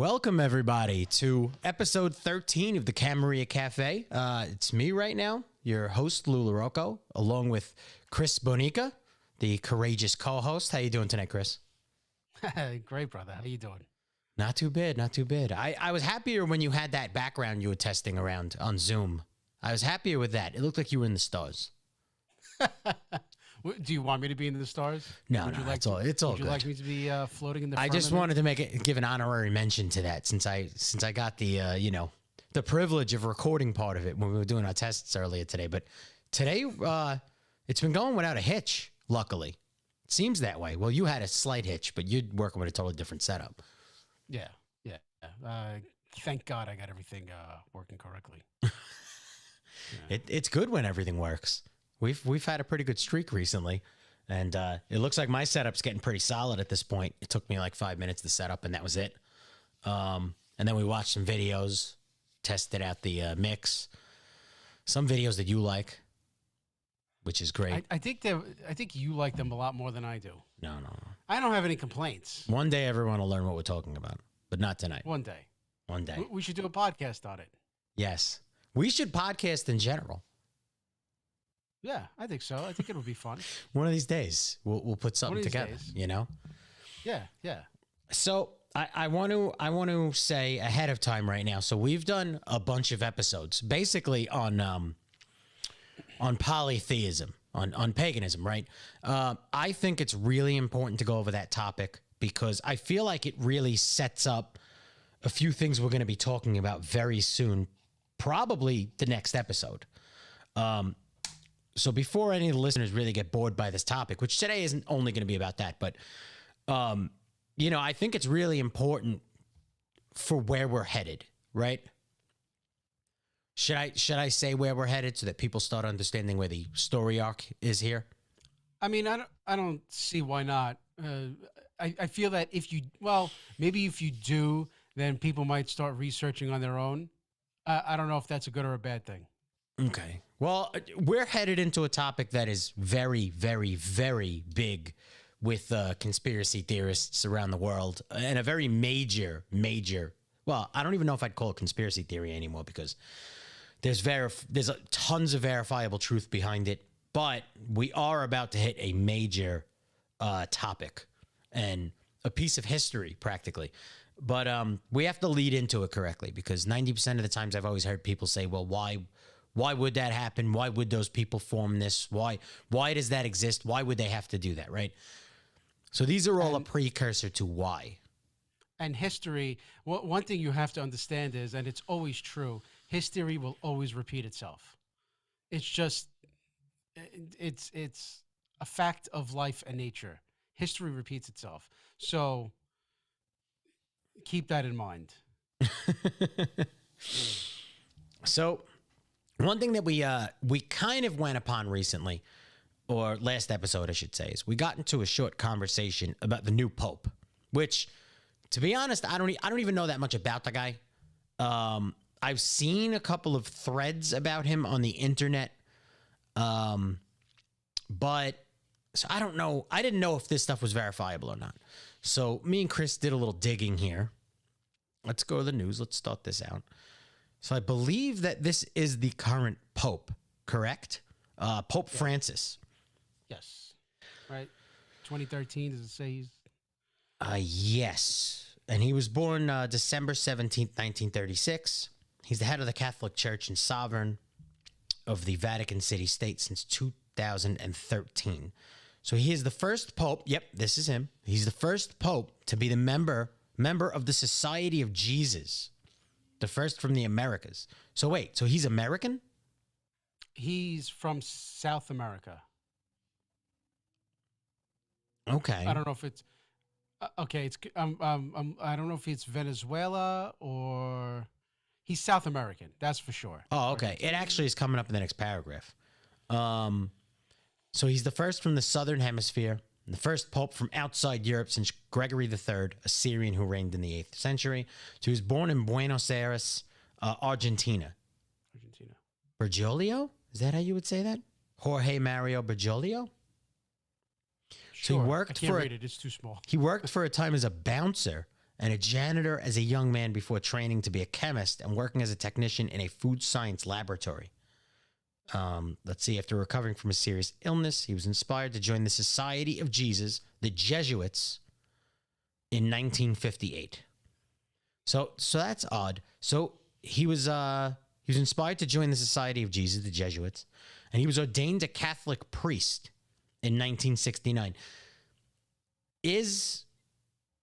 Welcome, everybody, to episode 13 of the Camarilla Cafe. It's me right now, your host, Lou LaRocco, along with Chris Bonica, the courageous co-host. How you doing tonight, Chris? Great, brother. How you doing? Not too bad, not too bad. I was happier when you had that background you were testing around on Zoom. I was happier with that. It looked like you were in the stars. Do you want me to be in the stars? No, it's all good. Would you like me to be floating in the firmament? I just wanted to give an honorary mention to that since I got the the privilege of recording part of it when we were doing our tests earlier today. But today it's been going without a hitch, luckily. It seems that way. Well, you had a slight hitch, but you're working with a totally different setup. Yeah. Thank God I got everything working correctly. It's good when everything works. We've had a pretty good streak recently, and it looks like my setup's getting pretty solid at this point. It took me like 5 minutes to set up, and that was it. And then we watched some videos, tested out the mix, some videos that you like, which is great. I think you like them a lot more than I do. No. I don't have any complaints. One day everyone will learn what we're talking about, but not tonight. One day. We should do a podcast on it. Yes. We should podcast in general. Yeah, I think so. I think it'll be fun. One of these days, we'll put something together. You know? Yeah. So I want to say ahead of time right now. So we've done a bunch of episodes, basically on polytheism, on paganism, right? I think it's really important to go over that topic because I feel like it really sets up a few things we're going to be talking about very soon, probably the next episode. So before any of the listeners really get bored by this topic, which today isn't only going to be about that, but, I think it's really important for where we're headed, right? Should I say where we're headed so that people start understanding where the story arc is here? I mean, I don't see why not. I feel that maybe if you do, then people might start researching on their own. I don't know if that's a good or a bad thing. Okay. Well, we're headed into a topic that is very, very, very big with conspiracy theorists around the world, and a very major, well, I don't even know if I'd call it conspiracy theory anymore because there's tons of verifiable truth behind it, but we are about to hit a major topic and a piece of history practically. But we have to lead into it correctly because 90% of the times I've always heard people say, well, why would that happen? Why would those people form this? Why does that exist? Why would they have to do that, right? So these are all a precursor to why. And history, one thing you have to understand is, and it's always true, history will always repeat itself. It's just, it's a fact of life and nature. History repeats itself. So keep that in mind. So one thing that we kind of went upon recently, or last episode, I should say, is we got into a short conversation about the new Pope, which, to be honest, I don't even know that much about the guy. I've seen a couple of threads about him on the internet, but so I don't know. I didn't know if this stuff was verifiable or not. So me and Chris did a little digging here. Let's go to the news. Let's start this out. So I believe that this is the current Pope, correct? Pope Francis. Yes. Right. 2013, does it say he's? Yes. And he was born December 17th, 1936. He's the head of the Catholic Church and sovereign of the Vatican City State since 2013. So he is the first Pope. Yep, this is him. He's the first Pope to be the member of the Society of Jesus. The first from the Americas. So wait, so he's American? He's from South America. Okay. I don't know if it's okay. It's I don't know if it's Venezuela or he's South American. That's for sure. Oh, okay. It actually is coming up in the next paragraph. So he's the first from the Southern Hemisphere, the first Pope from outside Europe since Gregory III, a Syrian who reigned in the 8th century. So he was born in Buenos Aires, Argentina. Bergoglio? Is that how you would say that? Jorge Mario Bergoglio? Sure. So he worked I can't read it. It's too small. He worked for a time as a bouncer and a janitor as a young man before training to be a chemist and working as a technician in a food science laboratory. Let's see, after recovering from a serious illness, he was inspired to join the Society of Jesus, the Jesuits, in 1958. So that's odd. So he was inspired to join the Society of Jesus, the Jesuits, and he was ordained a Catholic priest in 1969. Is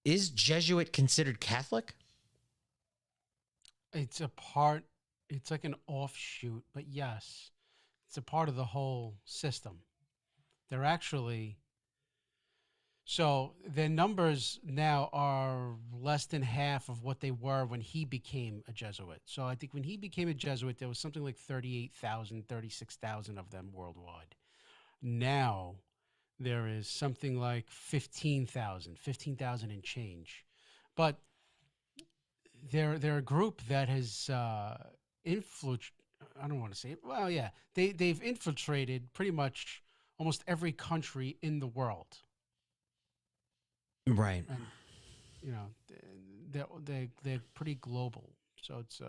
Jesuit considered Catholic? It's like an offshoot, but yes, it's a part of the whole system. They're actually, so their numbers now are less than half of what they were when he became a Jesuit. So I think when he became a Jesuit, there was something like 38,000, 36,000 of them worldwide. Now there is something like 15,000 and change. But they're a group that has infiltrated. I don't want to say it. Well, yeah, they've infiltrated pretty much almost every country in the world. Right. And you know, they're pretty global. So it's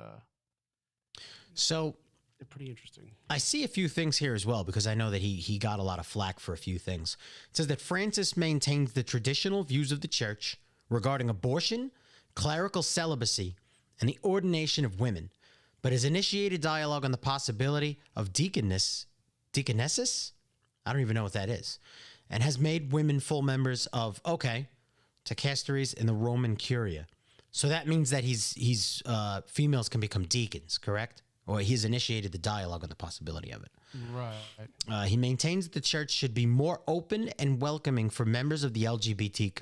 so they're pretty interesting. I see a few things here as well, because I know that he got a lot of flack for a few things. It says that Francis maintains the traditional views of the church regarding abortion, clerical celibacy, and the ordination of women, but has initiated dialogue on the possibility of deaconesses? I don't even know what that is. And has made women full members of, dicasteries in the Roman Curia. So that means that he's females can become deacons, correct? Or he's initiated the dialogue on the possibility of it. Right. He maintains that the church should be more open and welcoming for members of the LGBT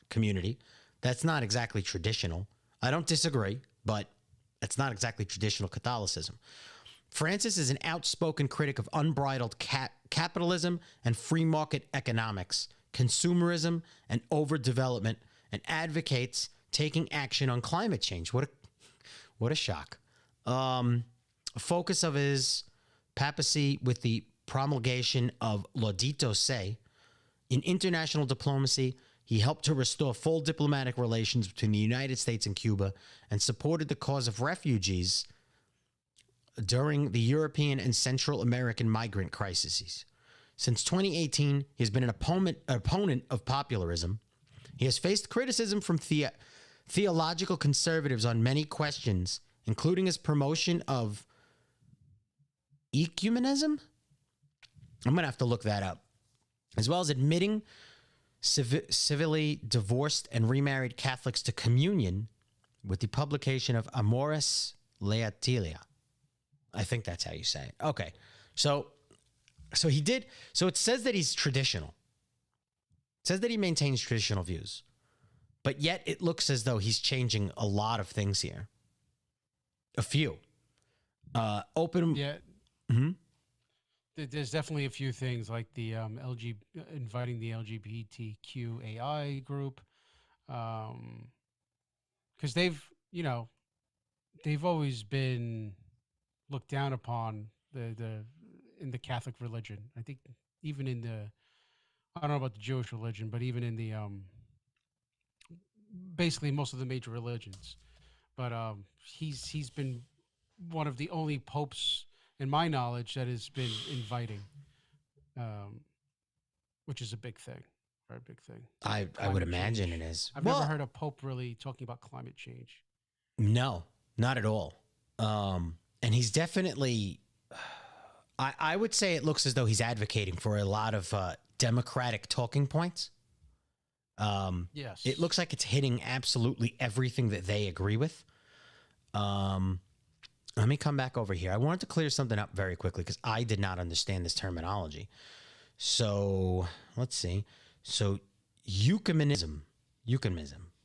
community. That's not exactly traditional. I don't disagree, but it's not exactly traditional Catholicism. Francis is an outspoken critic of unbridled capitalism and free market economics, consumerism, and overdevelopment, and advocates taking action on climate change. What a shock. A focus of his papacy with the promulgation of Laudito Se. In international diplomacy, he helped to restore full diplomatic relations between the United States and Cuba and supported the cause of refugees during the European and Central American migrant crises. Since 2018, he has been an opponent of popularism. He has faced criticism from theological conservatives on many questions, including his promotion of Euchaminism. I'm going to have to look that up. As well as admitting civilly divorced and remarried Catholics to communion with the publication of Amoris Laetitia. I think that's how you say it. Okay. So he did. So it says that he's traditional. It says that he maintains traditional views. But yet it looks as though he's changing a lot of things here. A few. Open. Yeah. Mm-hmm. There's definitely a few things like the inviting the LGBTQAI group, because they've always been looked down upon in the Catholic religion. I think even in I don't know about the Jewish religion, but even in the basically most of the major religions. But he's been one of the only popes, in my knowledge, that has been inviting, which is a big thing, very big thing. I would imagine it is. I've never heard a pope really talking about climate change. No, not at all. And he's definitely, I would say it looks as though he's advocating for a lot of democratic talking points. Yes. It looks like it's hitting absolutely everything that they agree with. Let me come back over here. I wanted to clear something up very quickly because I did not understand this terminology. So let's see. So Euchaminism,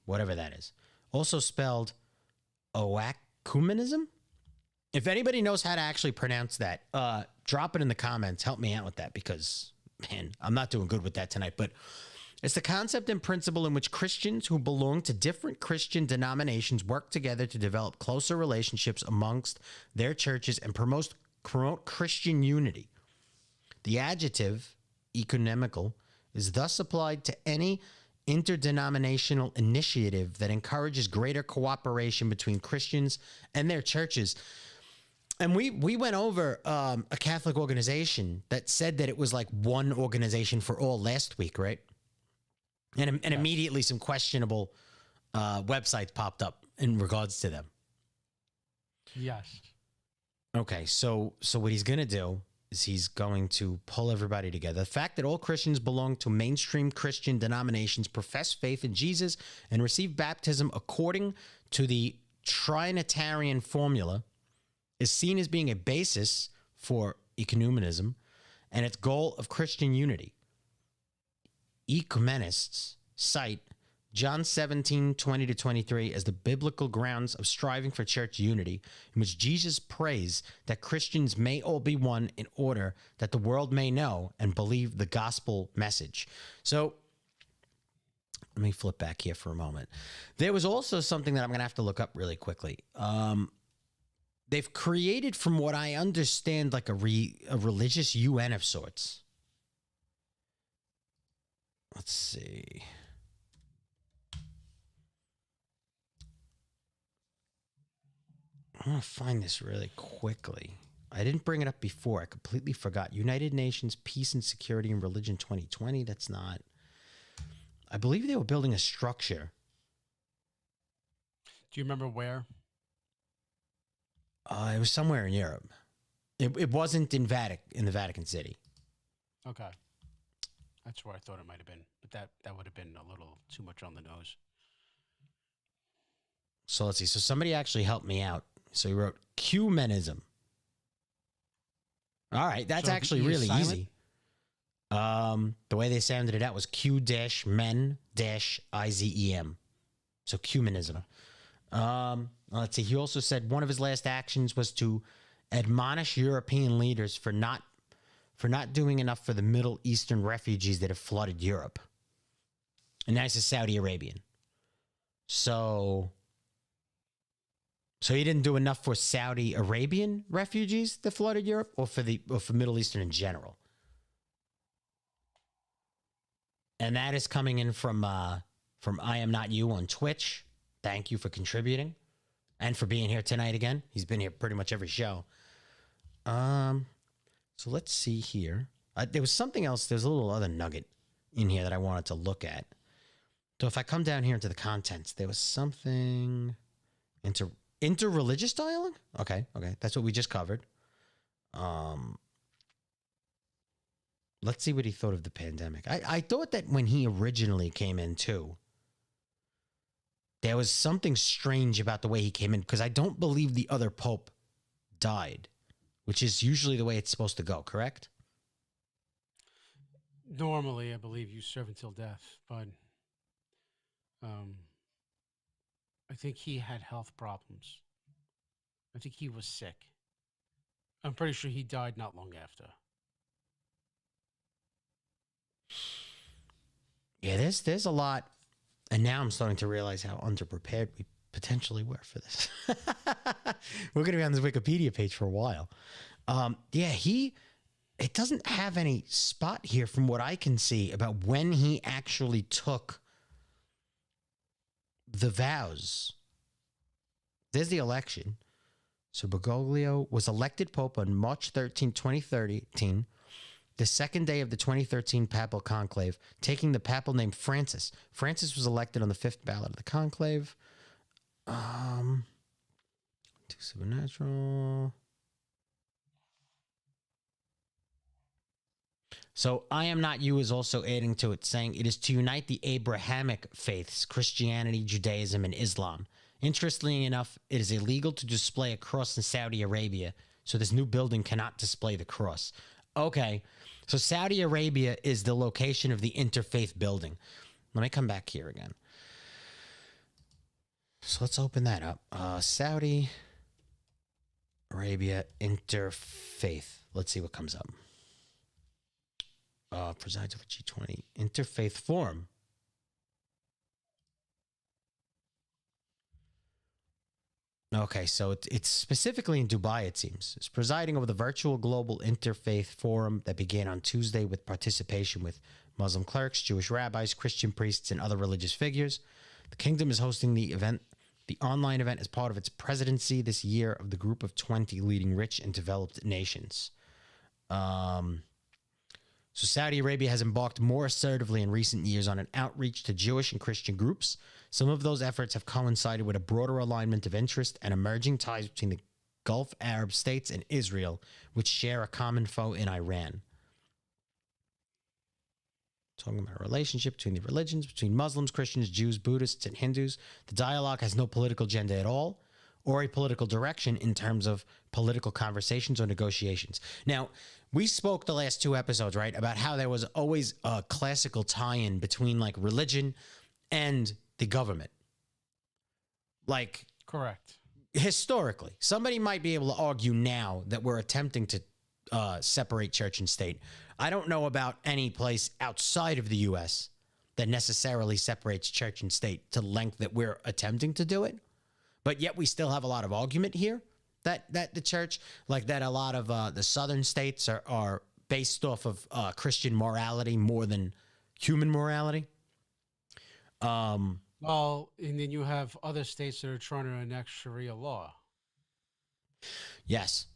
whatever that is, also spelled Oacumenism. If anybody knows how to actually pronounce that, drop it in the comments. Help me out with that because, man, I'm not doing good with that tonight. But it's the concept and principle in which Christians who belong to different Christian denominations work together to develop closer relationships amongst their churches and promote Christian unity. The adjective, economical, is thus applied to any interdenominational initiative that encourages greater cooperation between Christians and their churches. And we went over a Catholic organization that said that it was like one organization for all last week, right? And immediately some questionable websites popped up in regards to them. Yes. Okay, so what he's going to do is he's going to pull everybody together. The fact that all Christians belong to mainstream Christian denominations, profess faith in Jesus, and receive baptism according to the Trinitarian formula is seen as being a basis for ecumenism and its goal of Christian unity. Ecumenists cite John 17:20-23 as the biblical grounds of striving for church unity, in which Jesus prays that Christians may all be one in order that the world may know and believe the gospel message. So let me flip back here for a moment. There was also something that I'm going to have to look up really quickly. They've created, from what I understand, like a religious UN of sorts. Let's see. I'm going to find this really quickly. I didn't bring it up before. I completely forgot. United Nations Peace and Security and Religion 2020. That's not. I believe they were building a structure. Do you remember where? It was somewhere in Europe. It wasn't in the Vatican City. Okay. That's where I thought it might have been. But that would have been a little too much on the nose. So let's see. So somebody actually helped me out. So he wrote Ecumenism. All right. That's So actually the E is really silent? easy. The way they sounded it out was Q-men-IZEM. So Ecumenism. Let's see. He also said one of his last actions was to admonish European leaders for not doing enough for the Middle Eastern refugees that have flooded Europe. And that's a Saudi Arabian. So he didn't do enough for Saudi Arabian refugees that flooded Europe, or for Middle Eastern in general. And that is coming in from I Am Not You on Twitch. Thank you for contributing and for being here tonight again. He's been here pretty much every show. So let's see here. There was something else. There's a little other nugget in here that I wanted to look at. So if I come down here into the contents, there was something interreligious dialogue. Okay. That's what we just covered. Let's see what he thought of the pandemic. I thought that when he originally came in too, there was something strange about the way he came in, because I don't believe the other pope died, which is usually the way it's supposed to go, correct? Normally, I believe you serve until death, but I think he had health problems. I think he was sick. I'm pretty sure he died not long after. Yeah, there's a lot. And now I'm starting to realize how underprepared we potentially were for this. We're going to be on this Wikipedia page for a while. It doesn't have any spot here from what I can see about when he actually took the vows. There's the election. So Bergoglio was elected Pope on March 13, 2013, the second day of the 2013 Papal Conclave, taking the papal name Francis. Francis was elected on the fifth ballot of the conclave. Too supernatural. So I Am Not You is also adding to it, saying it is to unite the Abrahamic faiths, Christianity, Judaism, and Islam. Interestingly enough, it is illegal to display a cross in Saudi Arabia, so this new building cannot display the cross. Okay, so Saudi Arabia is the location of the interfaith building. Let me come back here again. So let's open that up. Saudi Arabia interfaith. Let's see what comes up. Presides over G20 Interfaith Forum. Okay, so it's specifically in Dubai, it seems. It's presiding over the virtual global interfaith forum that began on Tuesday with participation with Muslim clerics, Jewish rabbis, Christian priests, and other religious figures. The kingdom is hosting the event, the online event, as part of its presidency this year of the group of 20 leading rich and developed nations. So Saudi Arabia has embarked more assertively in recent years on an outreach to Jewish and Christian groups. Some of those efforts have coincided with a broader alignment of interest and emerging ties between the Gulf Arab states and Israel, which share a common foe in Iran. Talking about a relationship between the religions, between Muslims, Christians, Jews, Buddhists, and Hindus. The dialogue has no political agenda at all, or a political direction in terms of political conversations or negotiations. Now, we spoke the last 2 episodes, right, about how there was always a classical tie-in between like religion and the government. Like, Correct. historically, somebody might be able to argue now that we're attempting to separate church and state. I don't know about any place outside of the U.S. that necessarily separates church and state to the length that we're attempting to do it. But yet we still have a lot of argument here that the church, like that a lot of the southern states are based off of Christian morality more than human morality. Well, and then you have other states that are trying to enact Sharia law. Yes.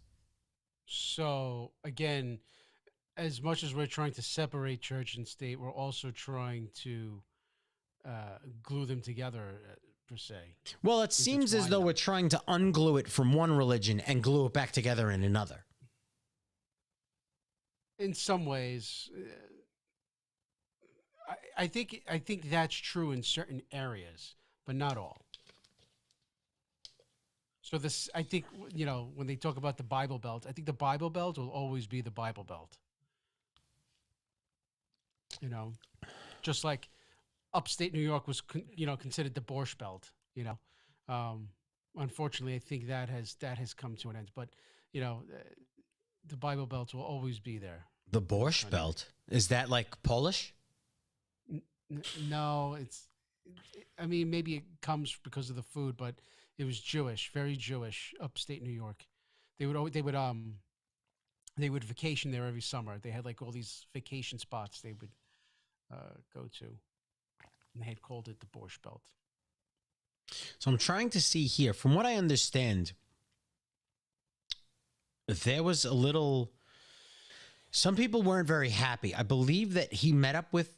So again, as much as we're trying to separate church and state, we're also trying to glue them together, per se. Well, it seems as though we're trying to unglue it from one religion and glue it back together in another. In some ways, I think that's true in certain areas, but not all. So this, I think, you know, when they talk about the Bible Belt, I think the Bible Belt will always be the Bible Belt. You know, just like upstate New York was, considered the Borscht Belt. You know, unfortunately, I think that has come to an end. But the Bible Belt will always be there. The Borscht Belt, is that like Polish? No, I mean, maybe it comes because of the food, but it was Jewish, very Jewish, upstate New York. They would vacation there every summer. They had like all these vacation spots they would go to, and they had called it the Borscht Belt. So I'm trying to see here. From what I understand, there was a little. Some people weren't very happy. I believe that he met up with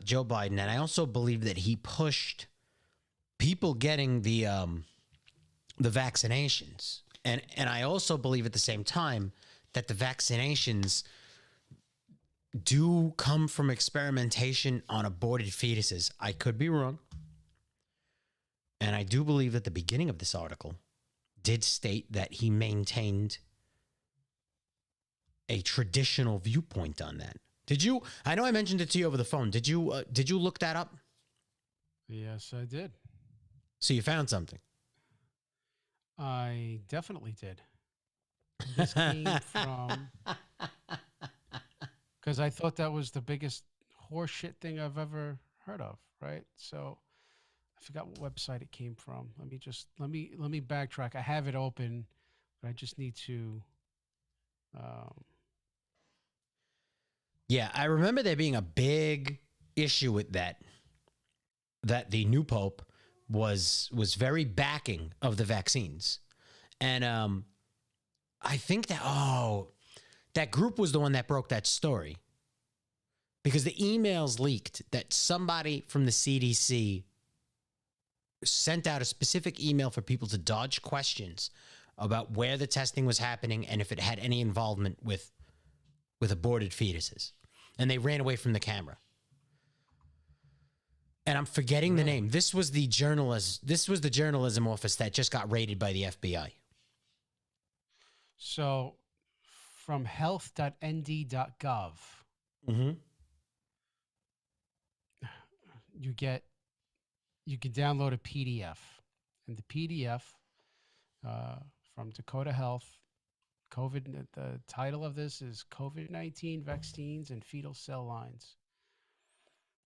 Joe Biden, and I also believe that he pushed people getting the vaccinations, and I also believe at the same time that the vaccinations do come from experimentation on aborted fetuses. I could be wrong, and I do believe that the beginning of this article did state that he maintained a traditional viewpoint on that. Did you? I know I mentioned it to you over the phone. Did you look that up? Yes, I did. So you found something? I definitely did. This came from, because I thought that was the biggest horseshit thing I've ever heard of. Right. So I forgot what website it came from. Let me backtrack. I have it open, but I just need to. Yeah, I remember there being a big issue with that the new pope was very backing of the vaccines. And I think that group was the one that broke that story, because the emails leaked that somebody from the CDC sent out a specific email for people to dodge questions about where the testing was happening and if it had any involvement with aborted fetuses. And they ran away from the camera. And I'm forgetting the name. This was the journalism office that just got raided by the FBI. So from health.nd.gov, you can download a PDF, and the PDF from Dakota Health, the title of this is COVID-19 Vaccines and Fetal Cell Lines.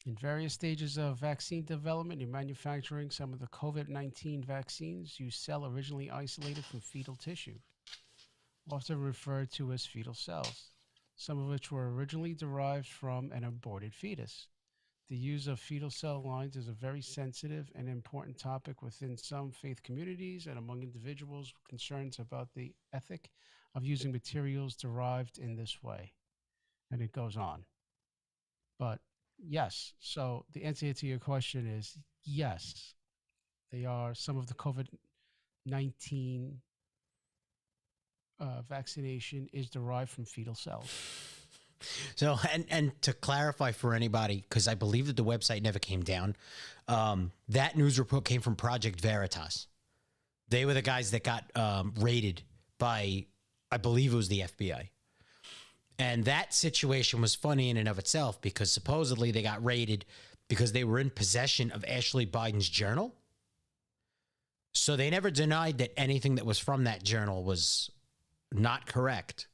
In various stages of vaccine development and manufacturing, some of the COVID-19 vaccines use cell originally isolated from fetal tissue, often referred to as fetal cells, some of which were originally derived from an aborted fetus. The use of fetal cell lines is a very sensitive and important topic within some faith communities and among individuals with concerns about the ethic of using materials derived in this way. And it goes on. But yes, so the answer to your question is yes, they are some of the COVID 19 vaccination is derived from fetal cells. So, and to clarify for anybody, because I believe that the website never came down, that news report came from Project Veritas. They were the guys that got raided by, I believe it was the FBI. And that situation was funny in and of itself because supposedly they got raided because they were in possession of Ashley Biden's journal. So they never denied that anything that was from that journal was not correct.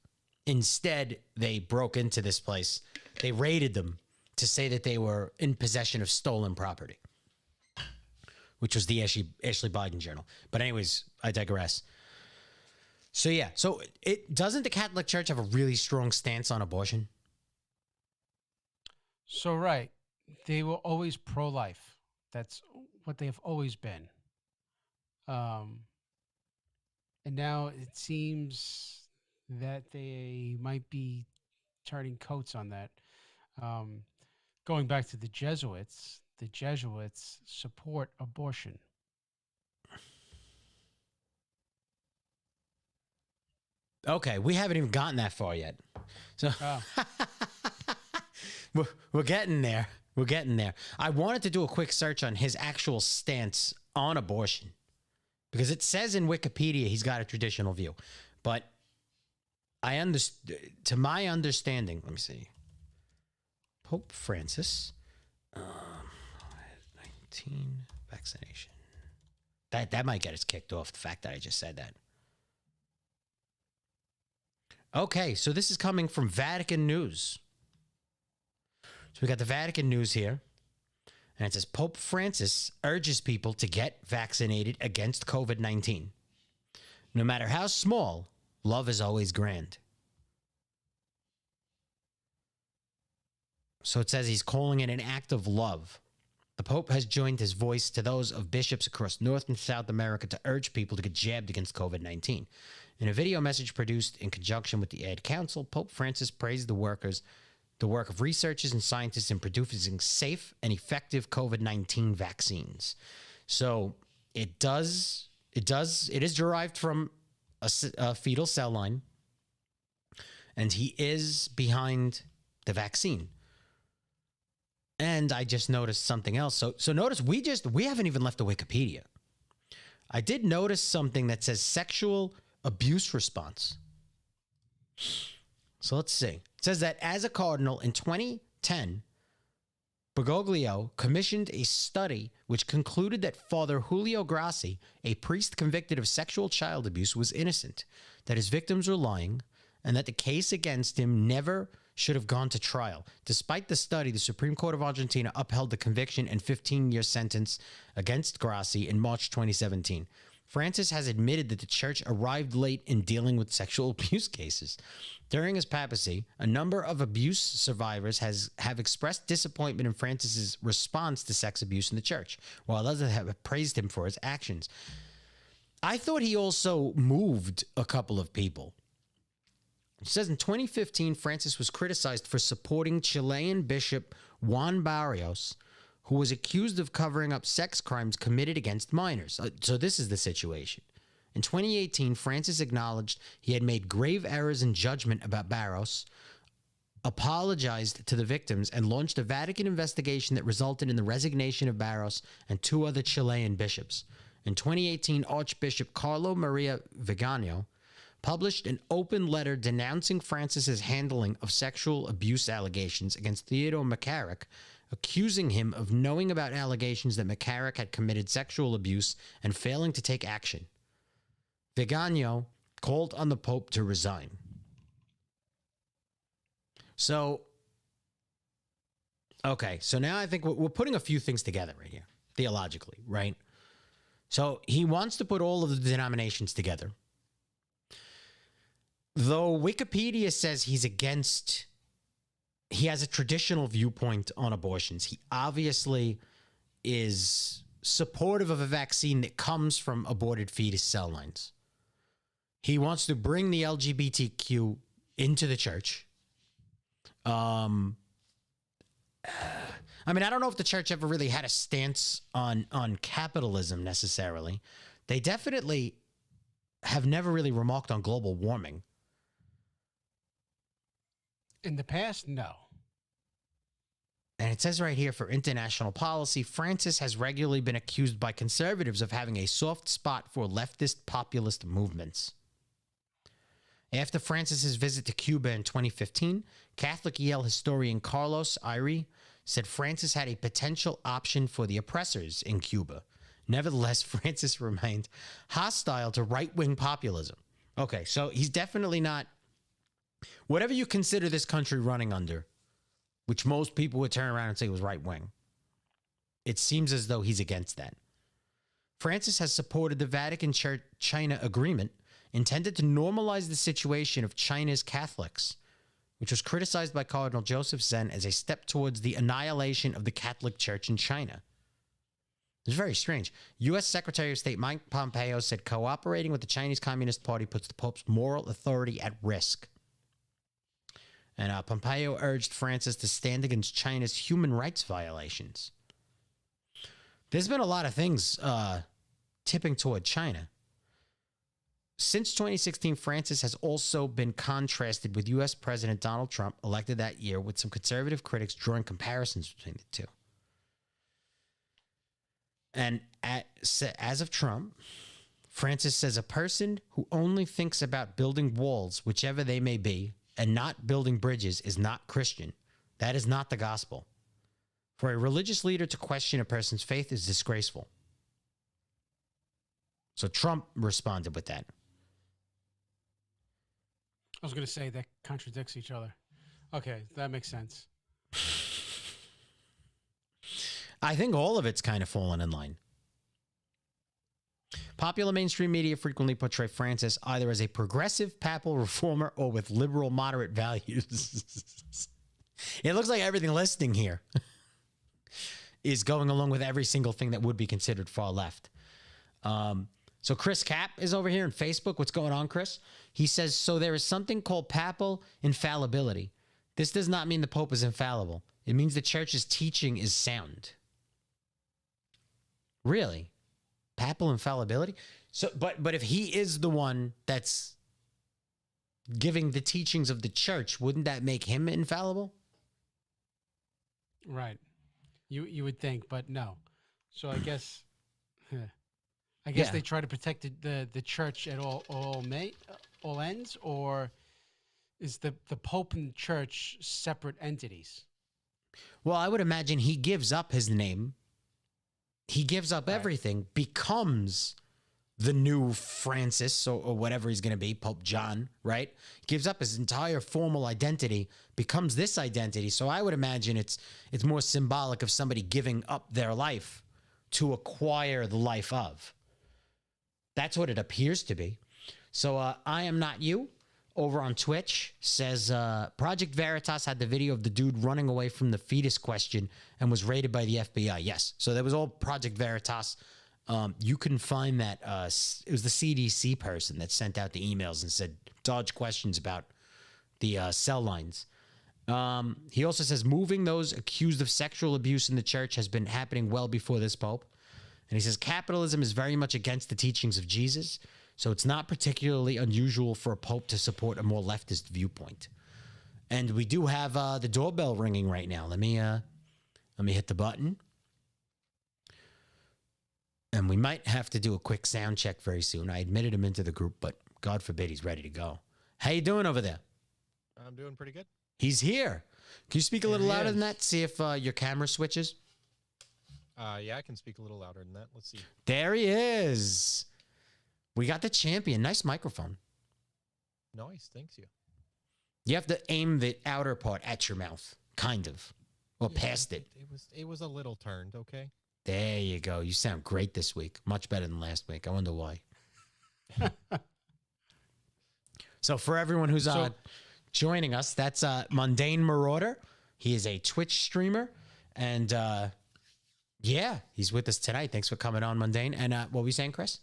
Instead, they broke into this place. They raided them to say that they were in possession of stolen property, which was the Ashley Biden journal. But anyways, I digress. So yeah, so it doesn't the Catholic Church have a really strong stance on abortion? So right, they were always pro-life. That's what they have always been. And now it seems that they might be turning coats on that. Going back to the Jesuits support abortion. Okay, we haven't even gotten that far yet. So we're getting there. We're getting there. I wanted to do a quick search on his actual stance on abortion because it says in Wikipedia he's got a traditional view. But to my understanding, let me see. Pope Francis, 19 vaccination. That might get us kicked off, the fact that I just said that. Okay, so this is coming from Vatican News. So we got the Vatican News here. And it says Pope Francis urges people to get vaccinated against COVID-19. No matter how small, love is always grand. So it says he's calling it an act of love. The Pope has joined his voice to those of bishops across North and South America to urge people to get jabbed against COVID-19. In a video message produced in conjunction with the Ad Council, Pope Francis praised the work of researchers and scientists in producing safe and effective COVID-19 vaccines. So it is derived from a fetal cell line, and he is behind the vaccine. And I just noticed something else. So notice we haven't even left the Wikipedia. I did notice something that says sexual abuse response. So let's see. It says that as a cardinal in 2010, Bergoglio commissioned a study which concluded that Father Julio Grassi, a priest convicted of sexual child abuse, was innocent, that his victims were lying, and that the case against him never should have gone to trial. Despite the study, the Supreme Court of Argentina upheld the conviction and 15-year sentence against Grassi in March 2017. Francis has admitted that the church arrived late in dealing with sexual abuse cases. During his papacy, a number of abuse survivors have expressed disappointment in Francis's response to sex abuse in the church, while others have praised him for his actions. I thought he also moved a couple of people. It says in 2015, Francis was criticized for supporting Chilean Bishop Juan Barrios, who was accused of covering up sex crimes committed against minors. So this is the situation. In 2018, Francis acknowledged he had made grave errors in judgment about Barrios, apologized to the victims, and launched a Vatican investigation that resulted in the resignation of Barrios and two other Chilean bishops. In 2018, Archbishop Carlo Maria Viganò published an open letter denouncing Francis's handling of sexual abuse allegations against Theodore McCarrick, accusing him of knowing about allegations that McCarrick had committed sexual abuse and failing to take action. Viganò called on the Pope to resign. So, Okay, so now I think we're putting a few things together right here, theologically, right? So he wants to put all of the denominations together. Though Wikipedia says he has a traditional viewpoint on abortions. He obviously is supportive of a vaccine that comes from aborted fetus cell lines. He wants to bring the LGBTQ into the church. I mean, I don't know if the church ever really had a stance on capitalism necessarily. They definitely have never really remarked on global warming. In the past, no. And it says right here, for international policy, Francis has regularly been accused by conservatives of having a soft spot for leftist populist movements. After Francis's visit to Cuba in 2015, Catholic Yale historian Carlos Eyre said Francis had a potential option for the oppressors in Cuba. Nevertheless, Francis remained hostile to right-wing populism. Okay, so he's definitely not... Whatever you consider this country running under, which most people would turn around and say was right-wing, it seems as though he's against that. Francis has supported the Vatican China agreement intended to normalize the situation of China's Catholics, which was criticized by Cardinal Joseph Zen as a step towards the annihilation of the Catholic Church in China. It's very strange. U.S. Secretary of State Mike Pompeo said cooperating with the Chinese Communist Party puts the Pope's moral authority at risk. And Pompeo urged Francis to stand against China's human rights violations. There's been a lot of things tipping toward China. Since 2016, Francis has also been contrasted with U.S. President Donald Trump, elected that year, with some conservative critics drawing comparisons between the two. And as of Trump, Francis says a person who only thinks about building walls, whichever they may be, and not building bridges is not Christian. That is not the gospel. For a religious leader to question a person's faith is disgraceful. So Trump responded with that. I was going to say that contradicts each other. Okay, that makes sense. I think all of it's kind of fallen in line. Popular mainstream media frequently portray Francis either as a progressive papal reformer or with liberal moderate values. It looks like everything listing here is going along with every single thing that would be considered far left. So Chris Cap is over here on Facebook. What's going on, Chris? He says, so there is something called Papal Infallibility. This does not mean the Pope is infallible. It means the church's teaching is sound. Really? Papal Infallibility? So, but if he is the one that's giving the teachings of the church, wouldn't that make him infallible? Right. You would think, but no. So I guess they try to protect the church at all ends, or is the Pope and the church separate entities? Well, I would imagine he gives up his name. He gives up everything, becomes the new Francis or whatever he's going to be, Pope John, right? Gives up his entire formal identity, becomes this identity. So I would imagine it's more symbolic of somebody giving up their life to acquire the life of. That's what it appears to be. So I Am Not You over on Twitch says Project Veritas had the video of the dude running away from the fetus question and was raided by the FBI. Yes. So that was all Project Veritas. You can find that. It was the CDC person that sent out the emails and said, dodge questions about the cell lines. He also says moving those accused of sexual abuse in the church has been happening well before this Pope. And he says capitalism is very much against the teachings of Jesus. So it's not particularly unusual for a pope to support a more leftist viewpoint. And we do have the doorbell ringing right now. Let me hit the button. And we might have to do a quick sound check very soon. I admitted him into the group, but God forbid he's ready to go. How you doing over there? I'm doing pretty good. He's here. Can you speak a little louder than that? See if your camera switches. Yeah, I can speak a little louder than that. Let's see. There he is. We got the champion. Nice microphone. Nice. Thanks you. You have to aim the outer part at your mouth, kind of. Or past it? It was a little turned, okay? There you go. You sound great this week. Much better than last week. I wonder why. So for everyone who's joining us, that's Mundane Marauder. He is a Twitch streamer. And yeah, he's with us tonight. Thanks for coming on, Mundane. And what were you saying, Chris?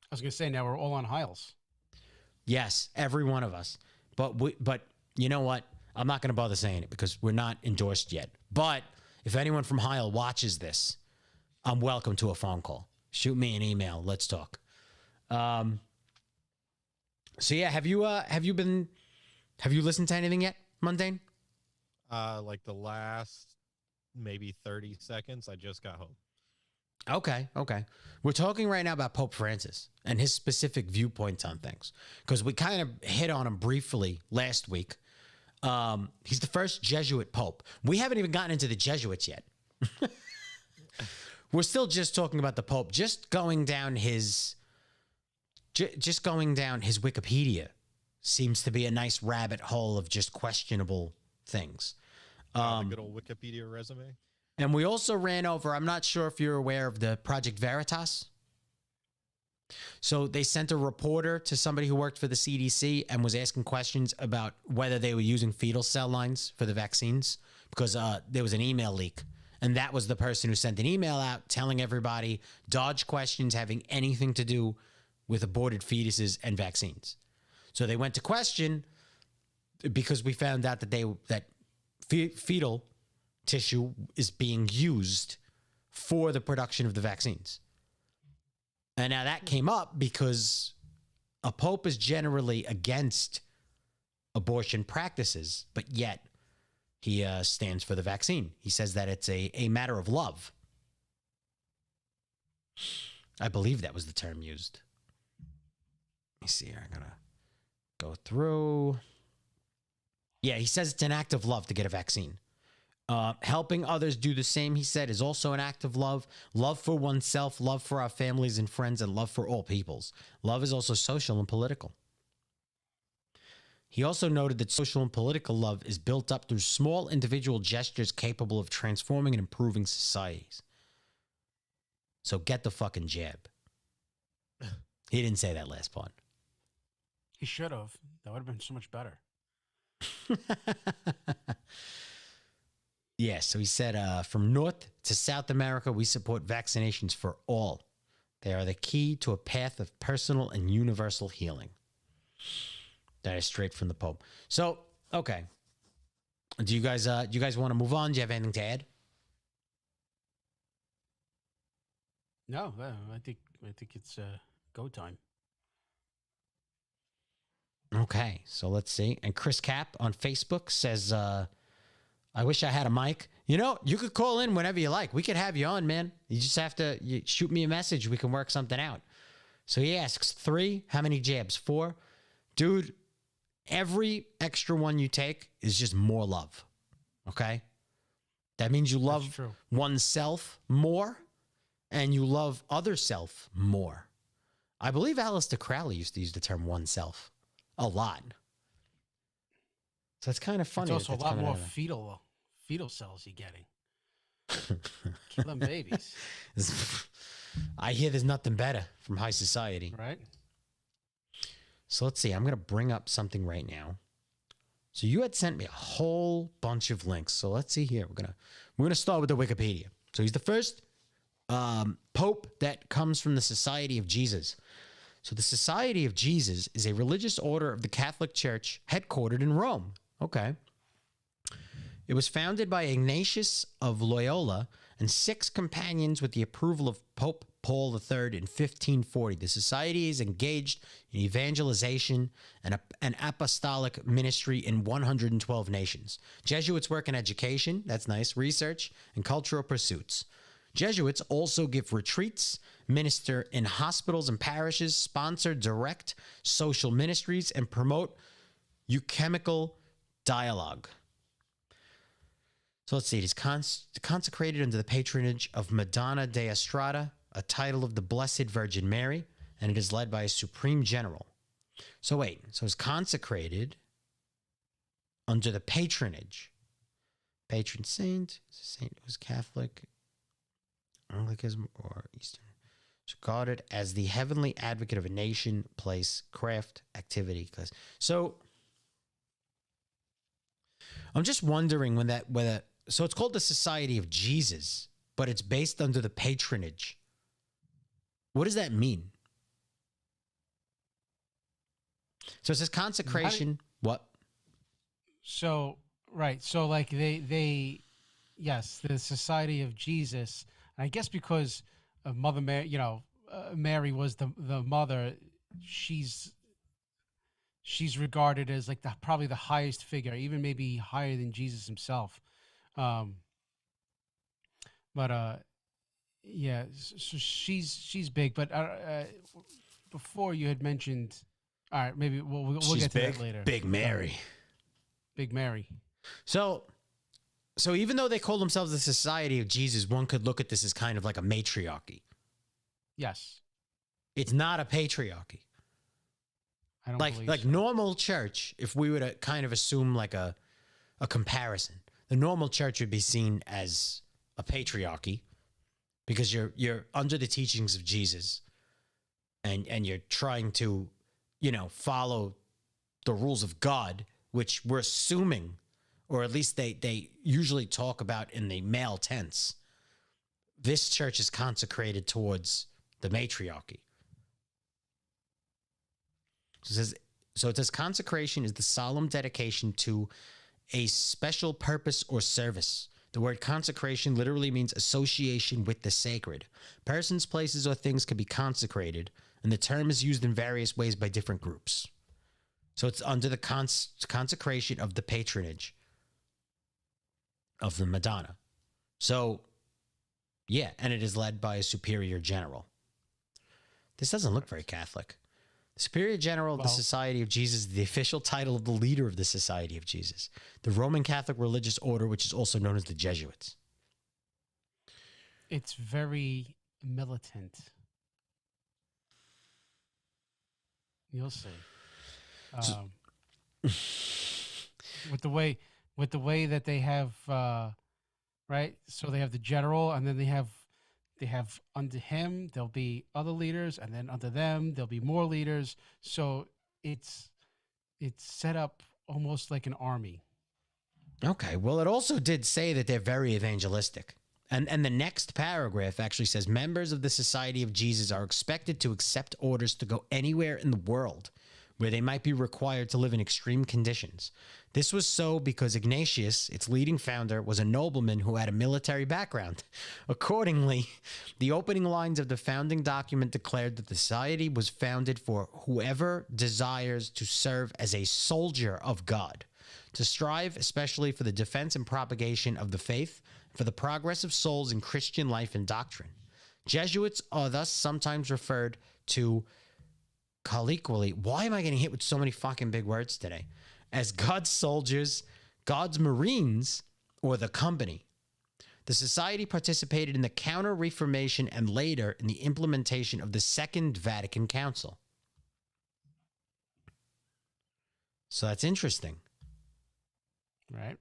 I was going to say, now we're all on Hiles. Yes, every one of us. But you know what? I'm not going to bother saying it because we're not endorsed yet. But if anyone from Heil watches this, I'm welcome to a phone call. Shoot me an email. Let's talk. So yeah, have you listened to anything yet, Mundane? Like the last maybe 30 seconds, I just got home. Okay. We're talking right now about Pope Francis and his specific viewpoints on things because we kind of hit on him briefly last week. He's the first Jesuit Pope. We haven't even gotten into the Jesuits yet. We're still just talking about the Pope. Just going down his Wikipedia seems to be a nice rabbit hole of just questionable things. The good old Wikipedia resume. And we also ran over, I'm not sure if you're aware of the Project Veritas. So they sent a reporter to somebody who worked for the CDC and was asking questions about whether they were using fetal cell lines for the vaccines because there was an email leak. And that was the person who sent an email out telling everybody dodge questions having anything to do with aborted fetuses and vaccines. So they went to question because we found out that fetal tissue is being used for the production of the vaccines. And now that came up because a pope is generally against abortion practices, but yet he stands for the vaccine. He says that it's a matter of love. I believe that was the term used. Let me see here. I'm going to go through. Yeah, he says it's an act of love to get a vaccine. Helping others do the same, he said, is also an act of love. Love for oneself, love for our families and friends, and love for all peoples. Love is also social and political. He also noted that social and political love is built up through small individual gestures capable of transforming and improving societies. So get the fucking jab. He didn't say that last part. He should have. That would have been so much better. Yeah, so he said, from North to South America, we support vaccinations for all. They are the key to a path of personal and universal healing. That is straight from the Pope. So, okay. Do you guys want to move on? Do you have anything to add? No, I think it's go time. Okay, so let's see. And Chris Cap on Facebook says, I wish I had a mic. You know, you could call in whenever you like. We could have you on, man. You just have to shoot me a message. We can work something out. So he asks 3. How many jabs? 4? Dude, every extra one you take is just more love. Okay? That means you love oneself more and you love other self more. I believe Aleister Crowley used to use the term oneself a lot. So it's kind of funny. It's also a lot more fetal cells you're getting. Killing babies. I hear there's nothing better from high society. Right. So let's see. I'm going to bring up something right now. So you had sent me a whole bunch of links. So let's see here. We're gonna start with the Wikipedia. So he's the first pope that comes from the Society of Jesus. So the Society of Jesus is a religious order of the Catholic Church headquartered in Rome. Okay. It was founded by Ignatius of Loyola and 6 companions with the approval of Pope Paul III in 1540. The society is engaged in evangelization and an apostolic ministry in 112 nations. Jesuits work in education, that's nice, research, and cultural pursuits. Jesuits also give retreats, minister in hospitals and parishes, sponsor direct social ministries, and promote euchemical dialogue. So let's see. It is consecrated under the patronage of Madonna de Estrada, a title of the Blessed Virgin Mary, and it is led by a supreme general. So wait. So it's consecrated under the patronage. Patron saint. Saint who was Catholic, Anglicanism, or Eastern. It's regarded as the heavenly advocate of a nation, place, craft, activity. So I'm just wondering whether so it's called the Society of Jesus, but it's based under the patronage. What does that mean? So it says consecration. What? So, right. So like yes, the Society of Jesus, I guess because of Mother Mary, Mary was the mother, she's regarded as like probably the highest figure, even maybe higher than Jesus himself. Yeah, so she's big, but before you had mentioned, all right, maybe we'll get to that later. Big Mary. Big Mary. So even though they call themselves the Society of Jesus, one could look at this as kind of like a matriarchy. Yes. It's not a patriarchy. I don't believe like so. Normal church, if we were to kind of assume like a comparison, the normal church would be seen as a patriarchy because you're under the teachings of Jesus and you're trying to, follow the rules of God, which we're assuming, or at least they usually talk about in the male tense. This church is consecrated towards the matriarchy. So it says consecration is the solemn dedication to a special purpose or service. The word consecration literally means association with the sacred. Persons, places, or things can be consecrated, and the term is used in various ways by different groups. So it's under the consecration of the patronage of the Madonna. So, yeah, and it is led by a superior general. This doesn't look very Catholic. The Superior General of the Society of Jesus is the official title of the leader of the Society of Jesus, the Roman Catholic religious order, which is also known as the Jesuits. It's very militant. You'll see. With the way that they have, right? So they have the general, and then they have under him there'll be other leaders, and then under them there'll be more leaders. So it's set up almost like an army. Okay, well, it also did say that they're very evangelistic. And the next paragraph actually says members of the Society of Jesus are expected to accept orders to go anywhere in the world where they might be required to live in extreme conditions. This was so because Ignatius, its leading founder, was a nobleman who had a military background. Accordingly, the opening lines of the founding document declared that the society was founded for whoever desires to serve as a soldier of God, to strive especially for the defense and propagation of the faith, for the progress of souls in Christian life and doctrine. Jesuits are thus sometimes referred to colloquially, why am I getting hit with so many fucking big words today, as God's soldiers, God's Marines, or the company. The society participated in the Counter-Reformation and later in the implementation of the Second Vatican Council. So that's interesting. Right.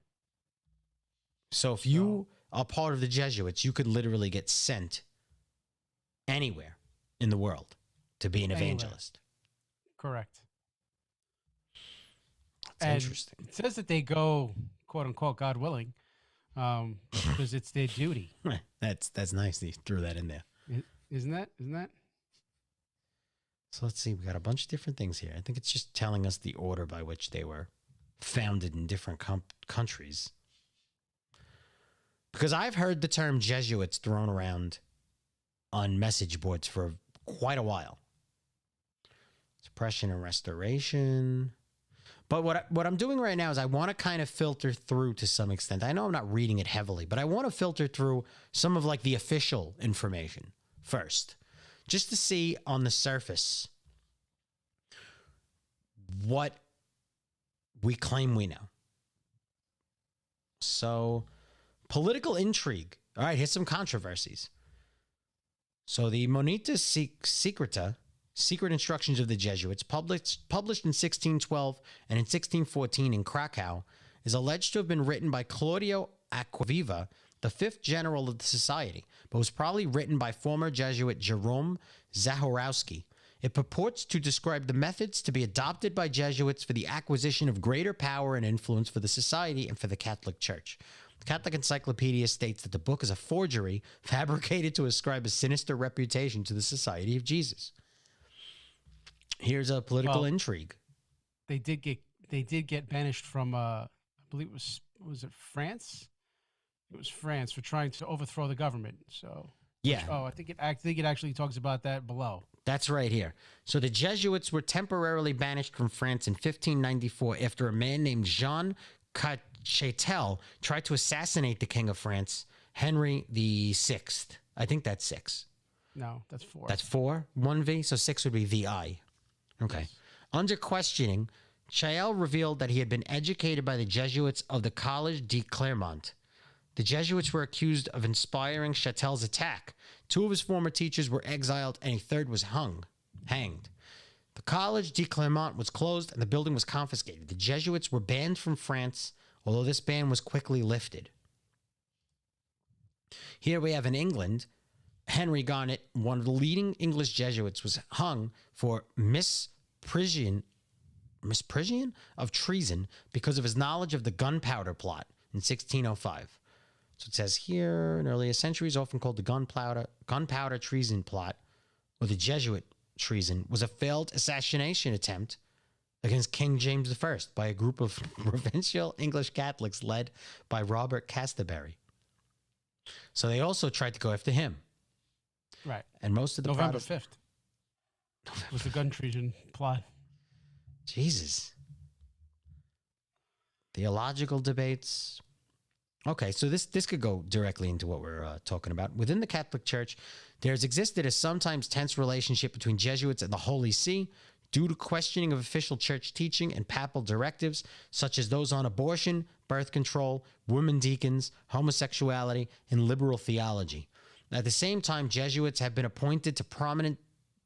So if you are part of the Jesuits, you could literally get sent anywhere in the world to be an evangelist. Correct. That's interesting. It says that they go, quote unquote, God willing, because it's their duty. That's nice. They threw that in there. Isn't that? So let's see. We got a bunch of different things here. I think it's just telling us the order by which they were founded in different countries. Because I've heard the term Jesuits thrown around on message boards for quite a while. Suppression and restoration. But what I'm doing right now is I want to kind of filter through to some extent. I know I'm not reading it heavily, but I want to filter through some of like the official information first, just to see on the surface what we claim we know. So, political intrigue. All right, here's some controversies. So the Monita Secreta, Secret Instructions of the Jesuits, published in 1612 and in 1614 in Krakow, is alleged to have been written by Claudio Aquaviva, the fifth general of the society, but was probably written by former Jesuit Jerome Zahorowski. It purports to describe the methods to be adopted by Jesuits for the acquisition of greater power and influence for the society and for the Catholic Church. The Catholic Encyclopedia states that the book is a forgery fabricated to ascribe a sinister reputation to the Society of Jesus. Here's a political intrigue. They did get banished from I believe it was it France? It was France for trying to overthrow the government. So yeah. I think it actually talks about that below. That's right here. So the Jesuits were temporarily banished from France in 1594 after a man named Jean Cachetel tried to assassinate the King of France, Henry VI. I think that's 6. No, that's 4. That's 4? 1V? So 6 would be VI. Okay. Yes. Under questioning, Chael revealed that he had been educated by the Jesuits of the Collège de Clermont. The Jesuits were accused of inspiring Chatel's attack. 2 of his former teachers were exiled, and a third was hanged. The Collège de Clermont was closed, and the building was confiscated. The Jesuits were banned from France, although this ban was quickly lifted. Here we have in England, Henry Garnet, one of the leading English Jesuits, was hung for misprision of treason because of his knowledge of the gunpowder plot in 1605. So it says here, in earlier centuries, often called the gunpowder treason plot, or the Jesuit treason, was a failed assassination attempt against King James I by a group of provincial English Catholics led by Robert Casterbury. So they also tried to go after him. Right. And most of the November 5th was the gun treason plot. Jesus. Theological debates. Okay, so this could go directly into what we're talking about. Within the Catholic Church, there has existed a sometimes tense relationship between Jesuits and the Holy See due to questioning of official church teaching and papal directives, such as those on abortion, birth control, women deacons, homosexuality, and liberal theology. At the same time, Jesuits have been appointed to prominent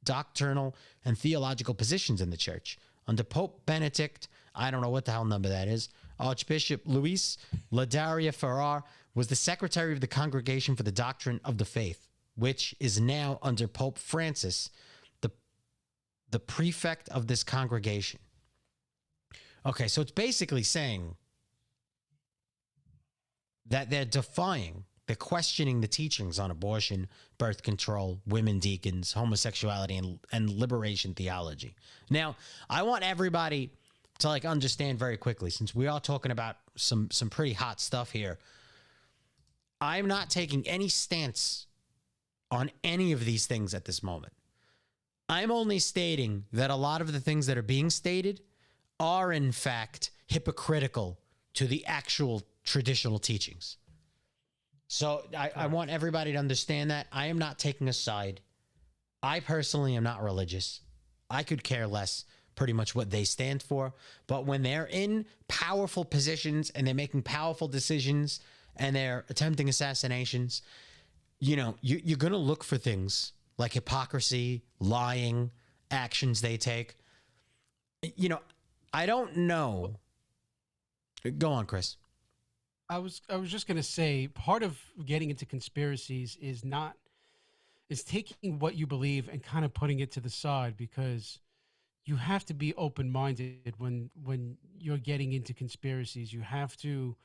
doctrinal and theological positions in the church. Under Pope Benedict, I don't know what the hell number that is, Archbishop Luis Ladaria Ferrar was the secretary of the Congregation for the Doctrine of the Faith, which is now under Pope Francis, the prefect of this congregation. Okay, so it's basically saying that they're questioning the teachings on abortion, birth control, women deacons, homosexuality, and liberation theology. Now, I want everybody to understand very quickly, since we are talking about some pretty hot stuff here. I'm not taking any stance on any of these things at this moment. I'm only stating that a lot of the things that are being stated are in fact hypocritical to the actual traditional teachings. So I want everybody to understand that. I am not taking a side. I personally am not religious. I could care less pretty much what they stand for. But when they're in powerful positions and they're making powerful decisions and they're attempting assassinations, you're going to look for things like hypocrisy, lying, actions they take. I don't know. Go on, Chris. I was just going to say, part of getting into conspiracies is taking what you believe and kind of putting it to the side, because you have to be open-minded when you're getting into conspiracies. You have to,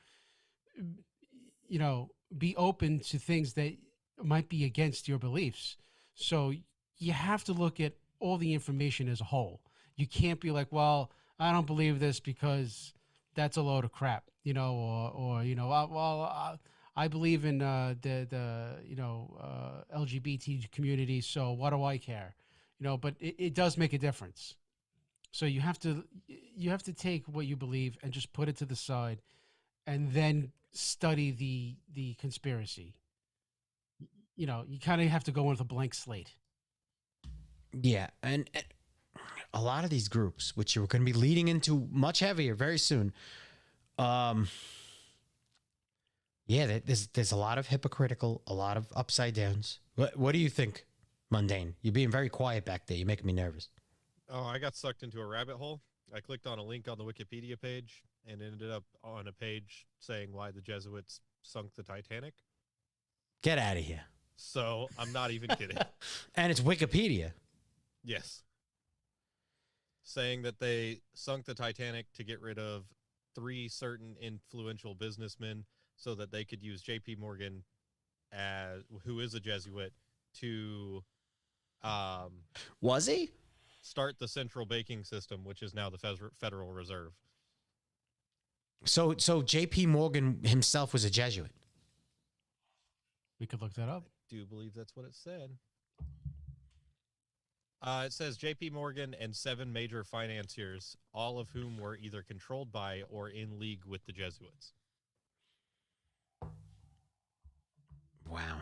be open to things that might be against your beliefs. So you have to look at all the information as a whole. You can't be like, well, I don't believe this because that's a load of crap, I believe in the LGBT community, so what do I care? But it does make a difference. So you have to take what you believe and just put it to the side, and then study the conspiracy. You kind of have to go in with a blank slate. Yeah, and a lot of these groups, which you're going to be leading into much heavier very soon, there's a lot of hypocritical, a lot of upside downs. What do you think, Mundane? You're being very quiet back there. You're making me nervous. Oh, I got sucked into a rabbit hole. I clicked on a link on the Wikipedia page and ended up on a page saying why the Jesuits sunk the Titanic. Get out of here. So I'm not even kidding. And it's Wikipedia. Yes. Saying that they sunk the Titanic to get rid of 3 certain influential businessmen so that they could use J.P. Morgan, who is a Jesuit, to Was he? start the central banking system, which is now the Federal Reserve. So J.P. Morgan himself was a Jesuit. We could look that up. I do believe that's what it said. It says J.P. Morgan and 7 major financiers, all of whom were either controlled by or in league with the Jesuits. Wow.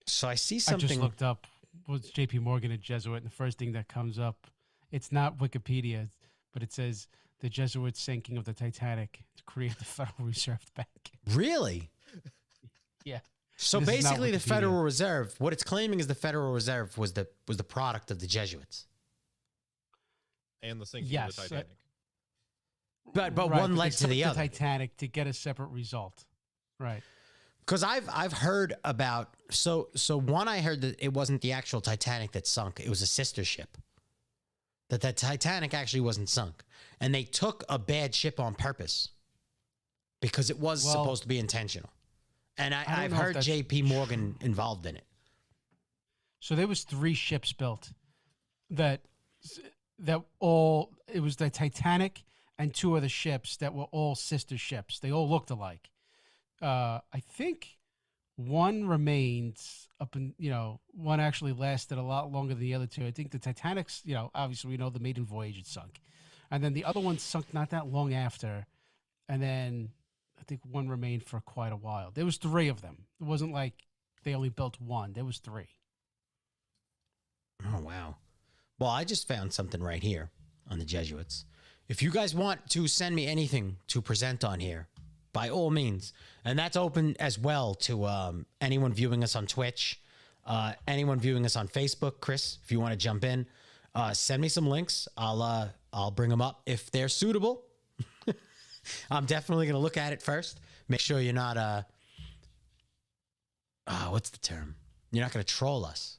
So I see something. I just looked up, was J.P. Morgan a Jesuit? And the first thing that comes up, it's not Wikipedia, but it says the Jesuit sinking of the Titanic to create the Federal Reserve Bank. Really? Yeah. So This is not basically, the Wikipedia. Federal Reserve, what it's claiming is the Federal Reserve was the product of the Jesuits. And the sinking Yes, of the Titanic. But Right, one they led to sunk the other. Titanic to get a separate result. Right. Because I've heard about so one, I heard that it wasn't the actual Titanic that sunk; it was a sister ship. That the Titanic actually wasn't sunk, and they took a bad ship on purpose because it was Well, supposed to be intentional. And don't I've know if heard that's J.P. Morgan involved in it. So there was 3 ships built that all, it was the Titanic and 2 other ships that were all sister ships. They all looked alike. I think one remained up in, one actually lasted a lot longer than the other 2. I think the Titanic's, obviously we know the maiden voyage it sunk. And then the other one sunk not that long after. And then I think one remained for quite a while. There was 3 of them. It wasn't like they only built one. There was 3. Oh, wow. Well, I just found something right here on the Jesuits. If you guys want to send me anything to present on here, by all means. And that's open as well to anyone viewing us on Twitch, anyone viewing us on Facebook. Chris, if you want to jump in, send me some links. I'll bring them up if they're suitable. I'm definitely going to look at it first. Make sure you're not, what's the term? You're not going to troll us.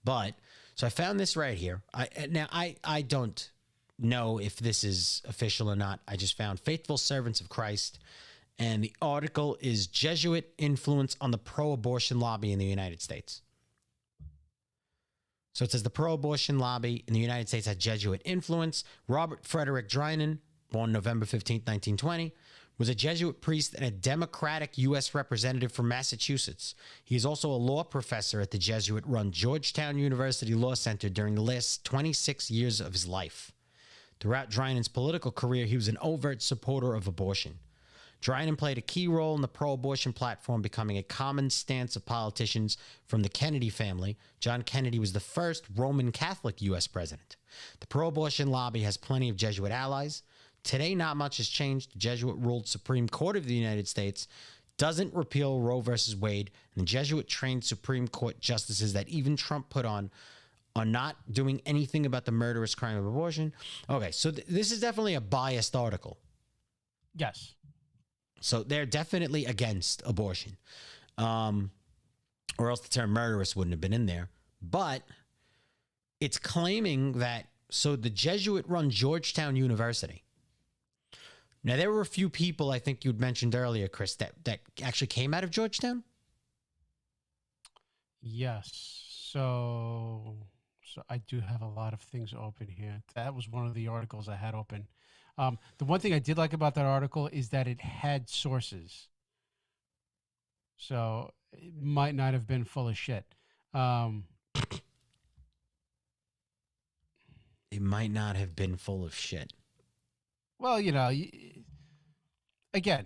But, so I found this right here. I don't know if this is official or not. I just found Faithful Servants of Christ. And the article is Jesuit Influence on the Pro-Abortion Lobby in the United States. So it says the pro-abortion lobby in the United States had Jesuit influence. Robert Frederick Drinan, born November 15, 1920, was a Jesuit priest and a Democratic U.S. representative from Massachusetts. He is also a law professor at the Jesuit-run Georgetown University Law Center during the last 26 years of his life. Throughout Drinan's political career, he was an overt supporter of abortion. Drinan played a key role in the pro-abortion platform, becoming a common stance of politicians from the Kennedy family. John Kennedy was the first Roman Catholic U.S. president. The pro-abortion lobby has plenty of Jesuit allies. Today, not much has changed. The Jesuit-ruled Supreme Court of the United States doesn't repeal Roe versus Wade, and the Jesuit-trained Supreme Court justices that even Trump put on are not doing anything about the murderous crime of abortion. Okay, so this is definitely a biased article. Yes. So they're definitely against abortion. Or else the term murderous wouldn't have been in there. But it's claiming that, so the Jesuit-run Georgetown University. Now, there were a few people I think you'd mentioned earlier, Chris, that actually came out of Georgetown? Yes. So I do have a lot of things open here. That was one of the articles I had open. The one thing I did like about that article is that it had sources. So it might not have been full of shit. It might not have been full of shit. Well, again,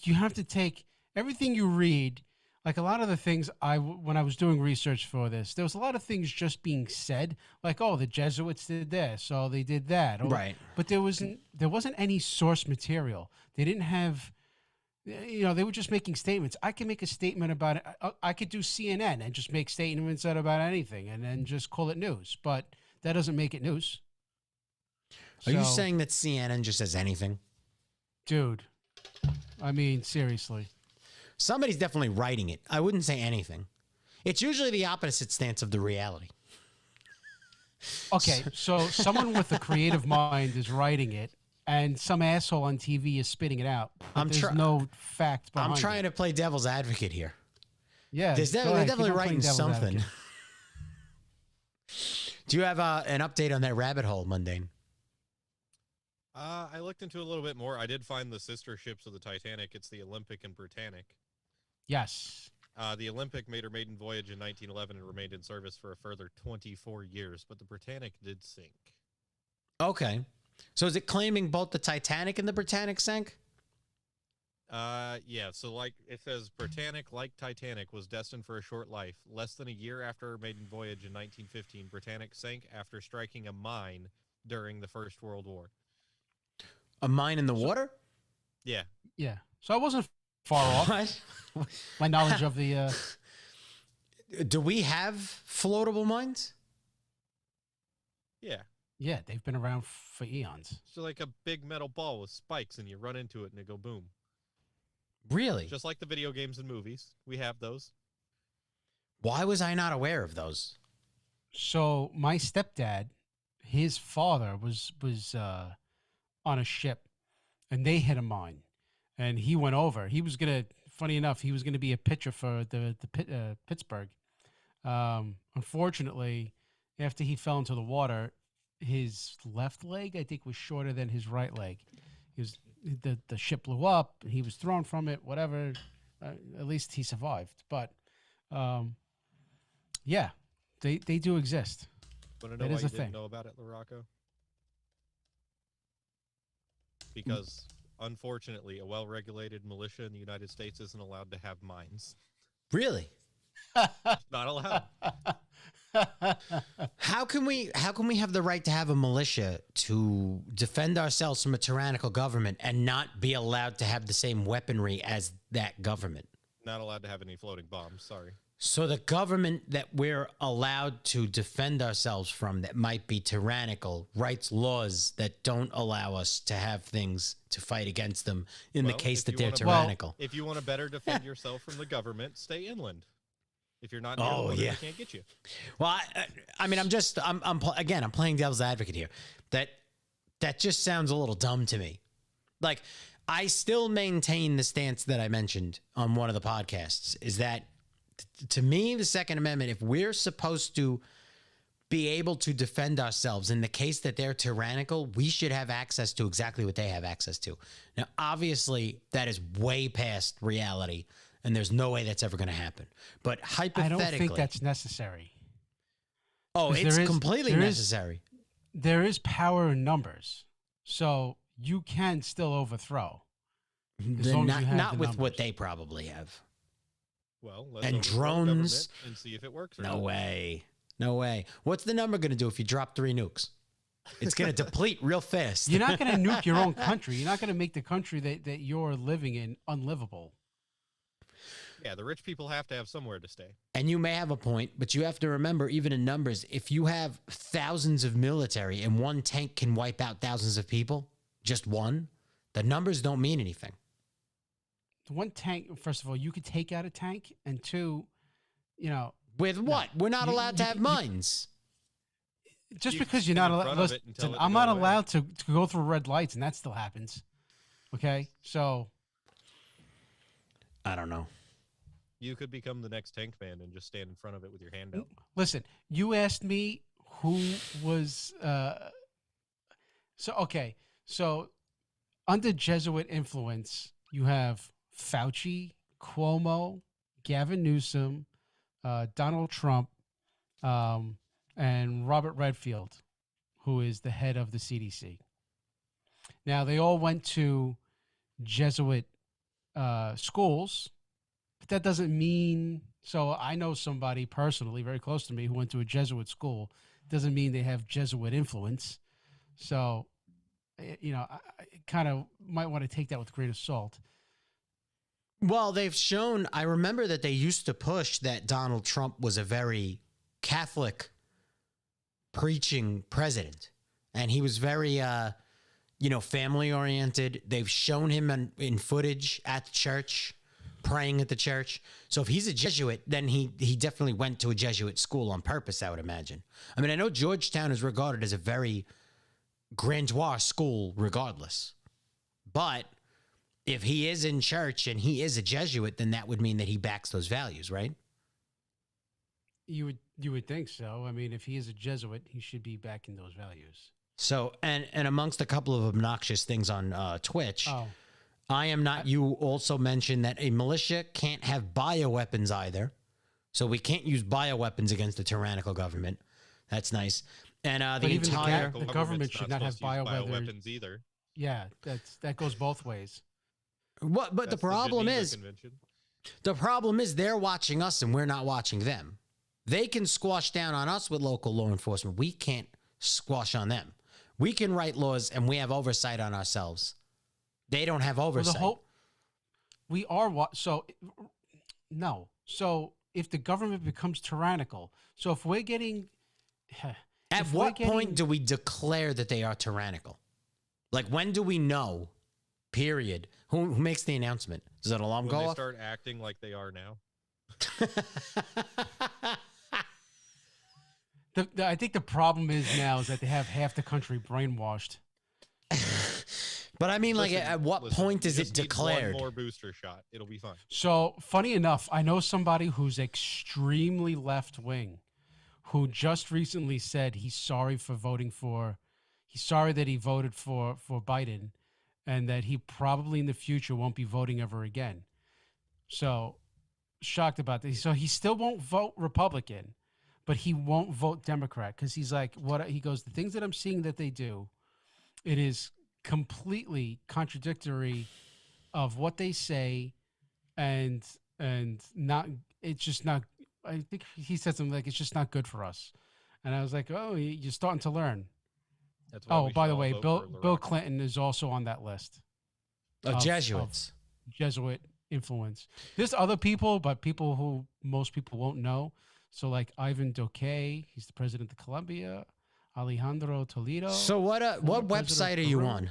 you have to take everything you read. Like a lot of the things when I was doing research for this, there was a lot of things just being said, like, oh, the Jesuits did this, oh, they did that. Right. But there wasn't any source material. They didn't have, they were just making statements. I can make a statement about it. I could do CNN and just make statements out about anything and then just call it news. But that doesn't make it news. Are you So, saying that CNN just says anything? dude? I mean, seriously. Somebody's definitely writing it. I wouldn't say anything. It's usually the opposite stance of the reality. Okay, so someone with a creative mind is writing it, and some asshole on TV is spitting it out. But there's no fact behind I'm trying it. to play devil's advocate here. Yeah, They're go ahead, definitely keep on playing writing devil's something. advocate. Do you have an update on that rabbit hole, Mundane? I looked into it a little bit more. I did find the sister ships of the Titanic. It's the Olympic and Britannic. Yes. The Olympic made her maiden voyage in 1911 and remained in service for a further 24 years, but the Britannic did sink. Okay. So is it claiming both the Titanic and the Britannic sank? Yeah, so like it says, Britannic, like Titanic, was destined for a short life. Less than a year after her maiden voyage in 1915, Britannic sank after striking a mine during the First World War. A mine in the water? Yeah. Yeah. So I wasn't far off. What? My knowledge of the Do we have floatable mines? Yeah. yeah, they've been around for eons. So like a big metal ball with spikes, and you run into it and it go boom. Really? Just like the video games and movies. We have those. Why was I not aware of those? So my stepdad, his father was on a ship, and they hit a mine, and he went over. He was gonna, funny enough, he was gonna be a pitcher for the Pittsburgh. Unfortunately, after he fell into the water, his left leg, I think, was shorter than his right leg. He was the ship blew up. He was thrown from it. Whatever. At least he survived. But yeah, they do exist. Want to know That why is you a didn't thing. know about it, LaRocco? Because, unfortunately, a well-regulated militia in the United States isn't allowed to have mines. Really? Not allowed. How can we have the right to have a militia to defend ourselves from a tyrannical government and not be allowed to have the same weaponry as that government? Not allowed to have any floating bombs, sorry. So the government that we're allowed to defend ourselves from that might be tyrannical writes laws that don't allow us to have things to fight against them in the Well, case if that you they're wanna- tyrannical. If you want to better defend yourself from the government, stay inland. If you're not near Oh, the water, yeah. they can't get you. Well, I mean, I'm playing devil's advocate here. That just sounds a little dumb to me. Like, I still maintain the stance that I mentioned on one of the podcasts is that to me, the Second Amendment, if we're supposed to be able to defend ourselves in the case that they're tyrannical, we should have access to exactly what they have access to. Now, obviously, that is way past reality, and there's no way that's ever going to happen. But I hypothetically, don't think that's necessary. oh, 'Cause it's there is- completely there is- necessary. There is power in numbers, so you can still overthrow. long as you have Not the with what numbers. they probably have. Well, let's And overthrow drones? government and see if it works or No not. way. No way. What's the number going to do if you drop 3 nukes? It's going to deplete real fast. You're not going to nuke your own country. You're not going to make the country that you're living in unlivable. Yeah, the rich people have to have somewhere to stay. And you may have a point, but you have to remember, even in numbers, if you have thousands of military and one tank can wipe out thousands of people, just one, the numbers don't mean anything. The one tank, first of all, you could take out a tank, and two, With what? We're not You- allowed to you- have you- mines. just You because can you're not stand in allowed. front of it and tell Listen, it to I'm go not away. allowed to go through red lights, and that still happens. Okay, so I don't know. You could become the next tank man and just stand in front of it with your hand out. listen. You asked me who was. So under Jesuit influence, you have Fauci, Cuomo, Gavin Newsom, Donald Trump, and Robert Redfield, who is the head of the CDC. Now, they all went to Jesuit schools, but that doesn't mean. So I know somebody personally, very close to me, who went to a Jesuit school. Doesn't mean they have Jesuit influence. So, I kind of might want to take that with a grain of salt. Well, they've shown, I remember that they used to push that Donald Trump was a very Catholic preaching president. and he was very, family oriented. They've shown him in footage at the church, praying at the church. So if he's a Jesuit, then he definitely went to a Jesuit school on purpose, I would imagine. I mean, I know Georgetown is regarded as a very grandiose school regardless. But if he is in church and he is a Jesuit, then that would mean that he backs those values, right? You would think so. I mean, if he is a Jesuit, he should be backing those values. So, and amongst a couple of obnoxious things on Twitch, I Am Not You also mentioned that a militia can't have bioweapons either. So we can't use bioweapons against a tyrannical government. That's nice. And the government should not have bioweapons either. Yeah, that goes both ways. But the problem is they're watching us and we're not watching them. They can squash down on us with local law enforcement. We can't squash on them. We can write laws and we have oversight on ourselves. They don't have oversight. So if the government becomes tyrannical, so if we're getting... At what point do we declare that they are tyrannical? Like, when do we know, period? Who makes the announcement? Does an alarm go off? When they start acting like they are now. I think the problem is that they have half the country brainwashed. But I mean, at what point is it declared? One more booster shot. It'll be fine. So, funny enough, I know somebody who's extremely left-wing who just recently said he's sorry that he voted for Biden and that he probably in the future won't be voting ever again. So, shocked about this. So, he still won't vote Republican, but he won't vote Democrat because he's like, he goes, the things that I'm seeing that they do, it is completely contradictory of what they say and not, it's just not, I think he said something like, it's just not good for us. And I was like, oh, you're starting to learn. That's why by the way, Bill Clinton is also on that list. Of Jesuits. Of Jesuit influence. There's other people, but people who most people won't know. So like Ivan Duque, he's the president of Colombia. Alejandro Toledo. So what website are you on?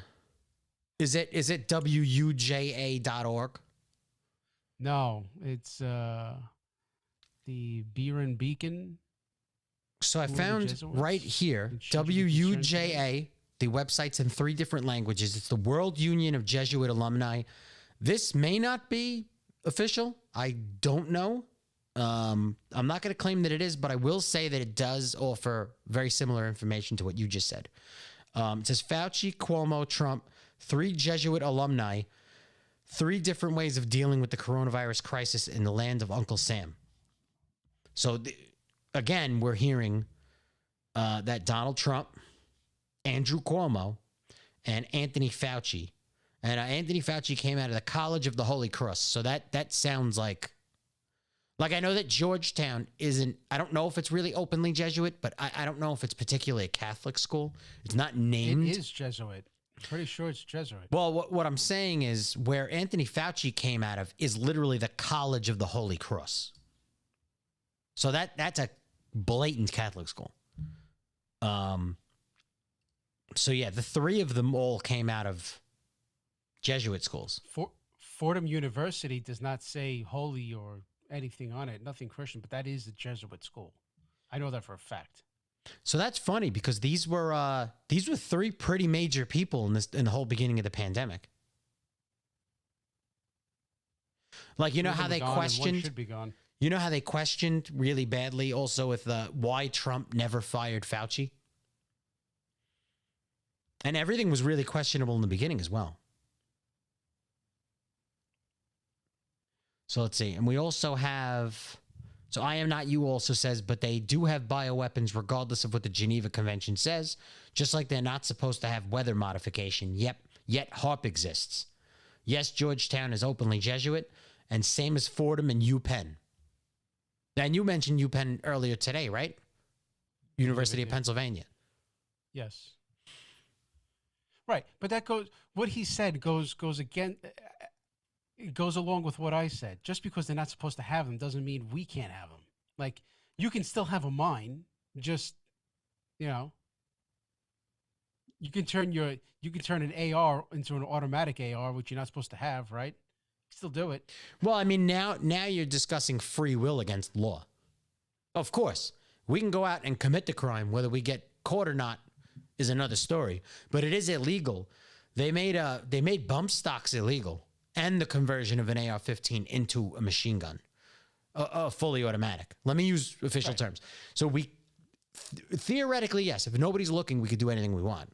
Is it wuja.org? No, it's the Beer and Beacon. So I found right here, WUJA, the website's in 3 different languages. It's the World Union of Jesuit Alumni. This may not be official. I don't know. I'm not going to claim that it is, but I will say that it does offer very similar information to what you just said. It says Fauci, Cuomo, Trump, 3 Jesuit alumni, 3 different ways of dealing with the coronavirus crisis in the land of Uncle Sam. So, again, we're hearing that Donald Trump, Andrew Cuomo, and Anthony Fauci. And Anthony Fauci came out of the College of the Holy Cross. So that sounds like I know that Georgetown isn't, I don't know if it's really openly Jesuit, but I don't know if it's particularly a Catholic school. It's not named. It is Jesuit. I'm pretty sure it's Jesuit. Well, what I'm saying is where Anthony Fauci came out of is literally the College of the Holy Cross. So that's a blatant Catholic school. So yeah, the 3 of them all came out of Jesuit schools. Fordham University does not say holy or anything on it, nothing Christian, but that is a Jesuit school. I know that for a fact. So that's funny because these were 3 pretty major people in the whole beginning of the pandemic. Like, you know how they questioned, should be gone. You know how they questioned really badly also with why Trump never fired Fauci? And everything was really questionable in the beginning as well. So let's see. And we also have, so I Am Not You also says, but they do have bioweapons regardless of what the Geneva Convention says, just like they're not supposed to have weather modification. Yet HARP exists. Yes, Georgetown is openly Jesuit, and same as Fordham and UPenn. And you mentioned UPenn earlier today, right? University of Pennsylvania. Yes. Right, but that goes, what he said goes again. It goes along with what I said. Just because they're not supposed to have them doesn't mean we can't have them. Like, you can still have a mind, just, You can turn an AR into an automatic AR, which you're not supposed to have, right? You still do it. Well, I mean, now you're discussing free will against law. Of course, we can go out and commit the crime, whether we get caught or not is another story. But it is illegal. They made bump stocks illegal, and the conversion of an AR-15 into a machine gun, a fully automatic. Let me use official terms. So we theoretically, yes, if nobody's looking, we could do anything we want.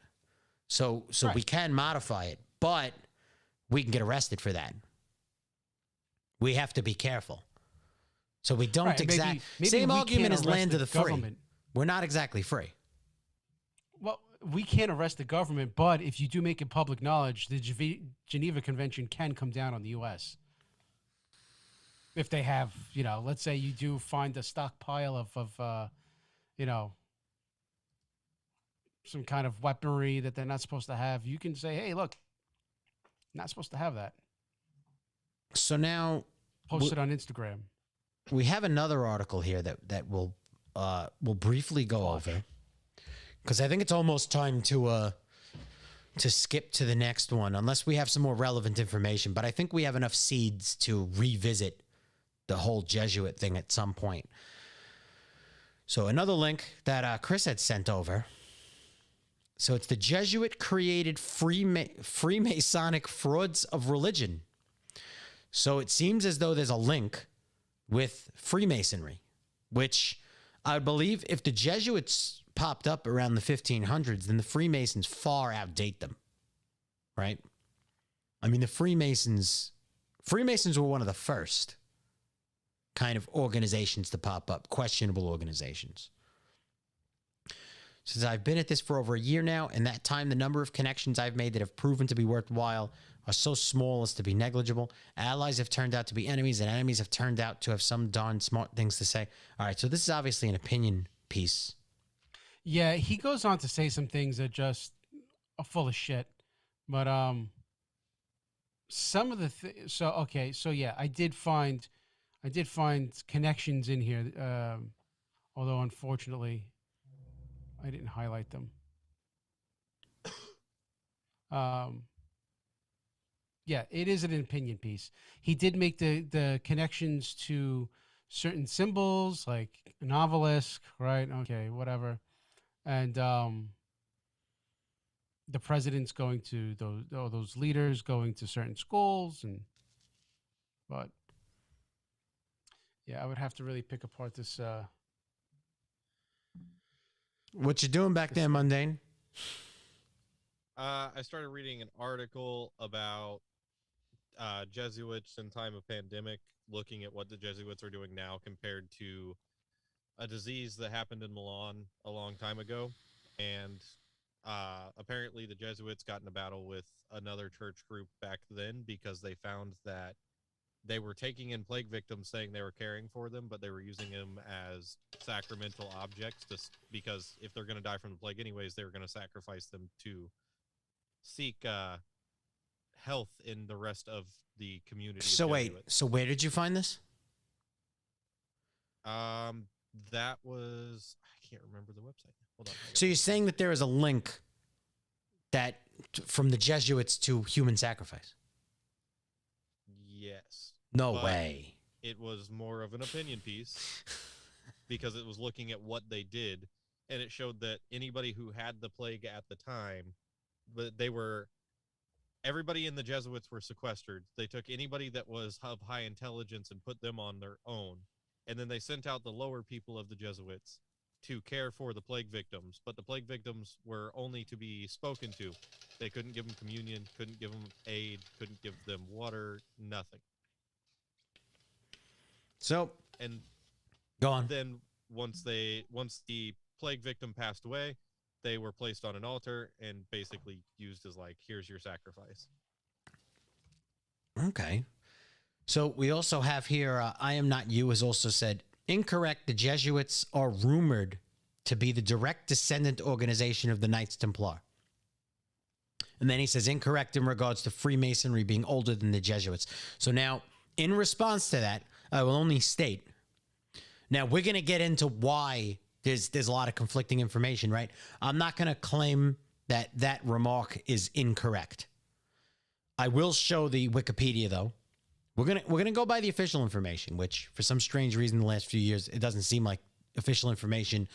So we can modify it, but we can get arrested for that. We have to be careful. So we don't exactly. Same argument as land of the free. We're not exactly free. Well, we can't arrest the government, but if you do make it public knowledge, the Geneva Convention can come down on the U.S. If they have, let's say you do find a stockpile of some kind of weaponry that they're not supposed to have, you can say, hey, look, not supposed to have that. So now, post it on Instagram. We have another article here that we'll briefly go over, because I think it's almost time to skip to the next one, unless we have some more relevant information. But I think we have enough seeds to revisit the whole Jesuit thing at some point. So another link that Chris had sent over. So it's the Jesuit-created Freemasonic frauds of religion. So it seems as though there's a link with Freemasonry, which I believe if the Jesuits popped up around the 1500s, then the Freemasons far outdate them, right? I mean, the Freemasons were one of the first kind of organizations to pop up, questionable organizations. Since I've been at this for over a year now, and that time the number of connections I've made that have proven to be worthwhile are so small as to be negligible. Allies have turned out to be enemies, and enemies have turned out to have some darn smart things to say. All right, so this is obviously an opinion piece. Yeah, he goes on to say some things that just are full of shit. But some of the I did find connections in here, although unfortunately I didn't highlight them. Yeah, it is an opinion piece. He did make the connections to certain symbols, like an obelisk, right? Okay, whatever. And the president's going to those leaders going to certain schools, but yeah, I would have to really pick apart this. What you doing back there, Mundane? I started reading an article about Jesuits in time of pandemic, looking at what the Jesuits are doing now compared to a disease that happened in Milan a long time ago. And apparently the Jesuits got in a battle with another church group back then because they found that they were taking in plague victims saying they were caring for them, but they were using them as sacramental objects because if they're going to die from the plague anyways, they were going to sacrifice them to seek health in the rest of the community. So wait, so where did you find this? That was, I can't remember the website. Hold on. So you're saying that there is a link that from the Jesuits to human sacrifice? Yes. No way. It was more of an opinion piece because it was looking at what they did, and it showed that anybody who had the plague at the time, but everybody in the Jesuits were sequestered. They took anybody that was of high intelligence and put them on their own. And then they sent out the lower people of the Jesuits to care for the plague victims. But the plague victims were only to be spoken to. They couldn't give them communion, couldn't give them aid, couldn't give them water, nothing. So, and go on. Then once the plague victim passed away, they were placed on an altar and basically used as like, here's your sacrifice. Okay. So we also have here, I Am Not You has also said, incorrect, the Jesuits are rumored to be the direct descendant organization of the Knights Templar. And then he says, incorrect in regards to Freemasonry being older than the Jesuits. So now, in response to that, I will only state, now we're going to get into why there's a lot of conflicting information, right? I'm not going to claim that remark is incorrect. I will show the Wikipedia though. We're gonna go by the official information, which for some strange reason, the last few years, it doesn't seem like official information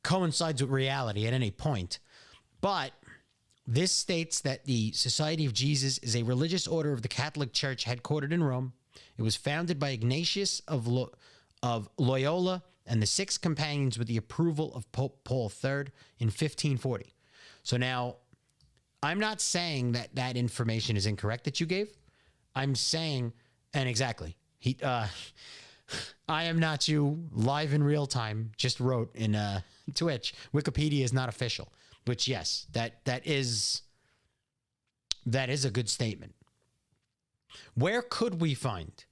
coincides with reality at any point. But this states that the Society of Jesus is a religious order of the Catholic Church headquartered in Rome. It was founded by Ignatius of Loyola and the six companions with the approval of Pope Paul III in 1540. So now, I'm not saying that that information is incorrect that you gave. I'm saying, and exactly, I am not you live in real time just wrote in Twitch, Wikipedia is not official, which yes, that is a good statement. Where could we find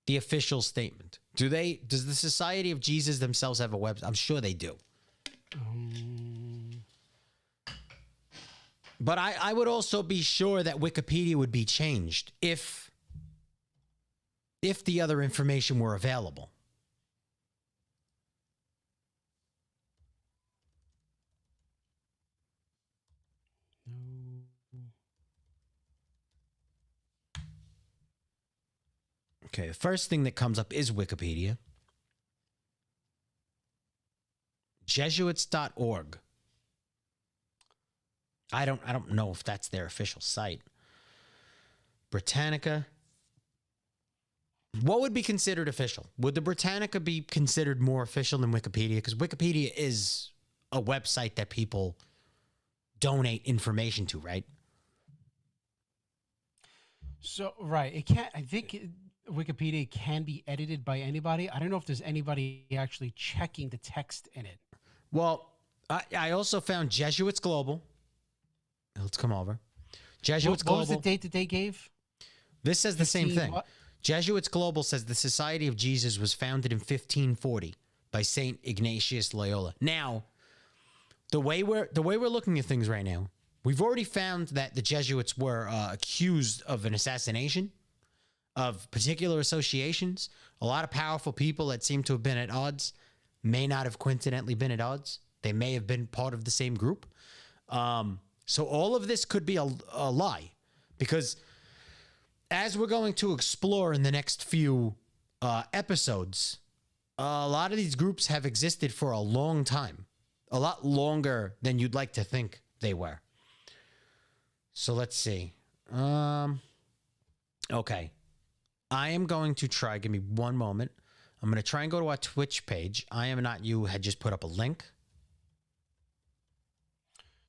the official statement? Does the Society of Jesus themselves have a website? I'm sure they do. But I would also be sure that Wikipedia would be changed if the other information were available. Okay, the first thing that comes up is Wikipedia. Jesuits.org. I don't know if that's their official site. Britannica. What would be considered official? Would the Britannica be considered more official than Wikipedia? Because Wikipedia is a website that people donate information to, right? So, right. It can't, I think Wikipedia can be edited by anybody. I don't know if there's anybody actually checking the text in it. Well, I also found Jesuits Global. Let's come over. Jesuits Global. What was the date that they gave? This says the same thing. What? Jesuits Global says the Society of Jesus was founded in 1540 by Saint Ignatius Loyola. Now, the way we're looking at things right now, we've already found that the Jesuits were accused of an assassination, of particular associations. A lot of powerful people that seem to have been at odds may not have coincidentally been at odds. They may have been part of the same group. So all of this could be a lie, because as we're going to explore in the next few episodes, a lot of these groups have existed for a long time, a lot longer than you'd like to think they were. So let's see. Okay. I am going to try. Give me one moment. I'm going to try and go to our Twitch page. I Am Not You had just put up a link.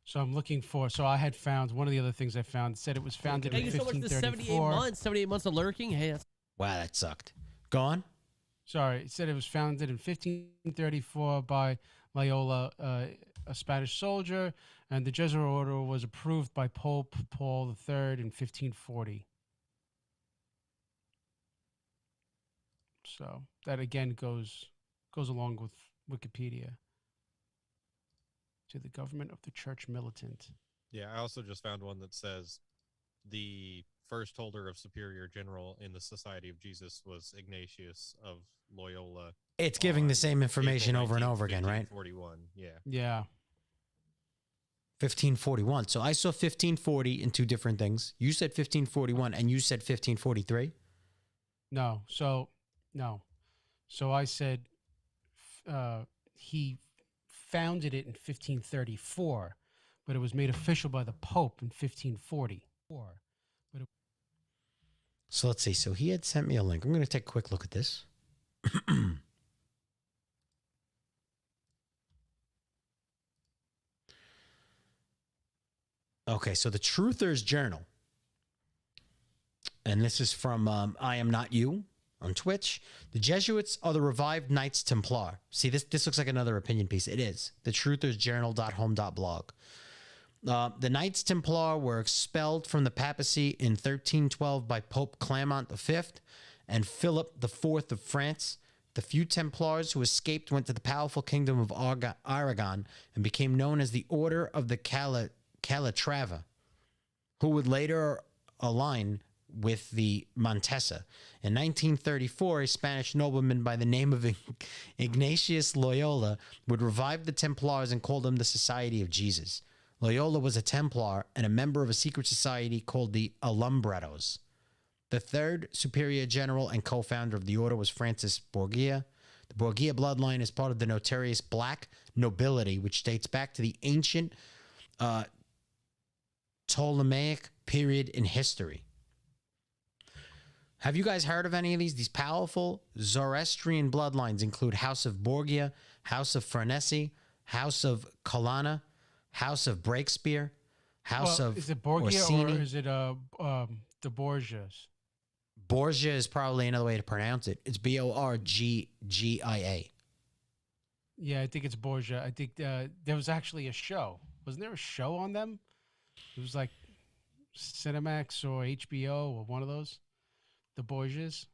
So I'm looking for. So I had found one of the other things I found said it was founded in 1534. 78 months of lurking. Hey, that's Wow, that sucked. Go on. Sorry, it said it was founded in 1534 by Loyola, a Spanish soldier, and the Jesuit order was approved by Pope Paul III in 1540. So that again goes along with Wikipedia. To the government of the church militant. Yeah, I also just found one that says the first holder of Superior General in the Society of Jesus was Ignatius of Loyola. It's giving the same information April over and 19th, over again, right? 1541, yeah. Yeah. 1541. So I saw 1540 in two different things. You said 1541 and you said 1543? No. So I said he founded it in 1534, but it was made official by the Pope in 1544. So let's see. So he had sent me a link. I'm going to take a quick look at this. Okay, so the Truther's Journal. And this is from I Am Not You on Twitch. The Jesuits are the revived Knights Templar. See, this looks like another opinion piece. It is. The truthersjournal.home.blog. The Knights Templar were expelled from the papacy in 1312 by Pope Clement V and Philip IV of France. The few Templars who escaped went to the powerful kingdom of Aragon and became known as the Order of the Calatrava, who would later align with the Montesa. In 1934, a Spanish nobleman by the name of Ignatius Loyola would revive the Templars and call them the Society of Jesus. Loyola was a Templar and a member of a secret society called the Alumbrados. The third superior general and co-founder of the order was Francis Borgia. The Borgia bloodline is part of the notorious Black nobility, which dates back to the ancient Ptolemaic period in history. Have you guys heard of any of these? These powerful Zoroastrian bloodlines include House of Borgia, House of Farnese, House of Colonna, House of Breakspear, House of is it Borgia Orsini. or is it the Borgias? Borgia is probably another way to pronounce it. It's Borgia. Yeah, I think it's Borgia. I think there was actually a show. Wasn't there a show on them? It was like Cinemax or HBO or one of those. The Borgias.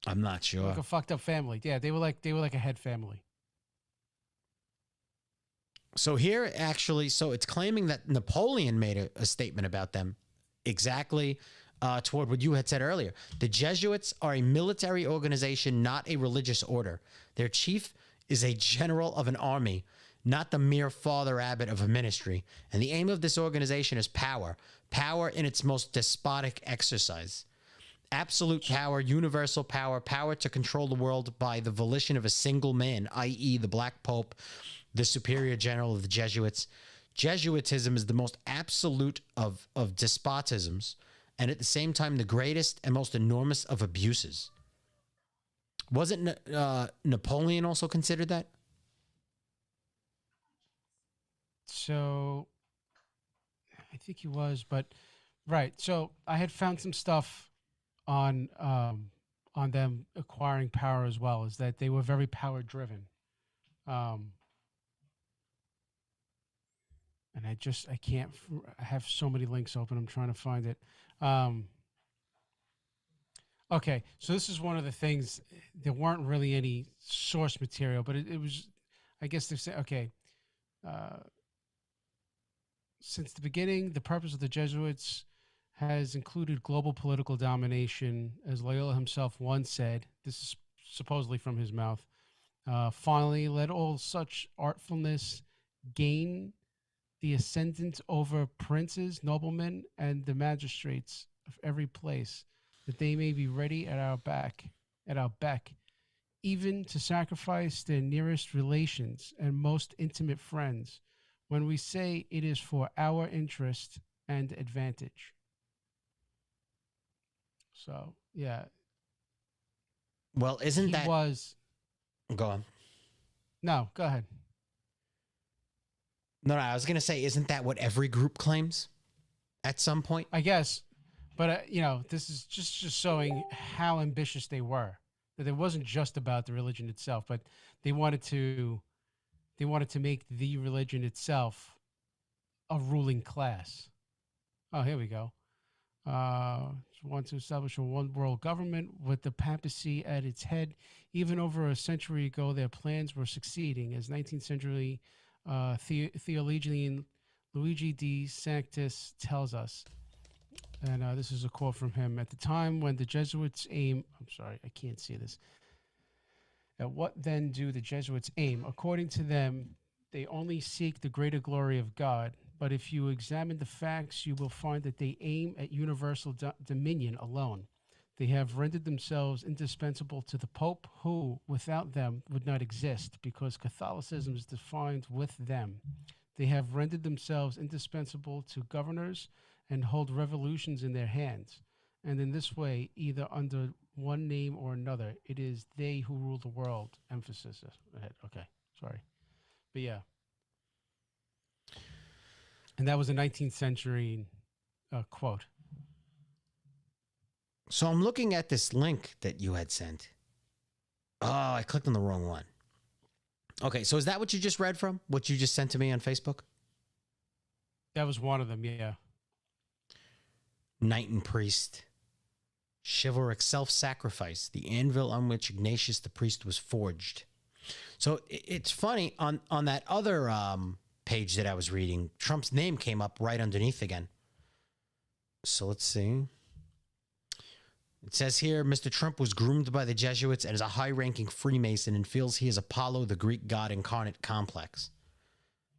I'm not sure. Like a fucked up family. Yeah, they were like a head family. So here, actually, so it's claiming that Napoleon made a statement about them exactly toward what you had said earlier. The Jesuits are a military organization, not a religious order. Their chief is a general of an army, not the mere father abbot of a ministry. And the aim of this organization is power, power in its most despotic exercise. Absolute power, universal power, power to control the world by the volition of a single man, i.e. the Black Pope, the superior general of the Jesuits. Jesuitism is the most absolute of despotisms, and at the same time the greatest and most enormous of abuses. Wasn't Napoleon also considered that? So I think he was, but right. So I had found some stuff on them acquiring power as well, is that they were very power driven. And I can't, I have so many links open. I'm trying to find it. Okay. So this is one of the things. There weren't really any source material, but it was, I guess they're saying, okay. Since the beginning, the purpose of the Jesuits has included global political domination, as Loyola himself once said. This is supposedly from his mouth. Finally, let all such artfulness gain the ascendant over princes, noblemen, and the magistrates of every place, that they may be ready at our beck, even to sacrifice their nearest relations and most intimate friends, when we say it is for our interest and advantage. So, yeah. Well, isn't that... Go on. No, go ahead. No, I was going to say, isn't that what every group claims at some point? I guess. But, this is just showing how ambitious they were. That it wasn't just about the religion itself, but they wanted to make the religion itself a ruling class. Oh, here we go. Want to establish a one world government with the papacy at its head. Even over a century ago, their plans were succeeding, as 19th century theologian Luigi de Sanctis tells us. And this is a quote from him. At the time when the Jesuits aim... I'm sorry, I can't see this. At what then do the Jesuits aim? According to them, they only seek the greater glory of God. But if you examine the facts, you will find that they aim at universal dominion alone. They have rendered themselves indispensable to the Pope, who, without them, would not exist, because Catholicism is defined with them. They have rendered themselves indispensable to governors and hold revolutions in their hands. And in this way, either under one name or another, it is they who rule the world. Emphasis ahead. Okay, sorry. But yeah. And that was a 19th century quote. So I'm looking at this link that you had sent. Oh, I clicked on the wrong one. Okay, so is that what you just read from? What you just sent to me on Facebook? That was one of them, yeah. Knight and priest. Chivalric self-sacrifice. The anvil on which Ignatius the priest was forged. So it's funny, on that other page that I was reading, Trump's name came up right underneath again. So let's see. It says here, Mr. Trump was groomed by the Jesuits and is a high-ranking Freemason and feels he is Apollo, the Greek god incarnate complex.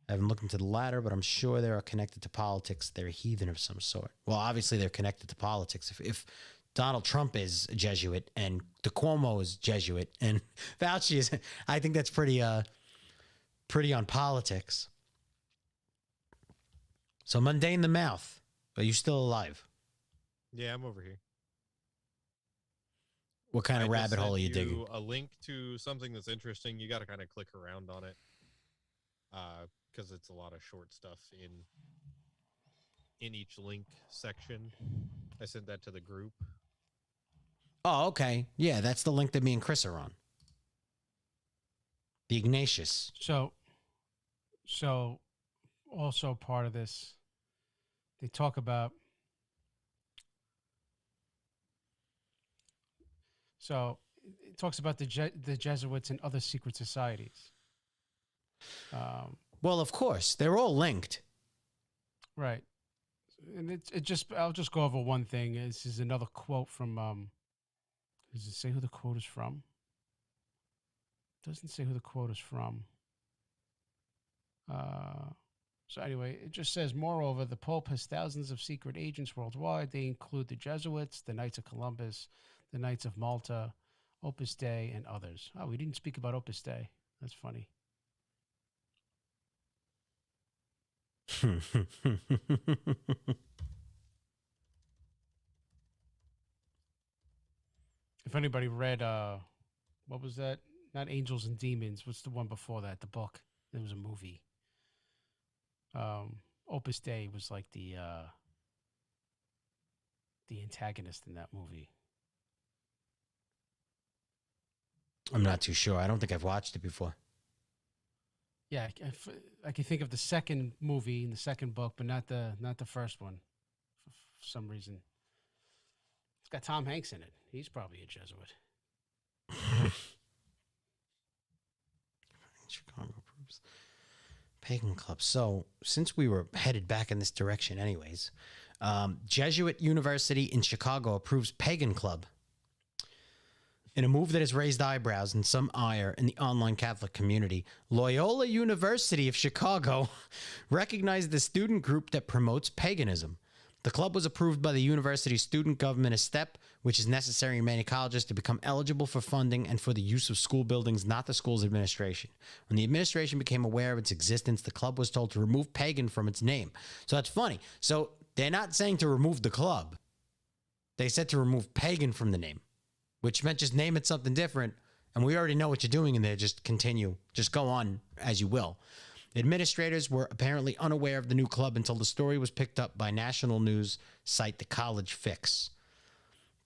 I haven't looked into the latter, but I'm sure they are connected to politics. They're a heathen of some sort. Well, obviously they're connected to politics. If Donald Trump is a Jesuit and the Cuomo is Jesuit and Fauci is, I think that's pretty on politics. So Mundane the Mouth, are you still alive? Yeah, I'm over here. What kind of I just rabbit hole sent are you you digging? A link to something that's interesting. You got to kind of click around on it, because it's a lot of short stuff in each link section. I sent that to the group. Oh, okay. Yeah, that's the link that me and Chris are on. The Ignatius. So also part of this, they talk about. So it talks about the Jesuits and other secret societies. Well, of course, they're all linked. Right. And I'll just go over one thing. This is another quote from, does it say who the quote is from? Doesn't say who the quote is from. So anyway, it just says, moreover, the Pope has thousands of secret agents worldwide. They include the Jesuits, the Knights of Columbus, the Knights of Malta, Opus Dei, and others. Oh, we didn't speak about Opus Dei. That's funny. If anybody read, what was that? Not Angels and Demons. What's the one before that? The book. There was a movie. Opus Dei was like the antagonist in that movie. I'm not too sure. I don't think I've watched it before. Yeah, I can think of the second movie in the second book, but not the first one, for some reason. It's got Tom Hanks in it. He's probably a Jesuit. Chicago proves Pagan club. So since we were headed back in this direction anyways, Jesuit University in Chicago approves Pagan club. In a move that has raised eyebrows and some ire in the online Catholic community, Loyola University of Chicago recognized the student group that promotes paganism. The club was approved by the university's student government, a step which is necessary in many colleges to become eligible for funding and for the use of school buildings, not the school's administration. When the administration became aware of its existence, the club was told to remove pagan from its name. So that's funny. So they're not saying to remove the club. They said to remove pagan from the name, which meant just name it something different. And we already know what you're doing in there. Just continue. Just go on as you will. Administrators were apparently unaware of the new club until the story was picked up by national news site The College Fix.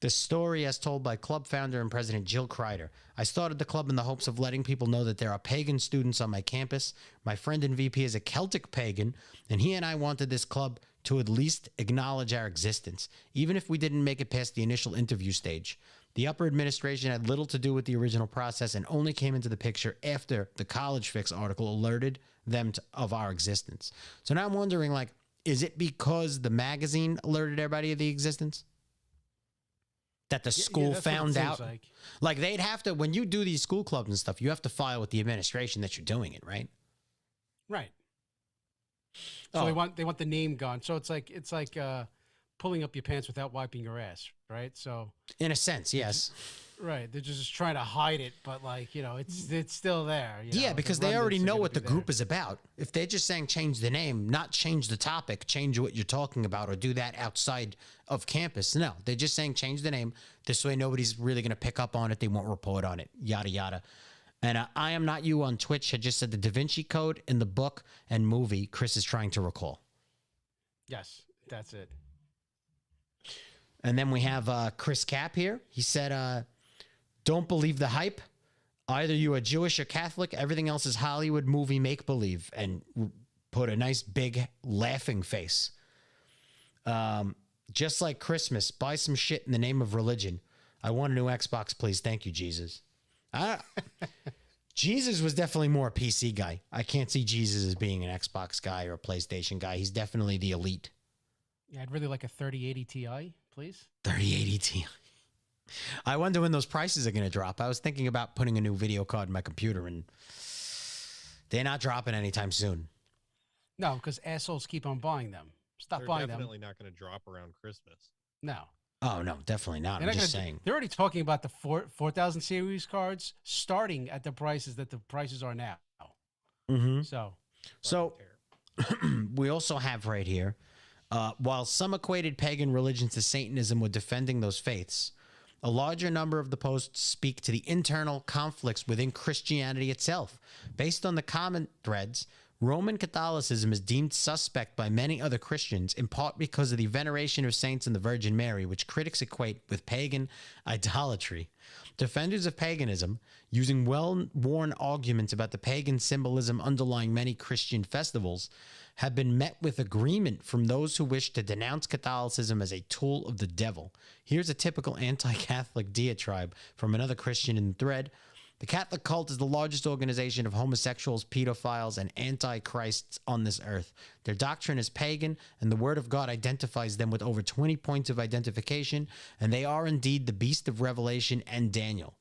The story, as told by club founder and president Jill Kreider. I started the club in the hopes of letting people know that there are pagan students on my campus. My friend and VP is a Celtic pagan, and he and I wanted this club to at least acknowledge our existence, even if we didn't make it past the initial interview stage. The upper administration had little to do with the original process and only came into the picture after the College Fix article alerted them of our existence. So now I'm wondering, like, is it because the magazine alerted everybody of the existence? That the school that's what it found seems out? like. Like, they'd have to, when you do these school clubs and stuff, you have to file with the administration that you're doing it, right? Right. So they want the name gone. So it's like pulling up your pants without wiping your ass, right? So in a sense, yes. right, they're just trying to hide it, but like, you know, it's still there. You Yeah, know, because the they already remnants are know gonna what be the group there. is about. If they're just saying change the name, not change the topic, change what you're talking about, or do that outside of campus. No, they're just saying change the name. This way nobody's really going to pick up on it. They won't report on it, yada, yada. And I Am Not You on Twitch had just said the Da Vinci Code in the book and movie Chris is trying to recall. Yes, that's it. And then we have Chris Cap here. He said, don't believe the hype. Either you are Jewish or Catholic. Everything else is Hollywood movie make-believe. And put a nice big laughing face. Just like Christmas, buy some shit in the name of religion. I want a new Xbox, please. Thank you, Jesus. Jesus was definitely more a PC guy. I can't see Jesus as being an Xbox guy or a PlayStation guy. He's definitely the elite. Yeah, I'd really like a 3080 Ti, please. 3080 Ti. I wonder when those prices are going to drop. I was thinking about putting a new video card in my computer, and they're not dropping anytime soon. No, because assholes keep on buying them. Stop They're buying them. definitely not going to drop around Christmas. No. Oh no, definitely not. They're I'm not just gonna- saying. They're already talking about the 4,000 series cards starting at the prices that the prices are now. Mm-hmm. So We also have right here, while some equated pagan religions to Satanism were defending those faiths, a larger number of the posts speak to the internal conflicts within Christianity itself. Based on the comment threads, Roman Catholicism is deemed suspect by many other Christians, in part because of the veneration of saints and the Virgin Mary, which critics equate with pagan idolatry. Defenders of paganism, using well-worn arguments about the pagan symbolism underlying many Christian festivals, have been met with agreement from those who wish to denounce Catholicism as a tool of the devil. Here's a typical anti-Catholic diatribe from another Christian in the thread. The Catholic cult is the largest organization of homosexuals, pedophiles, and antichrists on this earth. Their doctrine is pagan, and the Word of God identifies them with over 20 points of identification, and they are indeed the beast of Revelation and Daniel.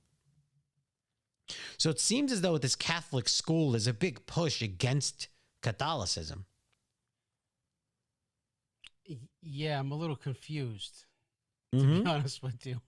So it seems as though this Catholic school is a big push against Catholicism. yeah, I'm a little confused, to Mhm. be honest with you.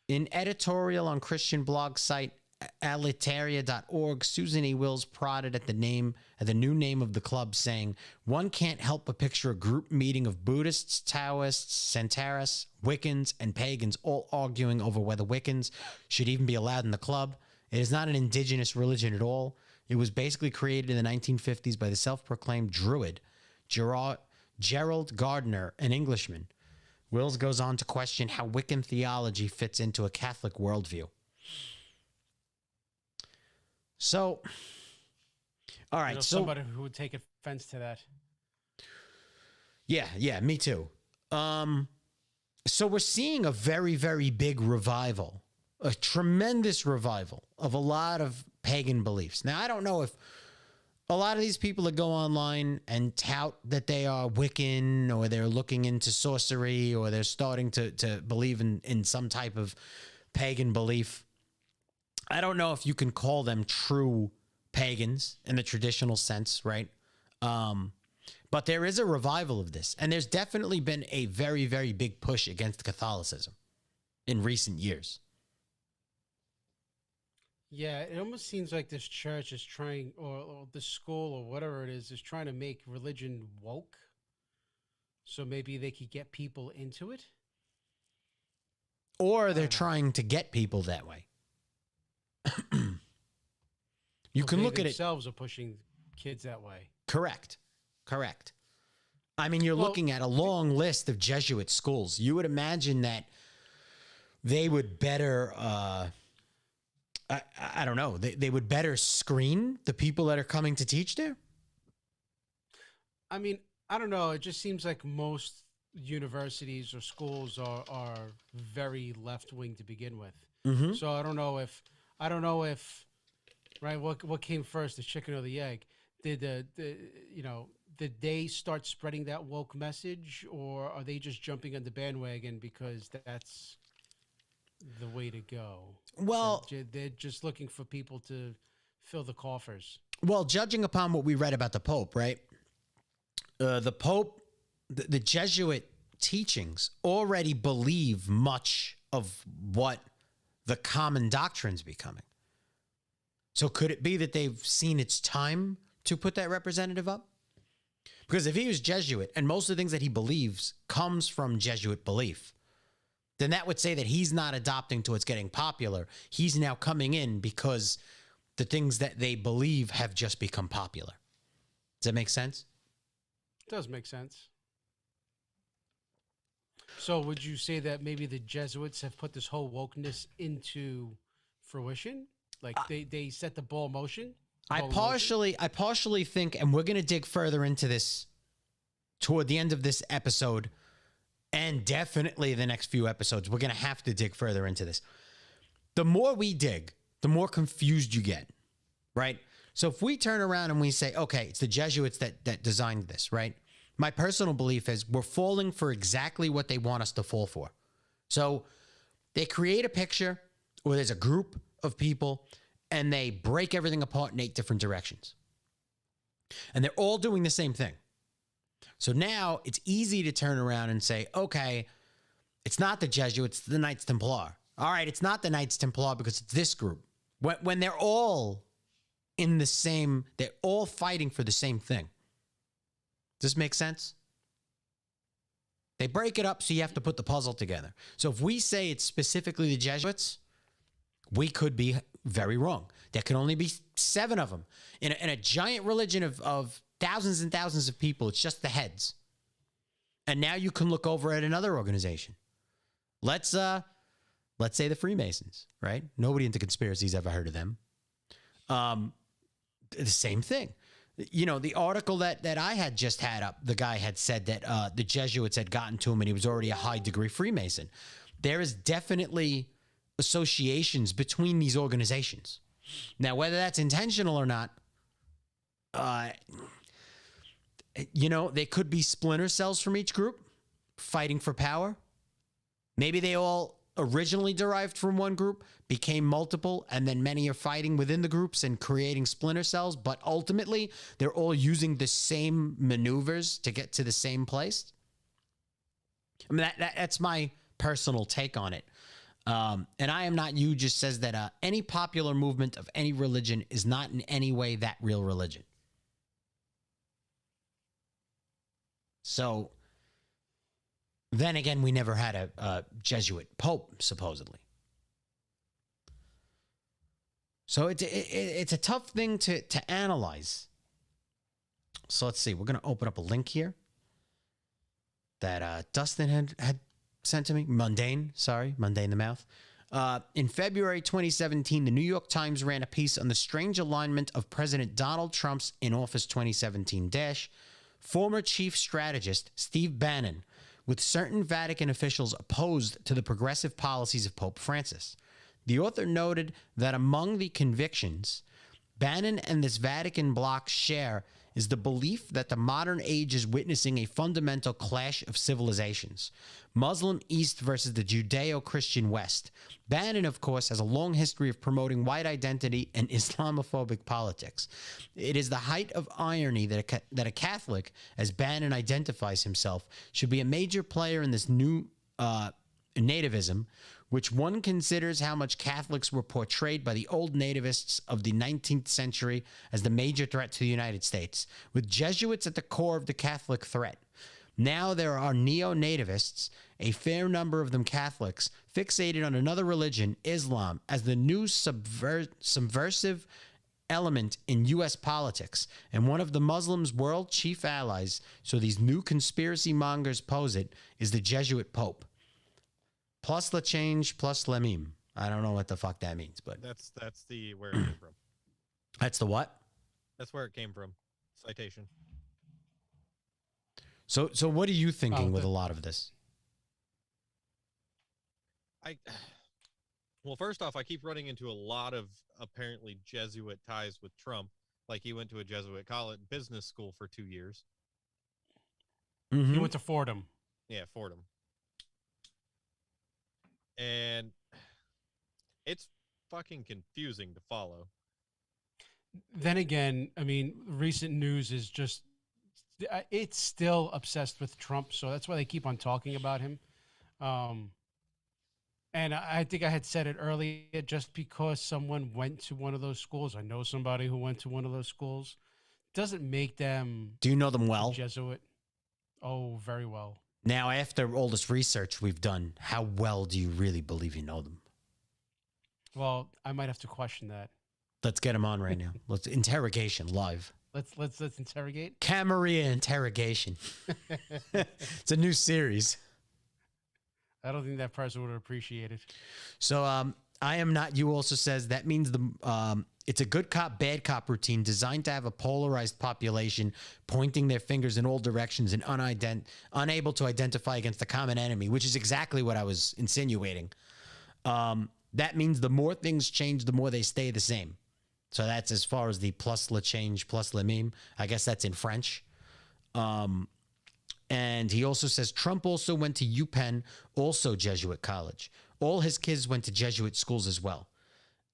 In editorial on Christian blog site alitaria.org, Susan E. Wills prodded at the new name of the club, saying, "One can't help but picture a group meeting of Buddhists, Taoists, Santeras, Wiccans, and pagans all arguing over whether Wiccans should even be allowed in the club. It is not an indigenous religion at all. It was basically created in the 1950s by the self-proclaimed Druid, Gerald Gardner, an Englishman." Wills goes on to question how Wiccan theology fits into a Catholic worldview. So, all right. You know, So, somebody who would take offense to that. yeah, me too. So we're seeing a very, very big revival, a tremendous revival of a lot of pagan beliefs. Now, I don't know if a lot of these people that go online and tout that they are Wiccan, or they're looking into sorcery, or they're starting to believe in some type of pagan belief, I don't know if you can call them true pagans in the traditional sense, right? But there is a revival of this, and there's definitely been a very, very big push against Catholicism in recent years. Yeah, it almost seems like this church is trying, or this school, or whatever it is trying to make religion woke. So maybe they could get people into it. Or they're know. trying to get people that way. You Or can they look at it. themselves are pushing kids that way. Correct. I mean, you're Well, looking at a long list of Jesuit schools. You would imagine that they would better, I don't know, they would better screen the people that are coming to teach there. I mean, I don't know. It just seems like most universities or schools are very left wing to begin with. Mm-hmm. So I don't know if right, what came first, the chicken or the egg? Did did they start spreading that woke message, or are they just jumping on the bandwagon because that's the way to go? Well, They're just looking for people to fill the coffers. Well, judging upon what we read about the Pope, right? The Pope, the Jesuit teachings already believe much of what the common doctrine's becoming. So could it be that they've seen it's time to put that representative up? Because if he was Jesuit and most of the things that he believes comes from Jesuit belief, then that would say that he's not adopting to what's getting popular. He's now coming in because the things that they believe have just become popular. Does that make sense? It does make sense. So would you say that maybe the Jesuits have put this whole wokeness into fruition? Like they set the ball in motion? I partially think, and we're going to dig further into this toward the end of this episode, and definitely the next few episodes, we're going to have to dig further into this. The more we dig, the more confused you get, right? So if we turn around and we say, okay, it's the Jesuits that designed this, right? My personal belief is we're falling for exactly what they want us to fall for. So they create a picture where there's a group of people and they break everything apart in 8 different directions. And they're all doing the same thing. So now it's easy to turn around and say, okay, it's not the Jesuits, it's the Knights Templar. All right, it's not the Knights Templar because it's this group. When they're all in the same, they're all fighting for the same thing. Does this make sense? They break it up so you have to put the puzzle together. So if we say it's specifically the Jesuits, we could be very wrong. There can only be 7 of them. In a giant religion of thousands and thousands of people, it's just the heads. And now you can look over at another organization. Let's say the Freemasons, right? Nobody into conspiracies ever heard of them. The same thing. You know, the article that I had just had up, the guy had said that the Jesuits had gotten to him and he was already a high degree Freemason. There is definitely associations between these organizations. Now, whether that's intentional or not, you know, they could be splinter cells from each group fighting for power. Maybe they all originally derived from one group, became multiple, and then many are fighting within the groups and creating splinter cells, but ultimately they're all using the same maneuvers to get to the same place. I mean, that's my personal take on it. And I Am Not You just says that any popular movement of any religion is not in any way that real religion. So then again, we never had a Jesuit pope, supposedly. So it's a tough thing to analyze. So let's see. We're going to open up a link here that Dustin had sent to me. Mundane the Mouth. In February 2017, the New York Times ran a piece on the strange alignment of President Donald Trump's in office 2017 former chief strategist Steve Bannon with certain Vatican officials opposed to the progressive policies of Pope Francis. The author noted that among the convictions Bannon and this Vatican bloc share is the belief that the modern age is witnessing a fundamental clash of civilizations. Muslim East versus the Judeo-Christian West. Bannon, of course, has a long history of promoting white identity and Islamophobic politics. It is the height of irony that a Catholic, as Bannon identifies himself, should be a major player in this new nativism, which one considers how much Catholics were portrayed by the old nativists of the 19th century as the major threat to the United States, with Jesuits at the core of the Catholic threat. Now there are neo-nativists, a fair number of them Catholics, fixated on another religion, Islam, as the new subversive element in U.S. politics, and one of the Muslims' world chief allies, so these new conspiracy mongers pose it, is the Jesuit Pope. Plus la change, plus la meme. I don't know what the fuck that means, but That's the where it came from. that's the what? That's where it came from. Citation. So what are you thinking with a lot of this? Well, first off, I keep running into a lot of apparently Jesuit ties with Trump. Like he went to a Jesuit college business school for 2 years. He went to Fordham. Yeah, Fordham. And it's fucking confusing to follow. Then again, I mean, recent news is just, it's still obsessed with Trump, so that's why they keep on talking about him. And I think I had said it earlier, just because someone went to one of those schools, I know somebody who went to one of those schools, doesn't make them... Do you know them well? Jesuit. Oh, very well. Now, after all this research we've done, how well do you really believe you know them? Well, I might have to question that. Let's get him on right now. Let's interrogation live. Let's interrogate. Camarilla interrogation. It's a new series. I don't think that person would appreciate it. So, I Am Not You also says that means it's a good cop, bad cop routine designed to have a polarized population pointing their fingers in all directions and unable to identify against the common enemy, which is exactly what I was insinuating. That means the more things change, the more they stay the same. So that's as far as the plus le change, plus le meme. I guess that's in French. And he also says Trump also went to UPenn, also Jesuit college. All his kids went to Jesuit schools as well.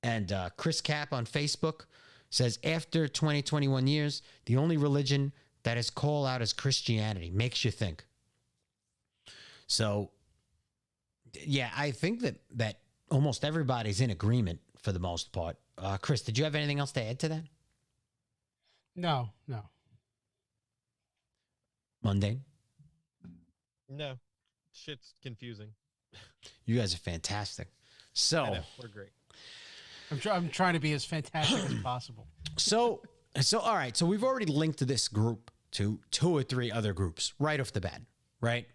And Chris Capp on Facebook says after 21 years, the only religion that is called out as Christianity. Makes you think. So, yeah, I think that almost everybody's in agreement for the most part. Chris, did you have anything else to add to that? No. Mundane? No, shit's confusing. You guys are fantastic. So, I know, we're great. I'm trying to be as fantastic as possible. So all right. So we've already linked this group to 2 or 3 other groups right off the bat, right?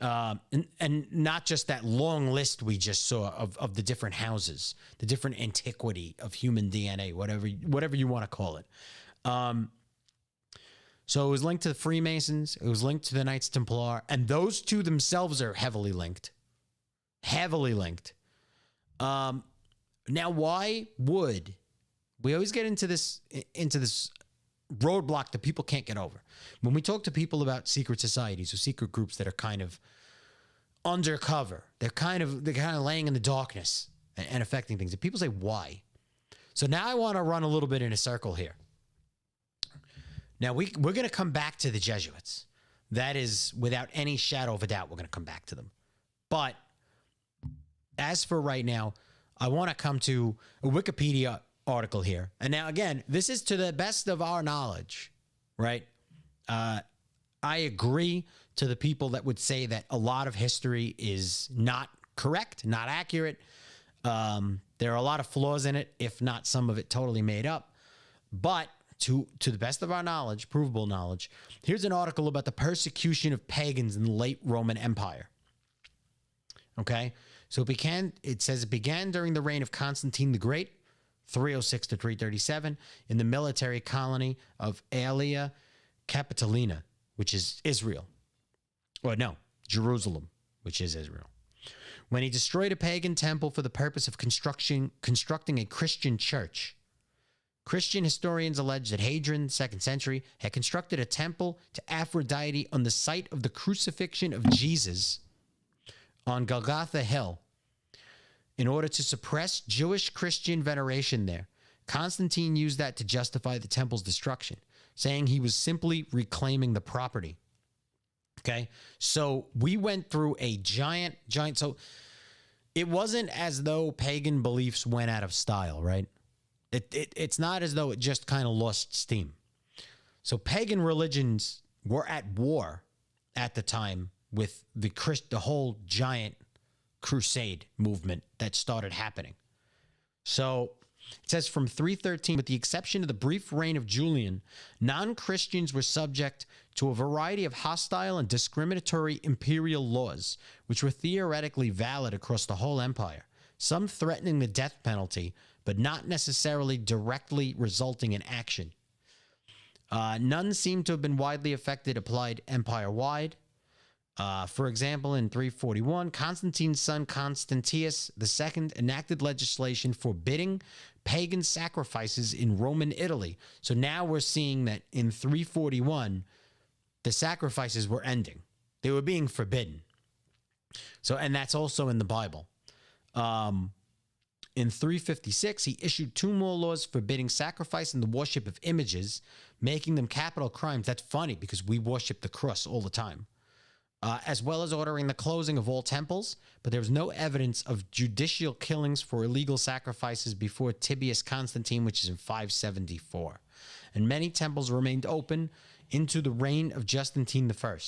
And not just that long list we just saw of the different houses, the different antiquity of human DNA, whatever you want to call it. So it was linked to the Freemasons. It was linked to the Knights Templar, and those two themselves are heavily linked. Heavily linked. Now, why would we always get into this roadblock that people can't get over? When we talk to people about secret societies or secret groups that are kind of undercover, they're kind of laying in the darkness and affecting things. And people say, why? So now I want to run a little bit in a circle here. Now we're going to come back to the Jesuits. That is, without any shadow of a doubt, we're going to come back to them. But as for right now, I want to come to a Wikipedia article here. And now, again, this is to the best of our knowledge, right? I agree to the people that would say that a lot of history is not correct, not accurate. There are a lot of flaws in it, if not some of it totally made up. But to the best of our knowledge, provable knowledge, here's an article about the persecution of pagans in the late Roman Empire. Okay? So it says it began during the reign of Constantine the Great, 306 to 337, in the military colony of Aelia Capitolina, which is Israel. Or no, Jerusalem, which is Israel. When he destroyed a pagan temple for the purpose of constructing a Christian church. Christian historians allege that Hadrian, 2nd century, had constructed a temple to Aphrodite on the site of the crucifixion of Jesus on Golgotha Hill. In order to suppress Jewish Christian veneration there, Constantine used that to justify the temple's destruction, saying he was simply reclaiming the property. Okay, so we went through a giant, so it wasn't as though pagan beliefs went out of style, right? It's not as though it just kind of lost steam. So pagan religions were at war at the time with the whole giant crusade movement that started happening. So it says from 313, with the exception of the brief reign of Julian, non-Christians were subject to a variety of hostile and discriminatory imperial laws, which were theoretically valid across the whole empire, some threatening the death penalty, but not necessarily directly resulting in action. None seem to have been widely applied empire-wide. For example, in 341, Constantine's son Constantius II enacted legislation forbidding pagan sacrifices in Roman Italy. So now we're seeing that in 341, the sacrifices were ending. They were being forbidden. So, and that's also in the Bible. In 356, he issued 2 more laws forbidding sacrifice and the worship of images, making them capital crimes. That's funny because we worship the cross all the time. As well as ordering the closing of all temples, but there was no evidence of judicial killings for illegal sacrifices before Tibius Constantine, which is in 574. And many temples remained open into the reign of Justinian I.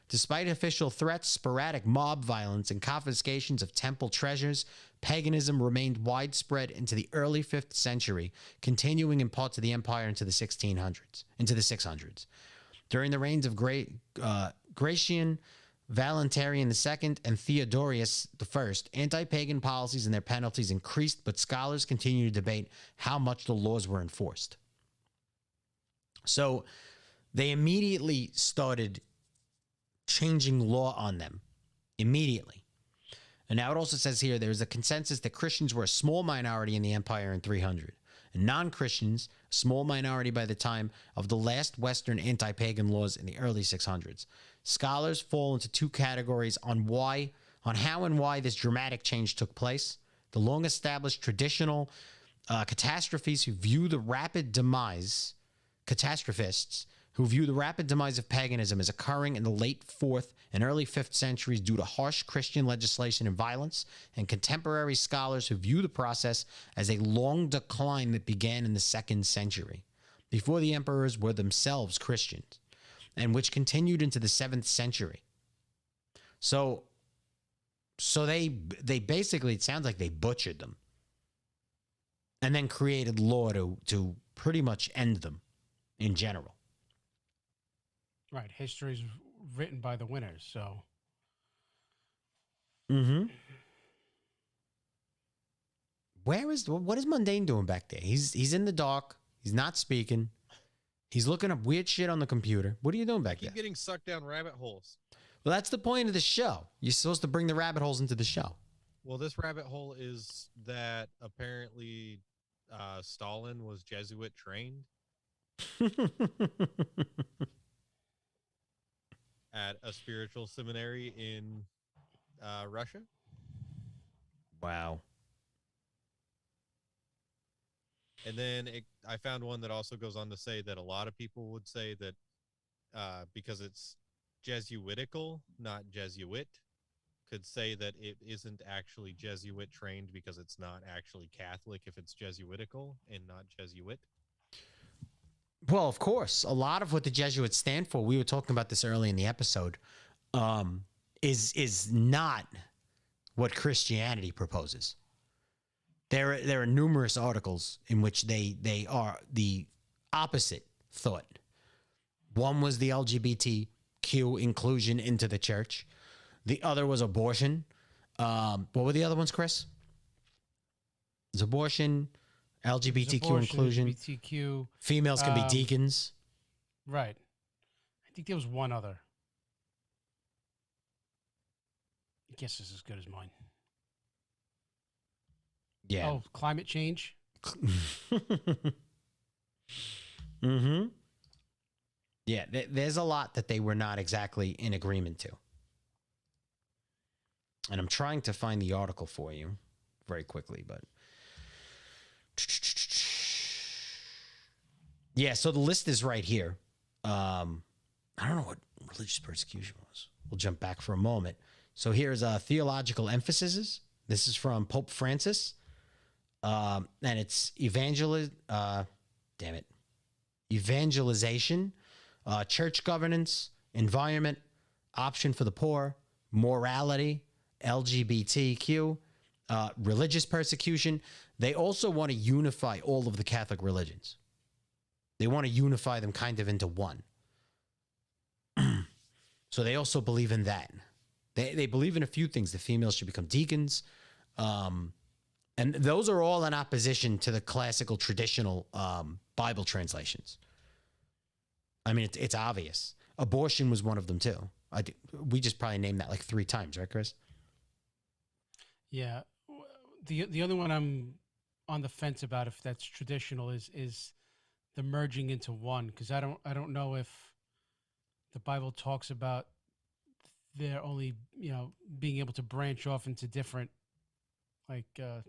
Despite official threats, sporadic mob violence, and confiscations of temple treasures, paganism remained widespread into the early 5th century, continuing in parts of the empire into the 600s. During the reigns of Gratian, Valentinian II, and Theodorius I, anti-pagan policies and their penalties increased, but scholars continue to debate how much the laws were enforced. So they immediately started changing law on them. Immediately. And now it also says here, there's a consensus that Christians were a small minority in the empire in 300. And non-Christians, a small minority by the time of the last Western anti-pagan laws in the early 600s. Scholars fall into 2 categories on how and why this dramatic change took place. The long-established traditional catastrophists who view the rapid demise of paganism as occurring in the late 4th and early 5th centuries due to harsh Christian legislation and violence, and contemporary scholars who view the process as a long decline that began in the 2nd century, before the emperors were themselves Christians, and which continued into the 7th century. So they basically, it sounds like they butchered them and then created law to pretty much end them in general. Right. History is written by the winners. So. Mm-hmm. What is Mundane doing back there? He's in the dark. He's not speaking. He's looking up weird shit on the computer. What are you doing back there? Keep getting sucked down rabbit holes. Well, that's the point of the show. You're supposed to bring the rabbit holes into the show. Well, this rabbit hole is that apparently Stalin was Jesuit trained at a spiritual seminary in Russia. Wow. And then I found one that also goes on to say that a lot of people would say that because it's Jesuitical, not Jesuit, could say that it isn't actually Jesuit trained because it's not actually Catholic if it's Jesuitical and not Jesuit. Well, of course, a lot of what the Jesuits stand for, we were talking about this early in the episode, is not what Christianity proposes. There are numerous articles in which they are the opposite thought. One was the LGBTQ inclusion into the church. The other was abortion. What were the other ones, Chris? It was abortion, LGBTQ inclusion. LGBTQ. Females can be deacons. Right. I think there was one other. I guess this is as good as mine. Yeah. Oh, climate change. Mm-hmm. Yeah, there's a lot that they were not exactly in agreement to. And I'm trying to find the article for you very quickly, but... Yeah, so the list is right here. I don't know what religious persecution was. We'll jump back for a moment. So here's Theological Emphasises. This is from Pope Francis. And it's evangelization, church governance, environment, option for the poor, morality, LGBTQ, religious persecution. They also want to unify all of the Catholic religions. They want to unify them kind of into one. So they also believe in that. They believe in a few things. The females should become deacons. And those are all in opposition to the classical traditional Bible translations. I mean, it's obvious. Abortion was one of them too. We just probably named that like 3 times, right, Chris? Yeah. The other one I'm on the fence about if that's traditional is the merging into one, because I don't know if the Bible talks about they're only being able to branch off into different like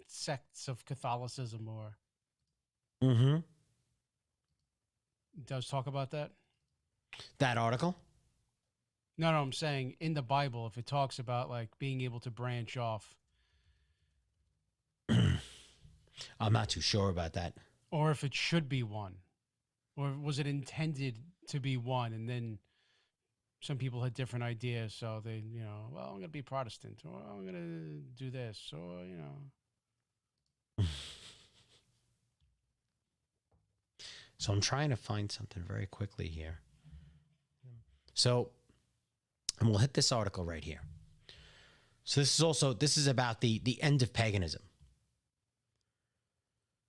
sects of Catholicism or. Mm-hmm. It does talk about that? That article? No, I'm saying in the Bible, if it talks about like being able to branch off. I'm not too sure about that. Or if it should be one. Or was it intended to be one? And then some people had different ideas. So they, well, I'm going to be Protestant, or I'm going to do this, or, So I'm trying to find something very quickly here. So, and we'll hit this article right here. So this is about the end of paganism.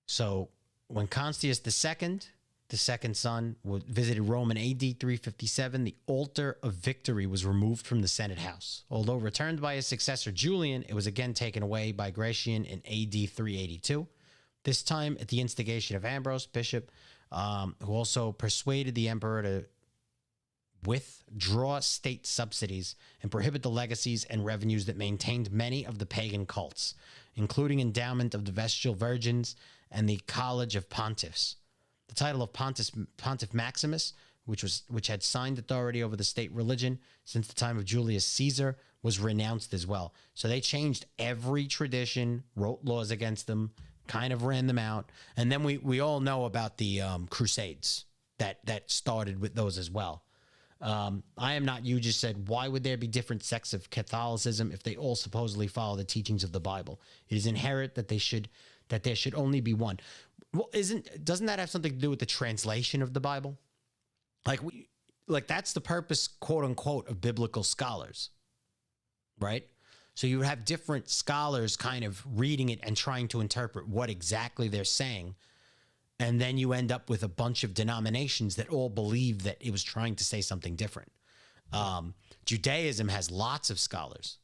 So when Constans II, the second son, visited Rome in AD 357, the altar of victory was removed from the Senate house. Although returned by his successor Julian, it was again taken away by Gratian in AD 382. This time at the instigation of Ambrose, bishop, who also persuaded the emperor to withdraw state subsidies and prohibit the legacies and revenues that maintained many of the pagan cults, including endowment of the Vestal Virgins and the College of Pontiffs. The title of Pontiff Maximus, which had signed authority over the state religion since the time of Julius Caesar, was renounced as well. So they changed every tradition, wrote laws against them, kind of ran them out. And then we all know about the Crusades that started with those as well. I am not you just said, why would there be different sects of Catholicism if they all supposedly follow the teachings of the Bible? It is inherent that there should only be one. Well, doesn't that have something to do with the translation of the Bible? Like that's the purpose, quote unquote, of biblical scholars, right? So you would have different scholars kind of reading it and trying to interpret what exactly they're saying. And then you end up with a bunch of denominations that all believe that it was trying to say something different. Judaism has lots of scholars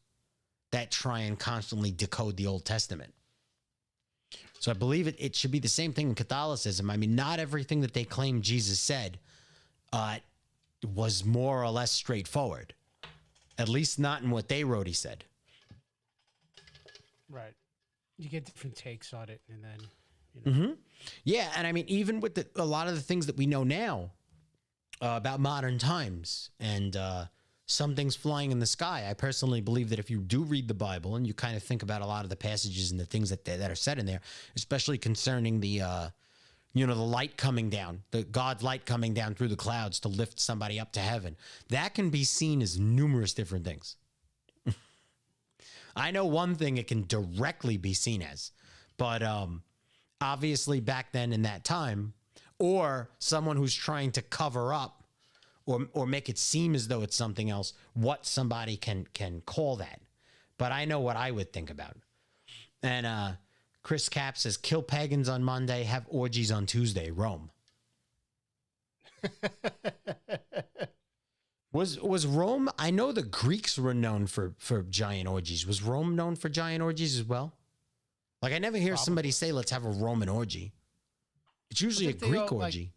that try and constantly decode the Old Testament. So I believe it should be the same thing in Catholicism. I mean, not everything that they claim Jesus said was more or less straightforward. At least not in what they wrote he said. Right. You get different takes on it, and then, you know. Yeah, and I mean, even with a lot of the things that we know now about modern times and some things flying in the sky, I personally believe that if you do read the Bible and you kind of think about a lot of the passages and the things that are said in there, especially concerning the light coming down, the God's light coming down through the clouds to lift somebody up to heaven, that can be seen as numerous different things. I know one thing it can directly be seen as, but obviously back then in that time, or someone who's trying to cover up or make it seem as though it's something else, what somebody can call that. But I know what I would think about. And Chris Cap says, kill pagans on Monday, have orgies on Tuesday, Rome. Was Rome, I know the Greeks were known for giant orgies. Was Rome known for giant orgies as well? Like I never hear somebody say, let's have a Roman orgy. It's usually a Greek orgy.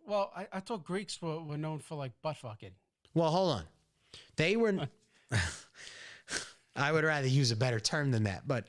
Well, I thought Greeks were known for like butt fucking. Well, hold on. They were, I would rather use a better term than that. But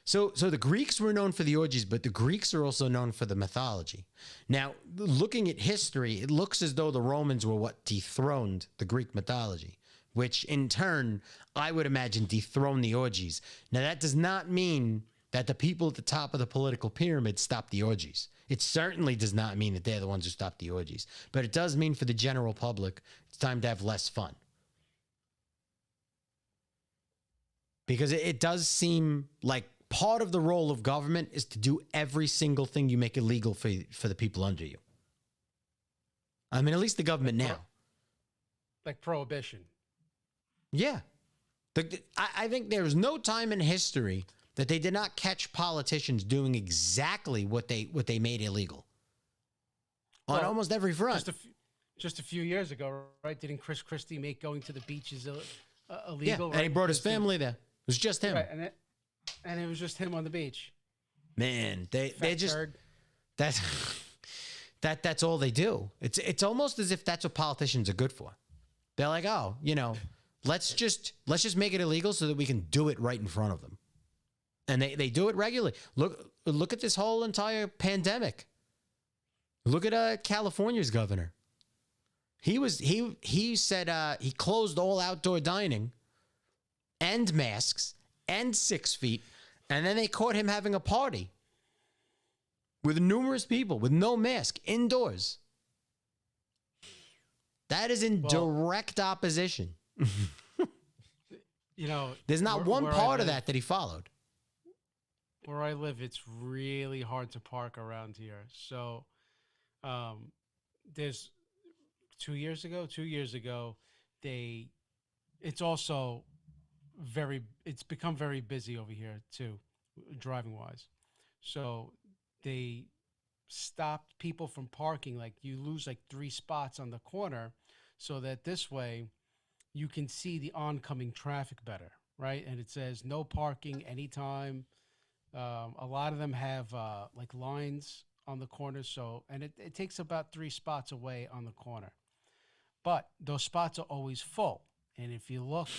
so the Greeks were known for the orgies, but the Greeks are also known for the mythology. Now, looking at history, it looks as though the Romans were what dethroned the Greek mythology, which in turn, I would imagine dethroned the orgies. Now, that does not mean that the people at the top of the political pyramid stopped the orgies. It certainly does not mean that they're the ones who stopped the orgies, but it does mean for the general public, it's time to have less fun. Because it does seem like part of the role of government is to do every single thing you make illegal for the people under you. I mean, at least the government now. Like prohibition. Yeah. I think there's no time in history that they did not catch politicians doing exactly what they made illegal. On almost every front. Just a few years ago, right? Didn't Chris Christie make going to the beaches illegal? Yeah, right? And he brought his family there. It was just him. Right, and it was just him on the beach. Man, they just that's all they do. It's almost as if that's what politicians are good for. They're like, oh, let's just make it illegal so that we can do it right in front of them. And they do it regularly. Look at this whole entire pandemic. Look at California's governor. He said he closed all outdoor dining and masks and 6 feet, and then they caught him having a party with numerous people with no mask indoors. That is in direct opposition. There's not one part of that he followed. Where I live, it's really hard to park around here. So there's 2 years ago, it's become very busy over here too, driving wise. So they stopped people from parking. Like you lose like 3 spots on the corner so that this way you can see the oncoming traffic better, right? And it says no parking anytime. A lot of them have like lines on the corner. So, and it takes about 3 spots away on the corner. But those spots are always full. And if you look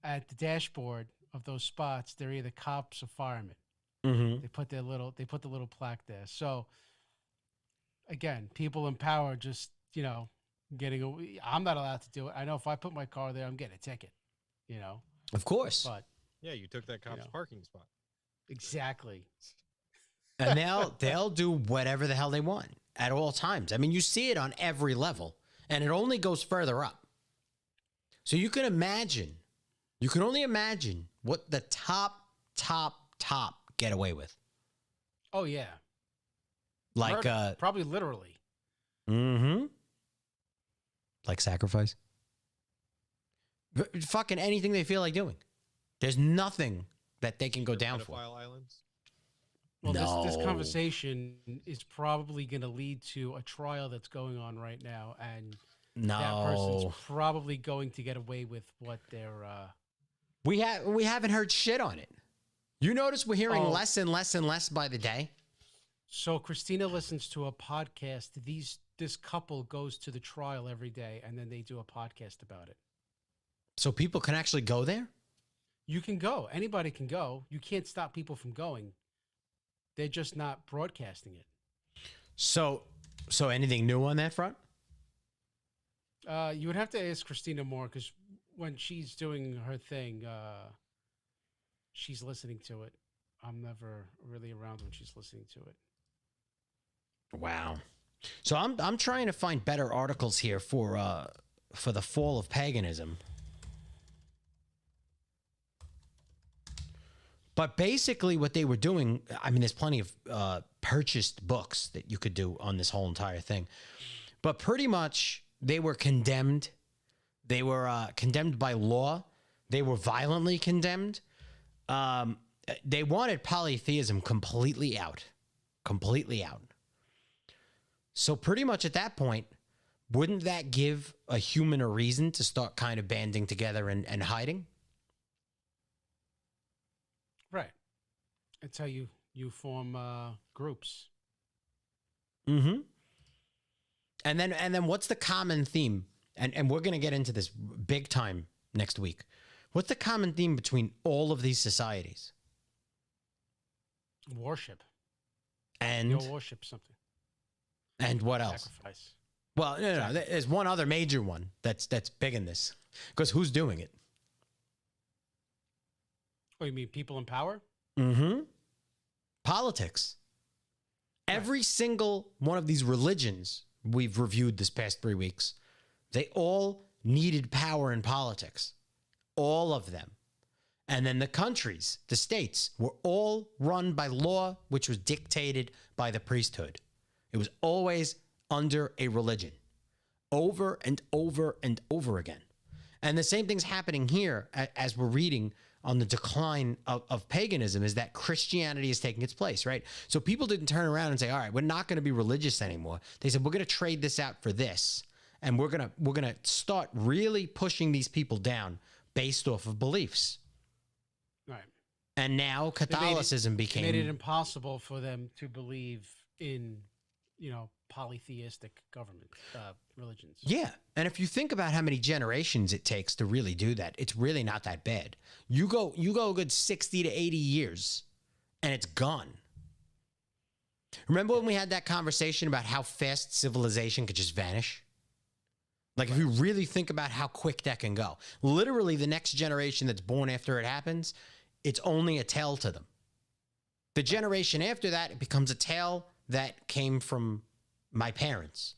at the dashboard of those spots, they're either cops or firemen. Mm-hmm. They put the little plaque there. So again, people in power just, getting away. I'm not allowed to do it. I know if I put my car there, I'm getting a ticket, Of course. but Yeah, you took that cop's parking spot. exactly. And they'll do whatever the hell they want at all times. I mean, you see it on every level, and it only goes further up. So you can only imagine what the top get away with. Oh yeah. Like, Murder, probably literally. mm-hmm. Like sacrifice. Fucking anything they feel like doing. There's nothing that they can go down for. Pedophile islands. Well, No. this conversation is probably going to lead to a trial that's going on right now, and that person's No. probably going to get away with what they're. We haven't heard shit on it. You notice we're hearing Oh. less and less and less by the day? So Christina listens to a podcast. This couple goes to the trial every day, and then they do a podcast about it. So people can actually go there? You can go. Anybody can go. You can't stop people from going. They're just not broadcasting it. So anything new on that front? You would have to ask Christina more, because when she's doing her thing, she's listening to it. I'm never really around when she's listening to it. Wow. So I'm trying to find better articles here for the fall of paganism. But basically what they were doing, I mean, there's plenty of purchased books that you could do on this whole entire thing. But pretty much they were condemned. They were condemned by law. They were violently condemned. They wanted polytheism completely out. Completely out. So pretty much at that point, wouldn't that give a human a reason to start kind of banding together and hiding? Right. That's how you form groups. Mm-hmm. And then what's the common theme? And we're going to get into this big time next week. What's the common theme between all of these societies? Worship. And You'll worship something. and what else? Sacrifice. Well, no. There's one other major one that's big in this. Because who's doing it? Oh, you mean people in power? Mm-hmm. Politics. Right. Every single one of these religions we've reviewed this past 3 weeks, they all needed power in politics. All of them. And then the countries, the states, were all run by law, which was dictated by the priesthood. It was always under a religion. Over and over and over again. And the same thing's happening here as we're reading on the decline of paganism, is that Christianity is taking its place, right? So people didn't turn around and say, all right, we're not going to be religious anymore. They said, we're going to trade this out for this. And we're going to start really pushing these people down based off of beliefs. Right. And now Catholicism It made it became... impossible for them to believe in, polytheistic government religions. Yeah. And if you think about how many generations it takes to really do that, it's really not that bad. You go a good 60 to 80 years and it's gone. Remember when we had that conversation about how fast civilization could just vanish? Like, if you really think about how quick that can go, literally the next generation that's born after it happens, it's only a tale to them. The generation after that, it becomes a tale that came from my parents.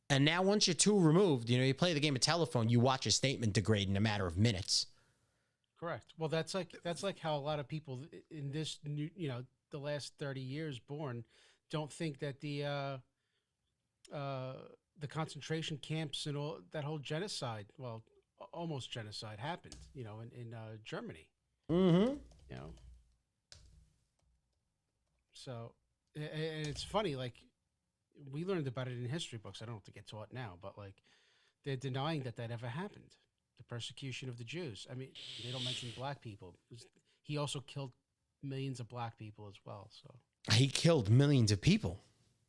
And now once you're too removed, you play the game of telephone, you watch a statement degrade in a matter of minutes. Correct. Well, that's like how a lot of people in this new, the last 30 years born don't think that the concentration camps and all that whole genocide, well, almost genocide happened, in Germany. Mm-hmm. So, and it's funny, like, we learned about it in history books. I don't have to get taught now, but like, they're denying that ever happened. The persecution of the Jews. I mean, they don't mention black people. He also killed millions of black people as well. So he killed millions of people,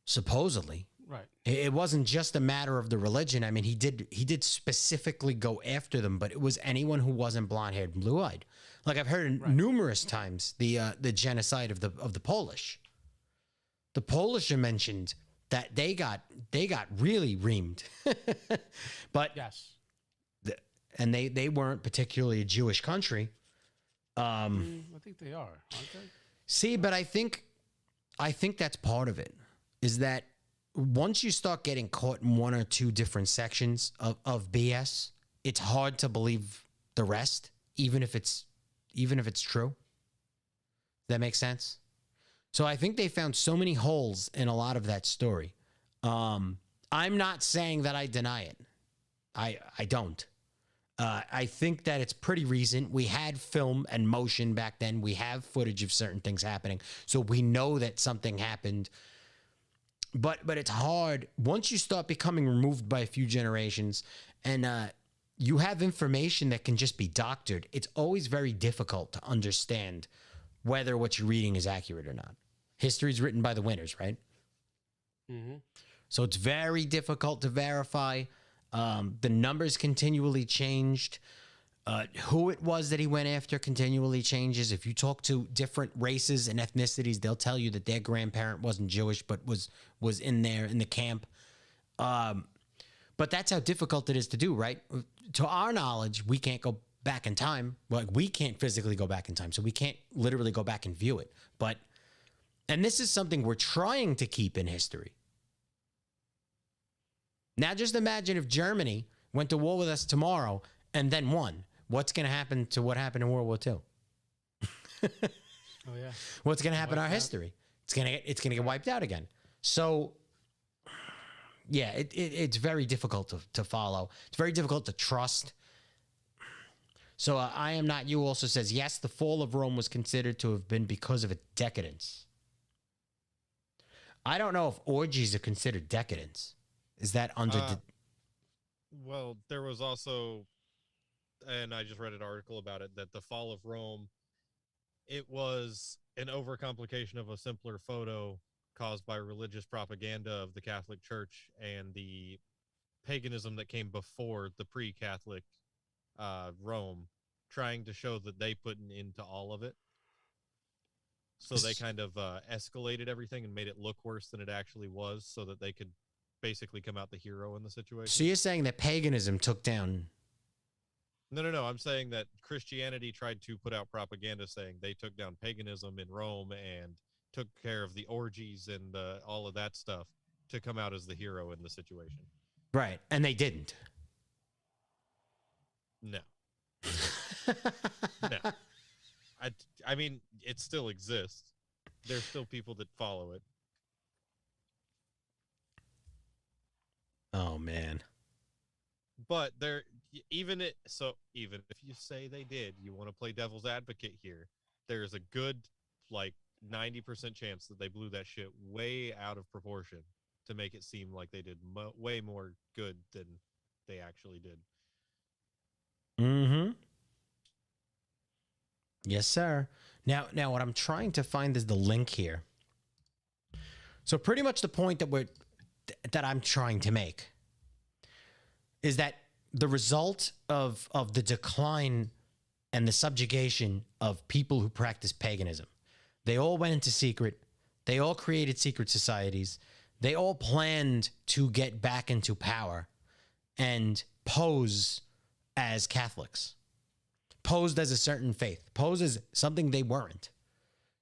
supposedly. Right. It wasn't just a matter of the religion. I mean, he did specifically go after them, but it was anyone who wasn't blonde-haired and blue-eyed. Like I've heard numerous times the genocide of the Polish. The Polish are mentioned that they got really reamed, but Yes. and they weren't particularly a Jewish country. I think they are, aren't they? See, but I think that's part of it, is that once you start getting caught in one or two different sections of BS, it's hard to believe the rest, even if it's true. Does that make sense? So I think they found so many holes in a lot of that story. I'm not saying that I deny it. I don't. I think that it's pretty recent. We had film and motion back then. We have footage of certain things happening. So we know that something happened. But it's hard once you start becoming removed by a few generations and you have information that can just be doctored. It's always very difficult to understand whether what you're reading is accurate or not. History is written by the winners, right? Mm-hmm. So it's very difficult to verify. The numbers continually changed. Who it was that he went after continually changes. If you talk to different races and ethnicities, they'll tell you that their grandparent wasn't Jewish, but was in there in the camp. But that's how difficult it is to do, right? To our knowledge, we can't go back in time. Like we can't physically go back in time, so we can't literally go back and view it. And this is something we're trying to keep in history. Now, just imagine if Germany went to war with us tomorrow and then won. What's going to happen to what happened in World War II? Oh yeah. What's going to happen in our history? It's going to get wiped out again. So, yeah, it's very difficult to follow. It's very difficult to trust. So, I Am Not You also says, yes, the fall of Rome was considered to have been because of a decadence. I don't know if orgies are considered decadence. Is that under... Well, there was also, and I just read an article about it, that the fall of Rome, it was an overcomplication of a simpler photo caused by religious propaganda of the Catholic Church and the paganism that came before the pre-Catholic Rome, trying to show that they put an end to all of it. So they kind of escalated everything and made it look worse than it actually was so that they could basically come out the hero in the situation. So you're saying that paganism took down... No. I'm saying that Christianity tried to put out propaganda saying they took down paganism in Rome and took care of the orgies and all of that stuff to come out as the hero in the situation. Right. And they didn't. No. No. I mean, it still exists. There's still people that follow it. Oh, man. But even if you say they did, you want to play devil's advocate here, there's a good, 90% chance that they blew that shit way out of proportion to make it seem like they did way more good than they actually did. Mm-hmm. Yes, sir. Now, what I'm trying to find is the link here. So pretty much the point that I'm trying to make is that the result of the decline and the subjugation of people who practice paganism, they all went into secret. They all created secret societies. They all planned to get back into power and pose as Catholics, posed as a certain faith, posed as something they weren't,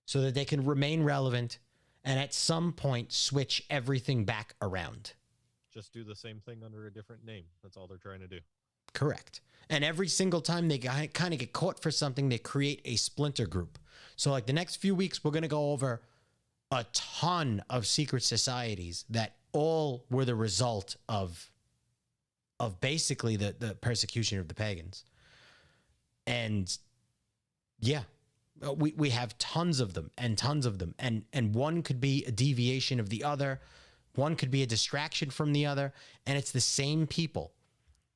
so that they can remain relevant and at some point switch everything back around. Just do the same thing under a different name. That's all they're trying to do. Correct. And every single time they kind of get caught for something, they create a splinter group. So like the next few weeks, we're going to go over a ton of secret societies that all were the result of basically the persecution of the pagans. And yeah, we have tons of them and tons of them. And one could be a deviation of the other. One could be a distraction from the other. And it's the same people.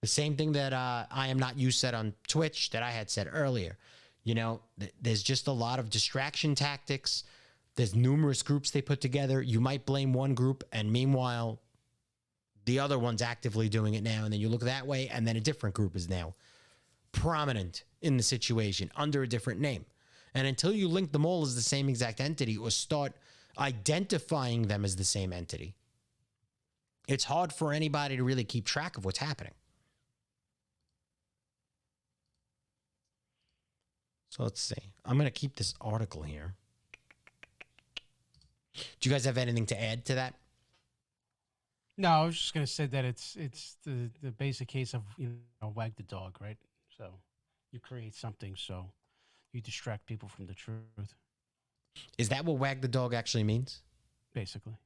The same thing that I Am Not You said on Twitch that I had said earlier. You know, there's just a lot of distraction tactics. There's numerous groups they put together. You might blame one group, and meanwhile, the other one's actively doing it now. And then you look that way, and then a different group is now prominent in the situation under a different name. And until you link them all as the same exact entity or start identifying them as the same entity, it's hard for anybody to really keep track of what's happening. So let's see. I'm going to keep this article here. Do you guys have anything to add to that? No, I was just going to say that it's the basic case of, wag the dog, right? So you create something so you distract people from the truth. Is that what wag the dog actually means? Basically.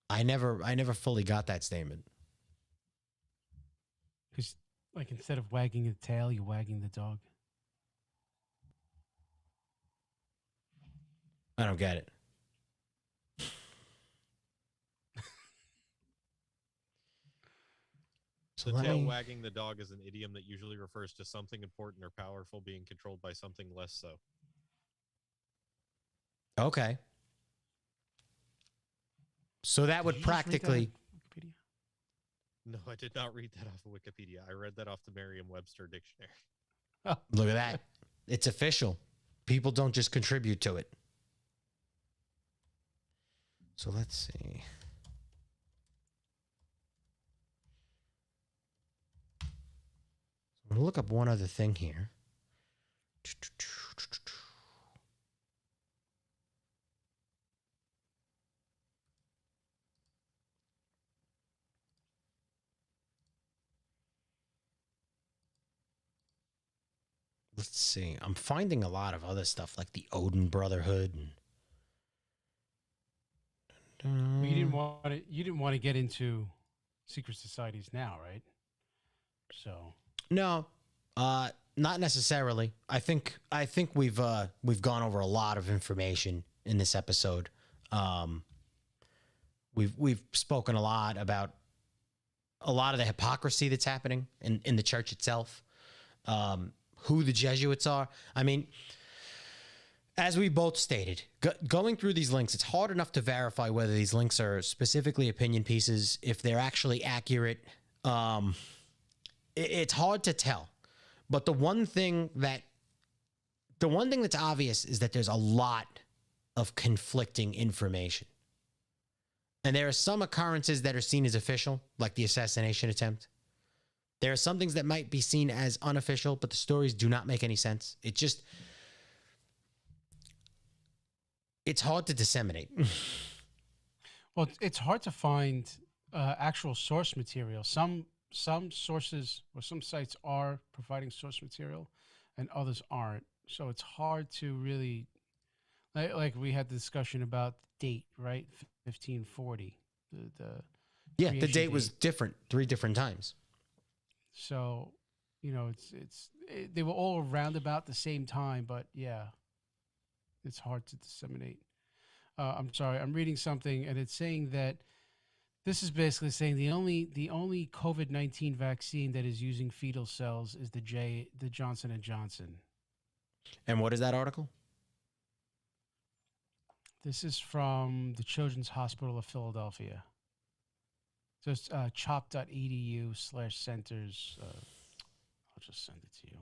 I never fully got that statement. Because, like, instead of wagging the tail, you're wagging the dog. I don't get it. So The tail wagging the dog is an idiom that usually refers to something important or powerful being controlled by something less so. Okay. So that would practically... Wikipedia? No, I did not read that off of Wikipedia. I read that off the Merriam-Webster dictionary. Oh. Look at that. It's official. People don't just contribute to it. So let's see. I'm going to look up one other thing here. Let's see. I'm finding a lot of other stuff like the Odin Brotherhood. Well, you didn't want to get into secret societies now, right? So No, not necessarily. I think we've gone over a lot of information in this episode. We've spoken a lot about a lot of the hypocrisy that's happening in the church itself. Who the Jesuits are. I mean, as we both stated, going through these links, it's hard enough to verify whether these links are specifically opinion pieces, if they're actually accurate. It's hard to tell. But the one thing that's obvious is that there's a lot of conflicting information. And there are some occurrences that are seen as official, like the assassination attempt. There are some things that might be seen as unofficial, but the stories do not make any sense. It's hard to disseminate. well, it's hard to find actual source material. Some sources or some sites are providing source material, and others aren't. So it's hard to really, like we had the discussion about the date, right? 1540. The date was different 3 different times. So, they were all around about the same time, but yeah, it's hard to disseminate. I'm sorry, I'm reading something, and it's saying that this is basically saying the only COVID-19 vaccine that is using fetal cells is the Johnson & Johnson. And what is that article? This is from the Children's Hospital of Philadelphia. So it's chop.edu/centers. I'll just send it to you.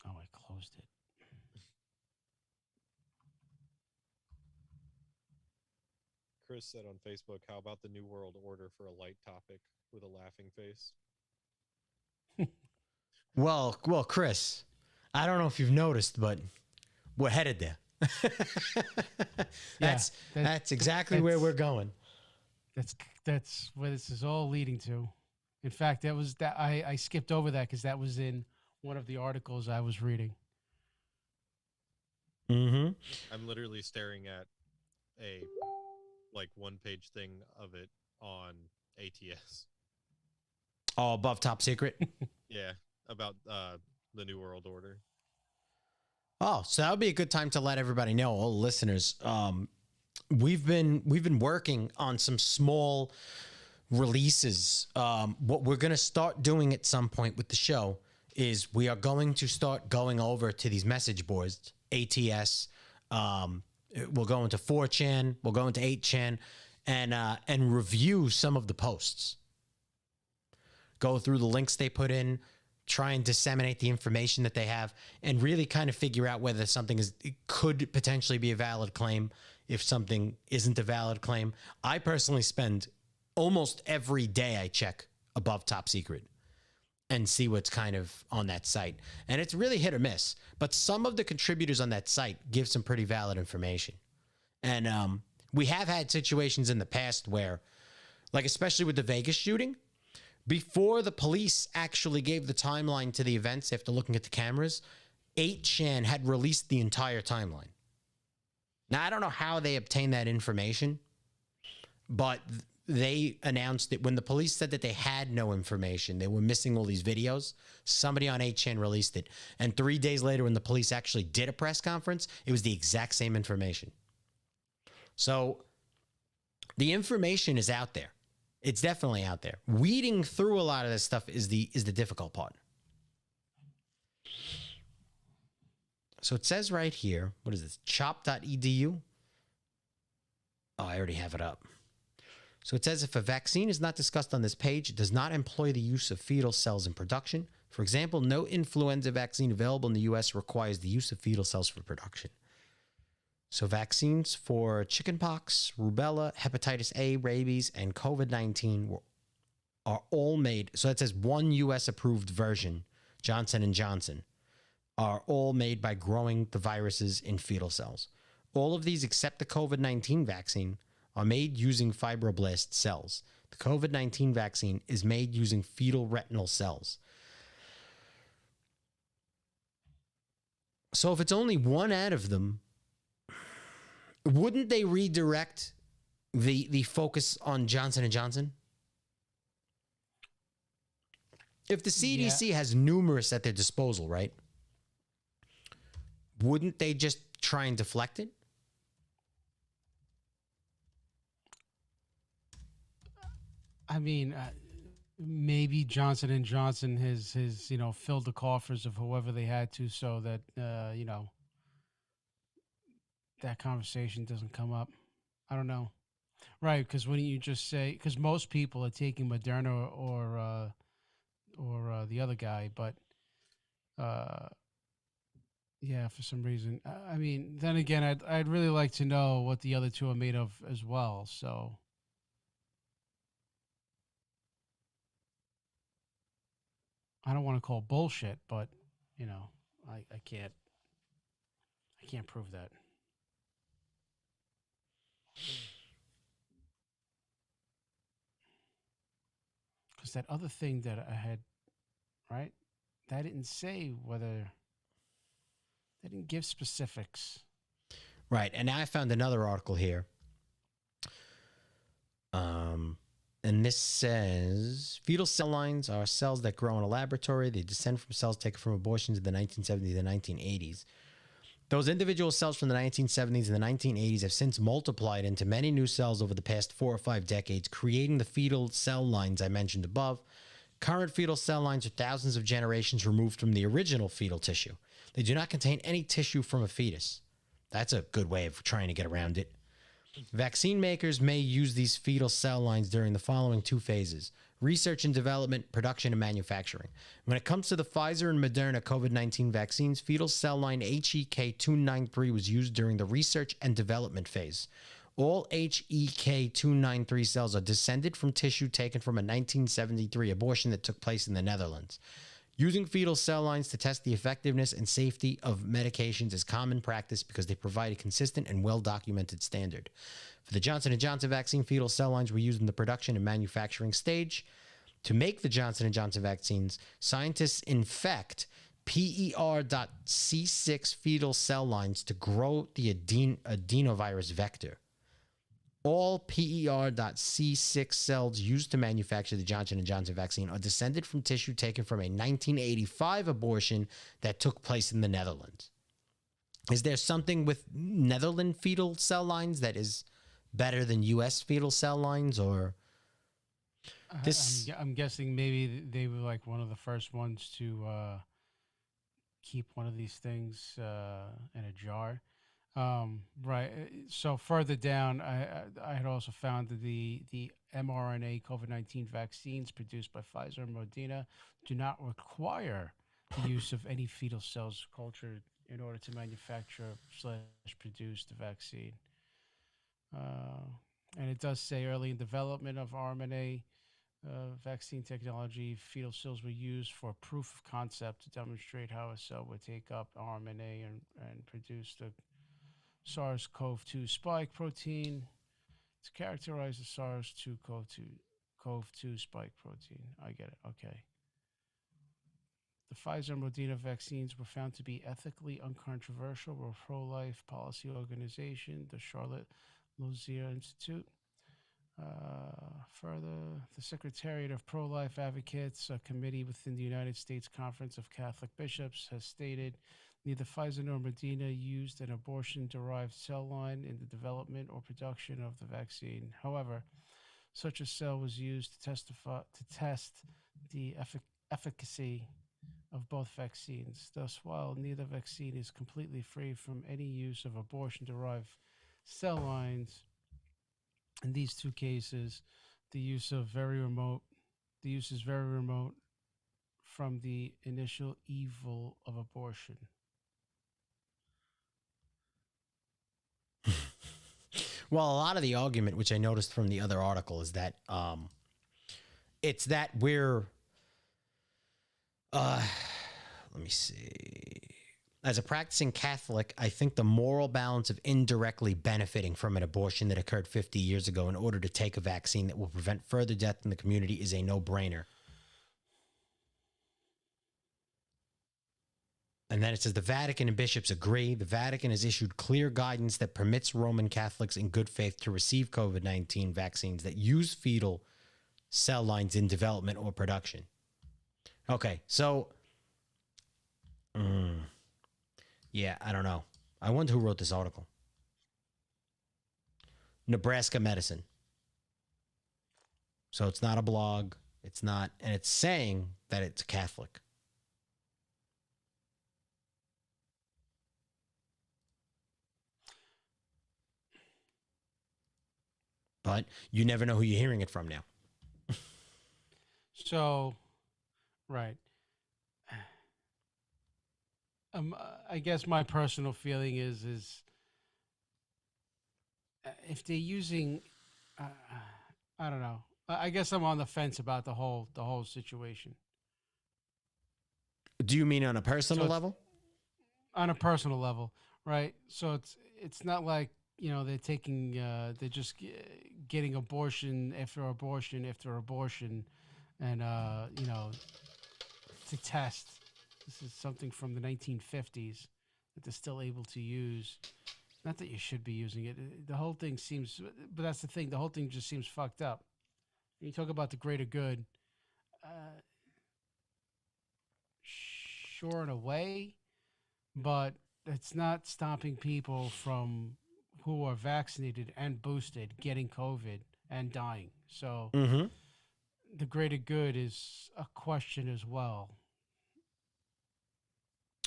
I closed it. Chris said on Facebook, how about the New World Order for a light topic with a laughing face? Well, Chris, I don't know if you've noticed, but we're headed there. That's exactly where we're going. That's where this is all leading to. In fact, I skipped over that because that was in one of the articles I was reading. Mm-hmm. I'm literally staring at a one-page thing of it on ATS. Oh, above top secret. Yeah, about the New World Order. Oh, so that would be a good time to let everybody know, all the listeners. We've been working on some small releases, what we're going to start doing at some point with the show is we are going to start going over to these message boards, ATS. We'll go into 4chan, we'll go into 8chan, and review some of the posts. Go through the links they put in, try and disseminate the information that they have, and really kind of figure out whether something could potentially be a valid claim, if something isn't a valid claim. I personally spend almost every day I check above top secret and see what's kind of on that site. And it's really hit or miss. But some of the contributors on that site give some pretty valid information. And we have had situations in the past where, like especially with the Vegas shooting, before the police actually gave the timeline to the events after looking at the cameras, 8chan had released the entire timeline. Now, I don't know how they obtained that information, but they announced that when the police said that they had no information, they were missing all these videos, somebody on 8chan released it. And 3 days later, when the police actually did a press conference, it was the exact same information. So the information is out there. It's definitely out there. Weeding through a lot of this stuff is the difficult part. So it says right here, what is this? Chop.edu. Oh, I already have it up. So it says if a vaccine is not discussed on this page, it does not employ the use of fetal cells in production. For example, no influenza vaccine available in the U.S. requires the use of fetal cells for production. So vaccines for chickenpox, rubella, hepatitis A, rabies, and COVID-19 are all made. So it says one U.S. approved version, Johnson & Johnson, are all made by growing the viruses in fetal cells. All of these except the COVID-19 vaccine are made using fibroblast cells. The COVID-19 vaccine is made using fetal retinal cells. So if it's only one out of them, wouldn't they redirect the focus on Johnson & Johnson? If the CDC has numerous at their disposal, right? Wouldn't they just try and deflect it? I mean, maybe Johnson & Johnson has filled the coffers of whoever they had to, so that that conversation doesn't come up. I don't know. Right, because when you just say, because most people are taking Moderna or the other guy, but yeah, for some reason. I mean, then again, I'd really like to know what the other two are made of as well. So I don't want to call bullshit, but I can't prove that. Because that other thing that I had, right? That didn't say whether, they didn't give specifics. Right. And now I found another article here. And this says fetal cell lines are cells that grow in a laboratory. They descend from cells taken from abortions in the 1970s and 1980s. Those individual cells from the 1970s and the 1980s have since multiplied into many new cells over the past 4 or 5 decades, creating the fetal cell lines I mentioned above. Current fetal cell lines are thousands of generations removed from the original fetal tissue. They do not contain any tissue from a fetus. That's a good way of trying to get around it. Vaccine makers may use these fetal cell lines during the following 2 phases: research and development, production, and manufacturing. When it comes to the Pfizer and Moderna COVID-19 vaccines, fetal cell line HEK293 was used during the research and development phase. All HEK293 cells are descended from tissue taken from a 1973 abortion that took place in the Netherlands. Using fetal cell lines to test the effectiveness and safety of medications is common practice because they provide a consistent and well-documented standard. For the Johnson & Johnson vaccine, fetal cell lines were used in the production and manufacturing stage. To make the Johnson & Johnson vaccines, scientists infect PER.C6 fetal cell lines to grow the adenovirus vector. All PER.C6 cells used to manufacture the Johnson & Johnson vaccine are descended from tissue taken from a 1985 abortion that took place in the Netherlands. Is there something with Netherlands fetal cell lines that is better than U.S. fetal cell lines? Or This I'm guessing maybe they were like one of the first ones to keep one of these things in a jar. Right. So further down, I had also found that the mRNA COVID-19 vaccines produced by Pfizer and Moderna do not require the use of any fetal cells cultured in order to manufacture slash produce the vaccine. Uh, and it does say early in development of RNA vaccine technology, fetal cells were used for proof of concept to demonstrate how a cell would take up RNA and produce the SARS-CoV-2 spike protein to characterize the SARS-CoV-2 spike protein. I get it. Okay. The Pfizer and Moderna vaccines were found to be ethically uncontroversial by a pro-life policy organization, the Charlotte Lozier Institute. Further, the Secretariat of Pro-Life Advocates, a committee within the United States Conference of Catholic Bishops, has stated neither Pfizer nor Medina used an abortion-derived cell line in the development or production of the vaccine. However, such a cell was used to test the efficacy of both vaccines. Thus, while neither vaccine is completely free from any use of abortion-derived cell lines, in these two cases, the use is very remote from the initial evil of abortion. Well, a lot of the argument, which I noticed from the other article, is that it's that we're, let me see. As a practicing Catholic, I think the moral balance of indirectly benefiting from an abortion that occurred 50 years ago in order to take a vaccine that will prevent further death in the community is a no-brainer. And then it says the Vatican and bishops agree. The Vatican has issued clear guidance that permits Roman Catholics in good faith to receive COVID-19 vaccines that use fetal cell lines in development or production. Okay, so, yeah, I don't know. I wonder who wrote this article. Nebraska Medicine. So it's not a blog. It's not, and it's saying that it's Catholic. But you never know who you're hearing it from now. So, right. I guess my personal feeling is if they're using, I don't know. I guess I'm on the fence about the whole situation. Do you mean on a personal level? On a personal level, right? So it's not like, you know, they're taking they're just getting abortion after abortion after abortion, and you know, to test. This is something from the 1950s that they're still able to use. Not that you should be using it. The whole thing seems, but that's the thing. The whole thing just seems fucked up. When you talk about the greater good, sure in a way, but it's not stopping people from who are vaccinated and boosted getting COVID and dying. So the greater good is a question as well.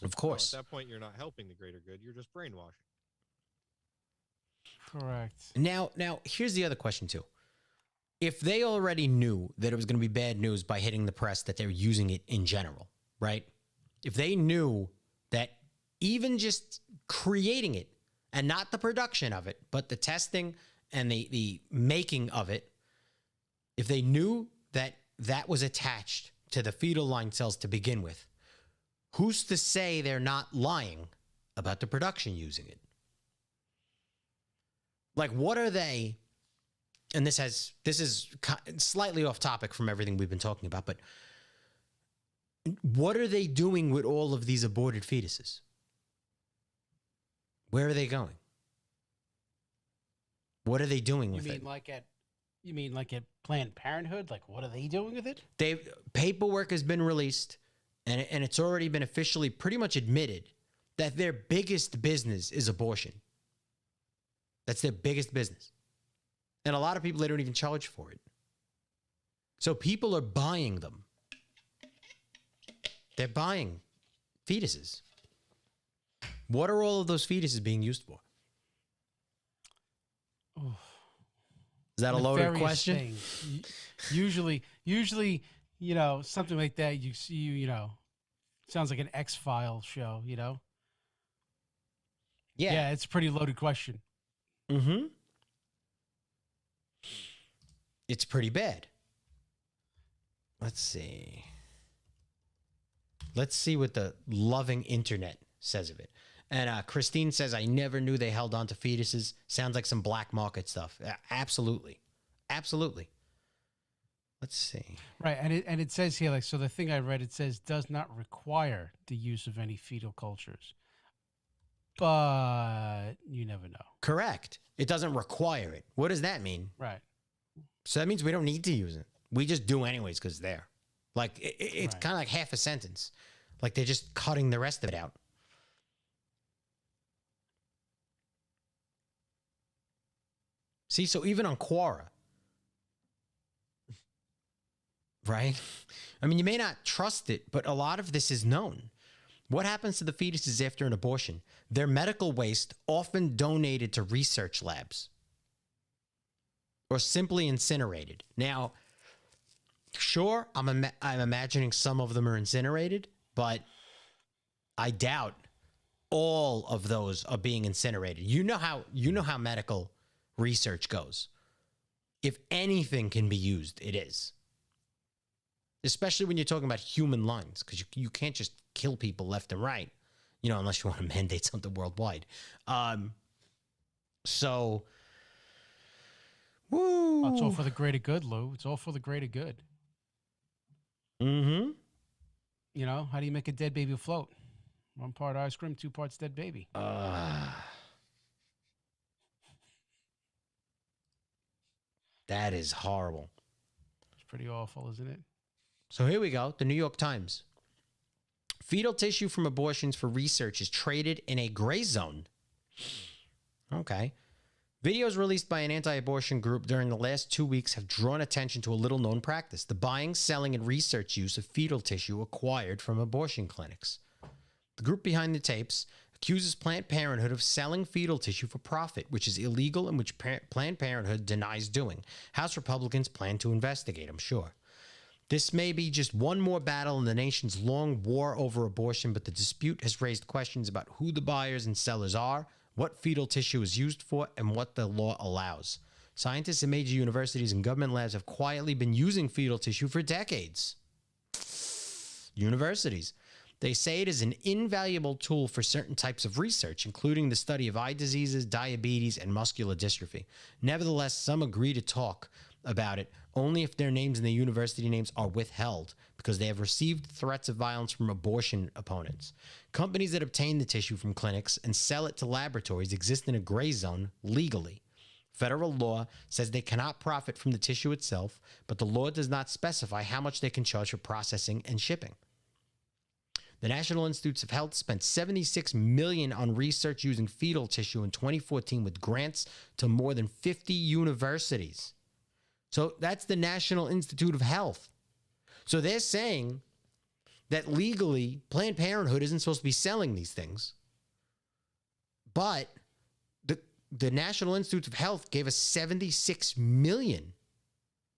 Of course. So at that point, you're not helping the greater good. You're just brainwashing. Correct. Now, here's the other question, too. If they already knew that it was going to be bad news by hitting the press that they're using it in general, right? If they knew that even just creating it, and not the production of it, but the testing and the making of it, if they knew that that was attached to the fetal line cells to begin with, who's to say they're not lying about the production using it? Like, what are they? And this is slightly off topic from everything we've been talking about, but what are they doing with all of these aborted fetuses? Where are they going? What are they doing with it? You mean like at Planned Parenthood? Like, what are they doing with it? Paperwork has been released, and it's already been officially pretty much admitted that their biggest business is abortion. That's their biggest business. And a lot of people, they don't even charge for it. So people are buying them. They're buying fetuses. What are all of those fetuses being used for? Is that a loaded Nefarious question? things. Usually, you know, something like that. You see, you know, sounds like an X-File show. You know. Yeah, it's a pretty loaded question. Mm-hmm. It's pretty bad. Let's see. Let's see what the loving internet says of it. And Christine says, I never knew they held on to fetuses. Sounds like some black market stuff. Absolutely. Absolutely. Let's see. Right, and it says here, like, so the thing I read, it says does not require the use of any fetal cultures, but you never know. Correct. It doesn't require it. What does that mean? Right. So that means we don't need to use it. We just do anyways because it's there. Like, it's Right. kind of like half a sentence. Like they're just cutting the rest of it out. See, so even on Quora, right? I mean, you may not trust it, but a lot of this is known. What happens to the fetuses after an abortion? Their medical waste often donated to research labs or simply incinerated. Now, sure, I'm imagining some of them are incinerated, but I doubt all of those are being incinerated. You know how medical research goes. If anything can be used, it is. Especially when you're talking about human lungs, because you can't just kill people left and right, you know, unless you want to mandate something worldwide. So, woo. Well, it's all for the greater good, Lou. It's all for the greater good. Mm-hmm. You know, how do you make a dead baby float? 1 part ice cream, 2 parts dead baby. That is horrible. It's pretty awful, isn't it? So here we go. The New York Times. Fetal tissue from abortions for research is traded in a gray zone. Okay. Videos released by an anti-abortion group during the last 2 weeks have drawn attention to a little-known practice: the buying, selling, and research use of fetal tissue acquired from abortion clinics. The group behind the tapes accuses Planned Parenthood of selling fetal tissue for profit, which is illegal and which Planned Parenthood denies doing. House Republicans plan to investigate, I'm sure. This may be just one more battle in the nation's long war over abortion, but the dispute has raised questions about who the buyers and sellers are, what fetal tissue is used for, and what the law allows. Scientists in major universities and government labs have quietly been using fetal tissue for decades. Universities. They say it is an invaluable tool for certain types of research, including the study of eye diseases, diabetes, and muscular dystrophy. Nevertheless, some agree to talk about it only if their names and their university names are withheld because they have received threats of violence from abortion opponents. Companies that obtain the tissue from clinics and sell it to laboratories exist in a gray zone legally. Federal law says they cannot profit from the tissue itself, but the law does not specify how much they can charge for processing and shipping. The National Institutes of Health spent $76 million on research using fetal tissue in 2014 with grants to more than 50 universities. So that's the National Institute of Health. So they're saying that legally Planned Parenthood isn't supposed to be selling these things. But the National Institute of Health gave us $76 million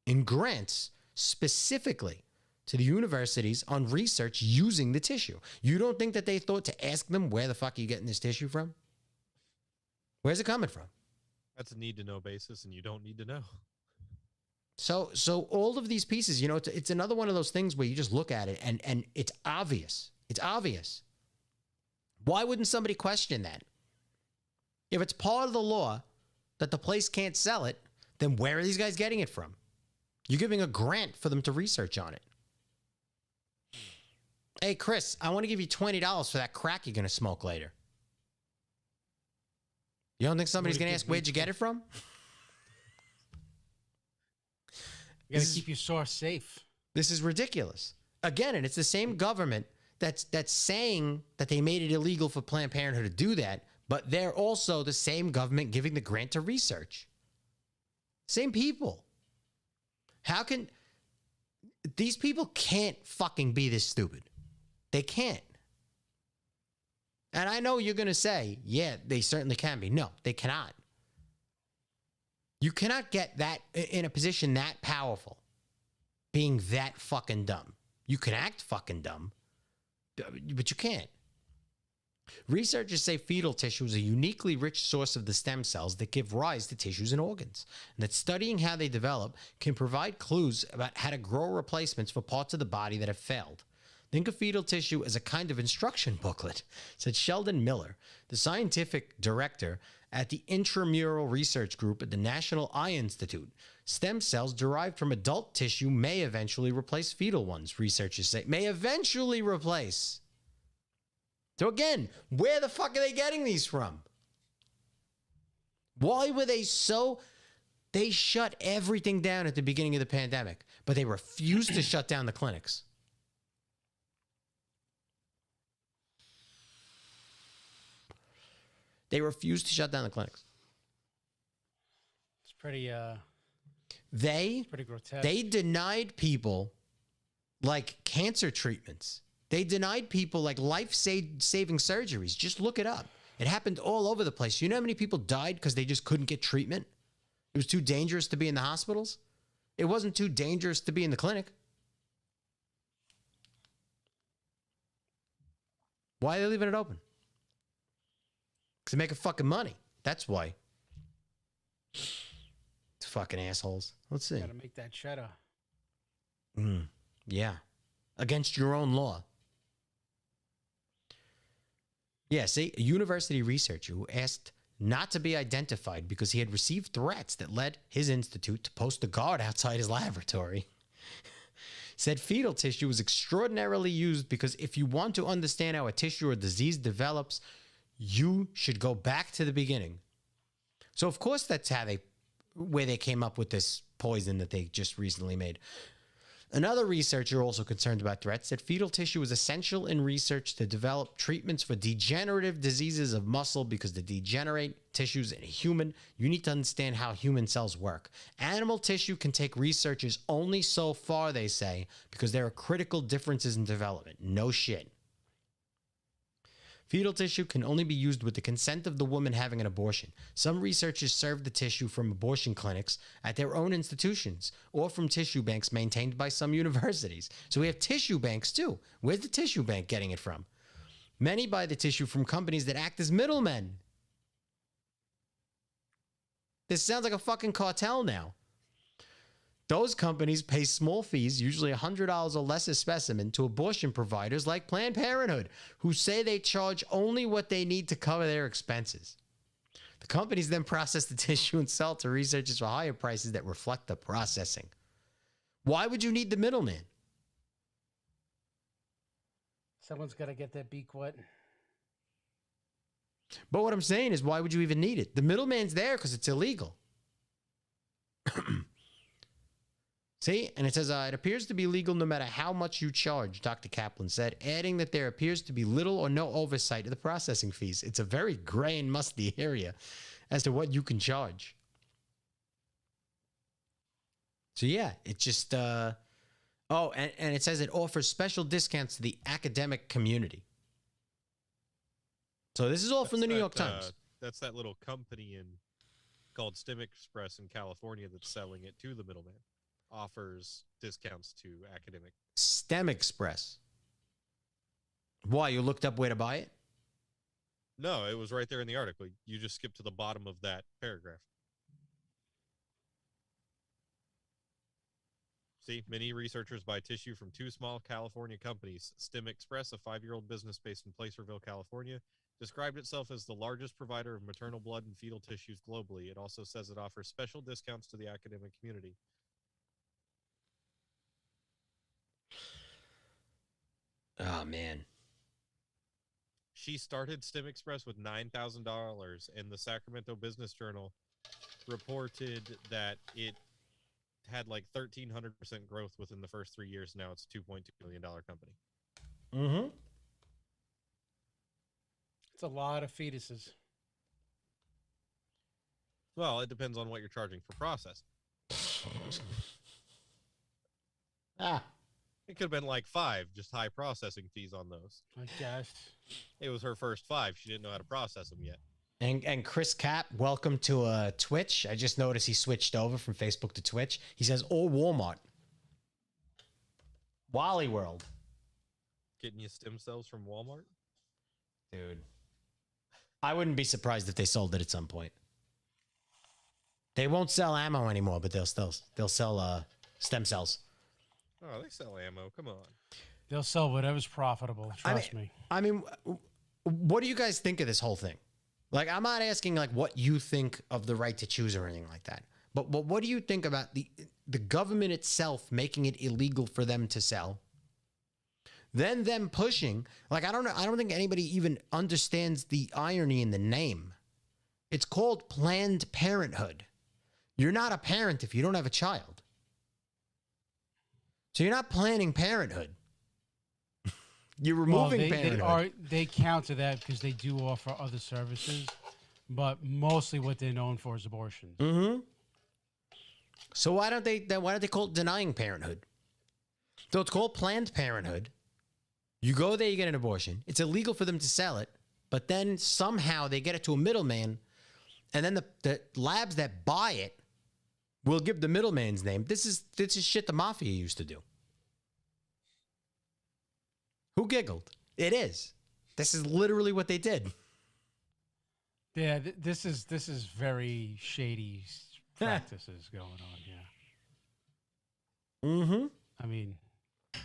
in grants specifically to the universities on research using the tissue. You don't think that they thought to ask them, where the fuck are you getting this tissue from? Where's it coming from? That's a need-to-know basis, and you don't need to know. So all of these pieces, you know, it's another one of those things where you just look at it and it's obvious. It's obvious. Why wouldn't somebody question that? If it's part of the law that the place can't sell it, then where are these guys getting it from? You're giving a grant for them to research on it. Hey, Chris, I want to give you $20 for that crack you're going to smoke later. You don't think somebody's going to ask, where'd you get it from? You got to keep your source safe. This is ridiculous. Again, and it's the same government that's saying that they made it illegal for Planned Parenthood to do that, but they're also the same government giving the grant to research. Same people. How can these people can't fucking be this stupid. They can't. And I know you're going to say, yeah, they certainly can be. No, they cannot. You cannot get that in a position that powerful, being that fucking dumb. You can act fucking dumb, but you can't. Researchers say fetal tissue is a uniquely rich source of the stem cells that give rise to tissues and organs, and that studying how they develop can provide clues about how to grow replacements for parts of the body that have failed. Think of fetal tissue as a kind of instruction booklet, said Sheldon Miller, the scientific director at the Intramural Research Group at the National Eye Institute. Stem cells derived from adult tissue may eventually replace fetal ones, researchers say. May eventually replace. So again, where the fuck are they getting these from? Why were they so... They shut everything down at the beginning of the pandemic, but they refused to shut down the clinics. They refused to shut down the clinics. It's pretty grotesque. They denied people like cancer treatments. They denied people like life-saving surgeries. Just look it up. It happened all over the place. You know how many people died because they just couldn't get treatment? It was too dangerous to be in the hospitals. It wasn't too dangerous to be in the clinic. Why are they leaving it open? Because they're making fucking money. That's why. It's fucking assholes. Let's see. Gotta make that cheddar. Yeah. Against your own law. Yeah, see, a university researcher who asked not to be identified because he had received threats that led his institute to post a guard outside his laboratory said fetal tissue is extraordinarily used because if you want to understand how a tissue or disease develops, you should go back to the beginning. So of course that's where they came up with this poison that they just recently made. Another researcher also concerned about threats said fetal tissue is essential in research to develop treatments for degenerative diseases of muscle because to degenerate tissues in a human, you need to understand how human cells work. Animal tissue can take researchers only so far, they say, because there are critical differences in development. No shit. Fetal tissue can only be used with the consent of the woman having an abortion. Some researchers serve the tissue from abortion clinics at their own institutions or from tissue banks maintained by some universities. So we have tissue banks too. Where's the tissue bank getting it from? Many buy the tissue from companies that act as middlemen. This sounds like a fucking cartel now. Those companies pay small fees, usually $100 or less a specimen, to abortion providers like Planned Parenthood, who say they charge only what they need to cover their expenses. The companies then process the tissue and sell to researchers for higher prices that reflect the processing. Why would you need the middleman? Someone's got to get that beak wet. But what I'm saying is, why would you even need it? The middleman's there because it's illegal. See, and it says, it appears to be legal no matter how much you charge, Dr. Kaplan said, adding that there appears to be little or no oversight of the processing fees. It's a very gray and musty area as to what you can charge. So yeah, it just, and it says it offers special discounts to the academic community. So this is all from the New York Times. That's that little company called Stem Express in California that's selling it to the middleman. Offers discounts to academic. Stem Express. Why? You looked up where to buy it? No, it was right there in the article. You just skip to the bottom of that paragraph. See, many researchers buy tissue from two small California companies. Stem Express, a 5-year-old business based in Placerville, California, described itself as the largest provider of maternal blood and fetal tissues globally. It also says it offers special discounts to the academic community. Oh, man. She started Stem Express with $9,000, and the Sacramento Business Journal reported that it had like 1,300% growth within the first 3 years. Now it's a $2.2 million company. Mm-hmm. It's a lot of fetuses. Well, it depends on what you're charging for processing. Ah. It could have been like 5, just high processing fees on those. I guess. It was her first 5. She didn't know how to process them yet. And Chris Cap, welcome to Twitch. I just noticed he switched over from Facebook to Twitch. He says, "Oh, Walmart, Wally World, Getting you stem cells from Walmart? dude." I wouldn't be surprised if they sold it at some point. They won't sell ammo anymore, but they'll sell stem cells. Oh, they sell ammo. Come on. They'll sell whatever's profitable. Trust me. I mean, what do you guys think of this whole thing? Like, I'm not asking like what you think of the right to choose or anything like that. But what do you think about the government itself making it illegal for them to sell? Then them pushing, like, I don't know. I don't think anybody even understands the irony in the name. It's called Planned Parenthood. You're not a parent if you don't have a child. So you're not planning parenthood. You're removing parenthood. They counter that because they do offer other services, but mostly what they're known for is abortions. Mm-hmm. So why don't they call it denying parenthood? So it's called Planned Parenthood. You go there, you get an abortion. It's illegal for them to sell it, but then somehow they get it to a middleman, and then the labs that buy it will give the middleman's name. This is shit the mafia used to do. Who giggled? It is. This is literally what they did. Yeah, this is very shady practices going on here. Mm-hmm. I mean,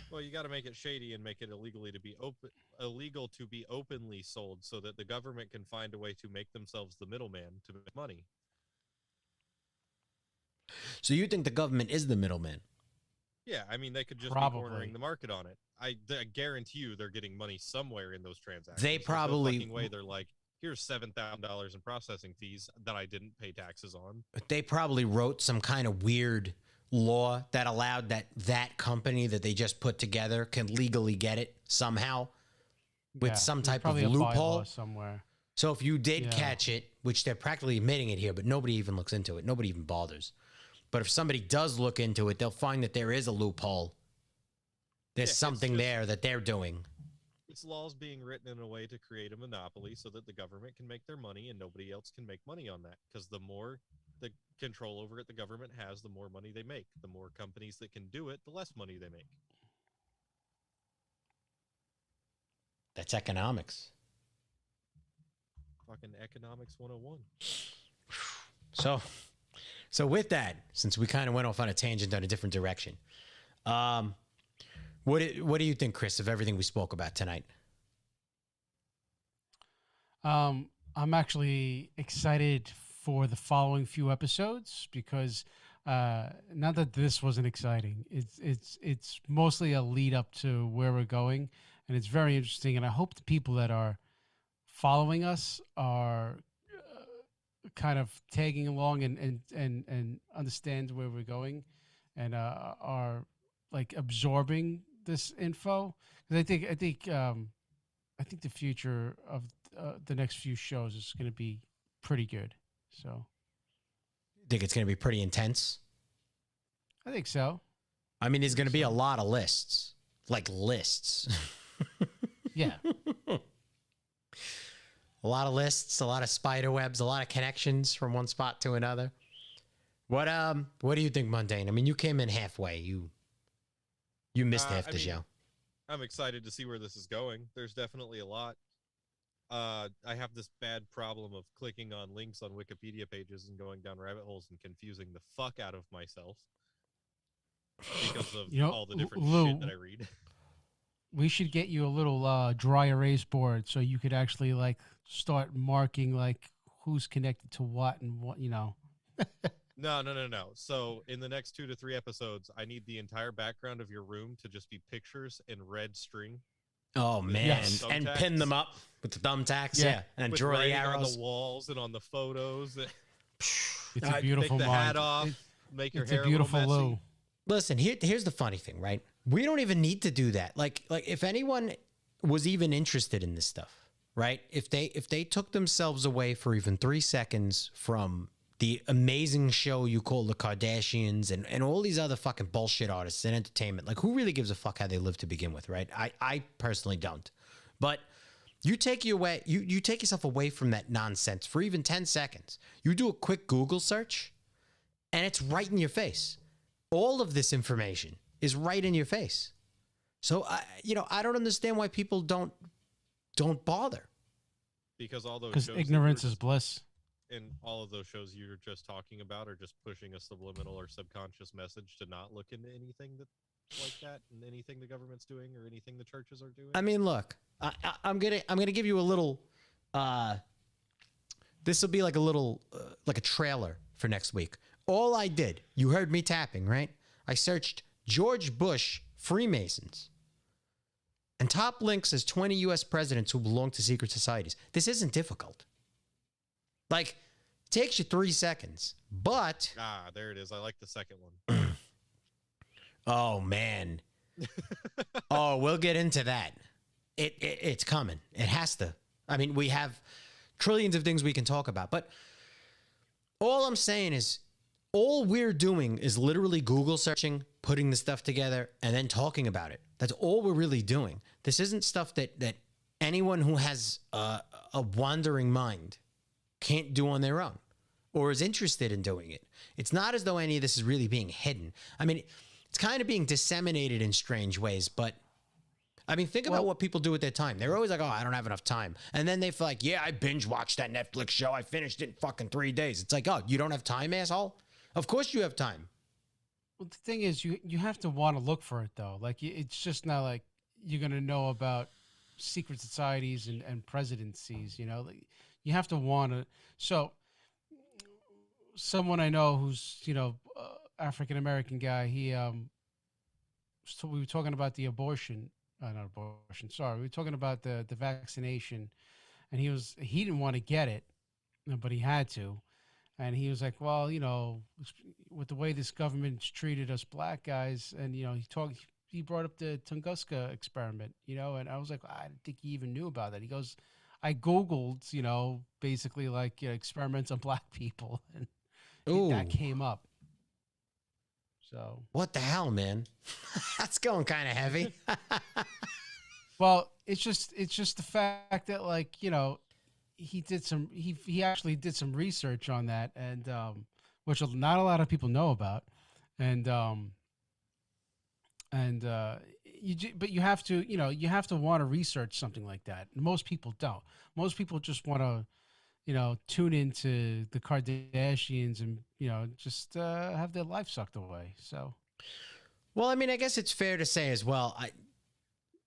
Well, you got to make it shady and make it illegal to be openly sold, so that the government can find a way to make themselves the middleman to make money. So you think the government is the middleman? Yeah, I mean, they could just Probably. be cornering the market on it. I guarantee you they're getting money somewhere in those transactions. They There's no probably- fucking way they're like, here's $7,000 in processing fees that I didn't pay taxes on. They probably wrote some kind of weird law that allowed that company that they just put together can legally get it somehow with yeah, some there's type of probably a bylaw loophole. somewhere. So if you did Yeah. catch it, which they're practically admitting it here, but nobody even looks into it. Nobody even bothers. But if somebody does look into it, they'll find that there is a loophole. There's Yeah, it's something just- there that they're doing. It's laws being written in a way to create a monopoly so that the government can make their money and nobody else can make money on that. Because the more the control over it the government has, the more money they make. The more companies that can do it, the less money they make. That's economics. Fucking economics 101. So with that, since we kind of went off on a tangent on a different direction, what do you think, Chris, of everything we spoke about tonight? I'm actually excited for the following few episodes because not that this wasn't exciting. It's mostly a lead up to where we're going, and it's very interesting. And I hope the people that are following us are kind of tagging along and understand where we're going, and are like absorbing this info. Because I think the future of the next few shows is going to be pretty good. So, Think it's going to be pretty intense? I think so. I mean, there's going to be a lot of lists, like lists. Yeah. A lot of lists, a lot of spider webs, a lot of connections from one spot to another. What do you think, Mundane? I mean, you came in halfway. You missed half the show. I'm excited to see where this is going. There's definitely a lot. I have this bad problem of clicking on links on Wikipedia pages and going down rabbit holes and confusing the fuck out of myself because of all the different shit that I read. We should get you a little dry erase board so you could actually like start marking like who's connected to what and what, you know. No. So in the next 2 to 3 episodes, I need the entire background of your room to just be pictures in red string. Oh man, Yes. and Thumbtacks. pin them up with the thumbtacks, Yeah. yeah, and With draw the writing arrows. on the walls and on the photos. It's a Take beautiful the mind. hat off. Make your It's hair a beautiful little messy. Lou. Listen, here's the funny thing, right? We don't even need to do that. Like if anyone was even interested in this stuff, right? If they took themselves away for even 3 seconds from the amazing show you call the Kardashians and all these other fucking bullshit artists in entertainment. Like, who really gives a fuck how they live to begin with, right? I personally don't. But you take you take yourself away from that nonsense for even 10 seconds. You do a quick Google search, and it's right in your face. All of this information is right in your face. So, I don't understand why people don't bother. Because all those Because shows ignorance is bliss. and all of those shows you're just talking about are just pushing a subliminal or subconscious message to not look into anything that like that, and anything the government's doing or anything the churches are doing. I mean, look, I'm gonna give you a little. This will be like a little, like a trailer for next week. All I did, you heard me tapping, right? I searched George Bush Freemasons, and top link says 20 U.S. presidents who belong to secret societies. This isn't difficult. Like, it takes you 3 seconds, but there it is. I like the second one. oh man, oh, we'll get into that. It's coming. It has to. I mean, we have trillions of things we can talk about, but all I'm saying is, all we're doing is literally Google searching, putting the stuff together, and then talking about it. That's all we're really doing. This isn't stuff that anyone who has a wandering mind can't do on their own or is interested in doing it. It's not as though any of this is really being hidden. I mean, it's kind of being disseminated in strange ways, but I mean, think about what people do with their time. They're always like, oh, I don't have enough time. And then they feel like, yeah, I binge watched that Netflix show. I finished it in fucking 3 days. It's like, oh, you don't have time, asshole? Of course you have time. Well, the thing is, you have to want to look for it, though. Like, it's just not like you're going to know about secret societies and presidencies, you know? Like, you have to want to. So, someone I know who's, African-American guy, so we were talking about the abortion. Not abortion, sorry. We were talking about the vaccination, and he didn't want to get it, but he had to. And he was like, well, with the way this government's treated us black guys, and, he brought up the Tunguska experiment, and I was like, I didn't think he even knew about that. He goes, I Googled, basically like experiments on black people, and that came up. So what the hell, man? That's going kind of heavy. Well, it's just the fact that, like, he actually did some research on that, and which not a lot of people know about, but you have to want to research something like that. Most people don't. Most people just want to tune into the Kardashians and just have their life sucked away. So, well, I mean, I guess it's fair to say as well.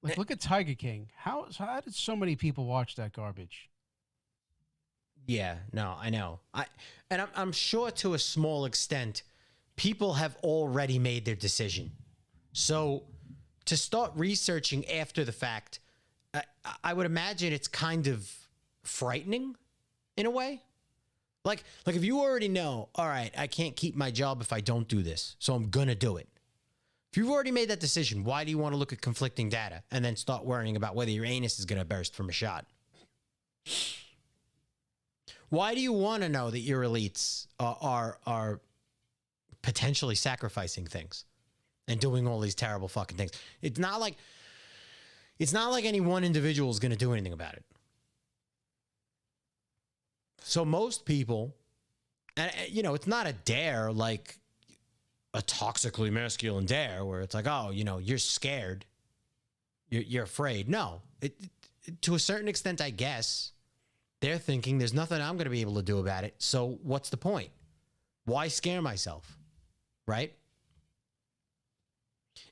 Look at Tiger King. How did so many people watch that garbage? Yeah, no, I know. I'm sure to a small extent, people have already made their decision. So to start researching after the fact, I would imagine it's kind of frightening in a way. Like if you already know, all right, I can't keep my job if I don't do this, so I'm going to do it. If you've already made that decision, why do you want to look at conflicting data and then start worrying about whether your anus is going to burst from a shot? Why do you want to know that your elites are potentially sacrificing things and doing all these terrible fucking things? It's not like any one individual is going to do anything about it. So most people, and it's not a dare like a toxically masculine dare where it's like, oh, you're scared, you're afraid. No, to a certain extent, I guess. They're thinking there's nothing I'm going to be able to do about it. So what's the point? Why scare myself? Right?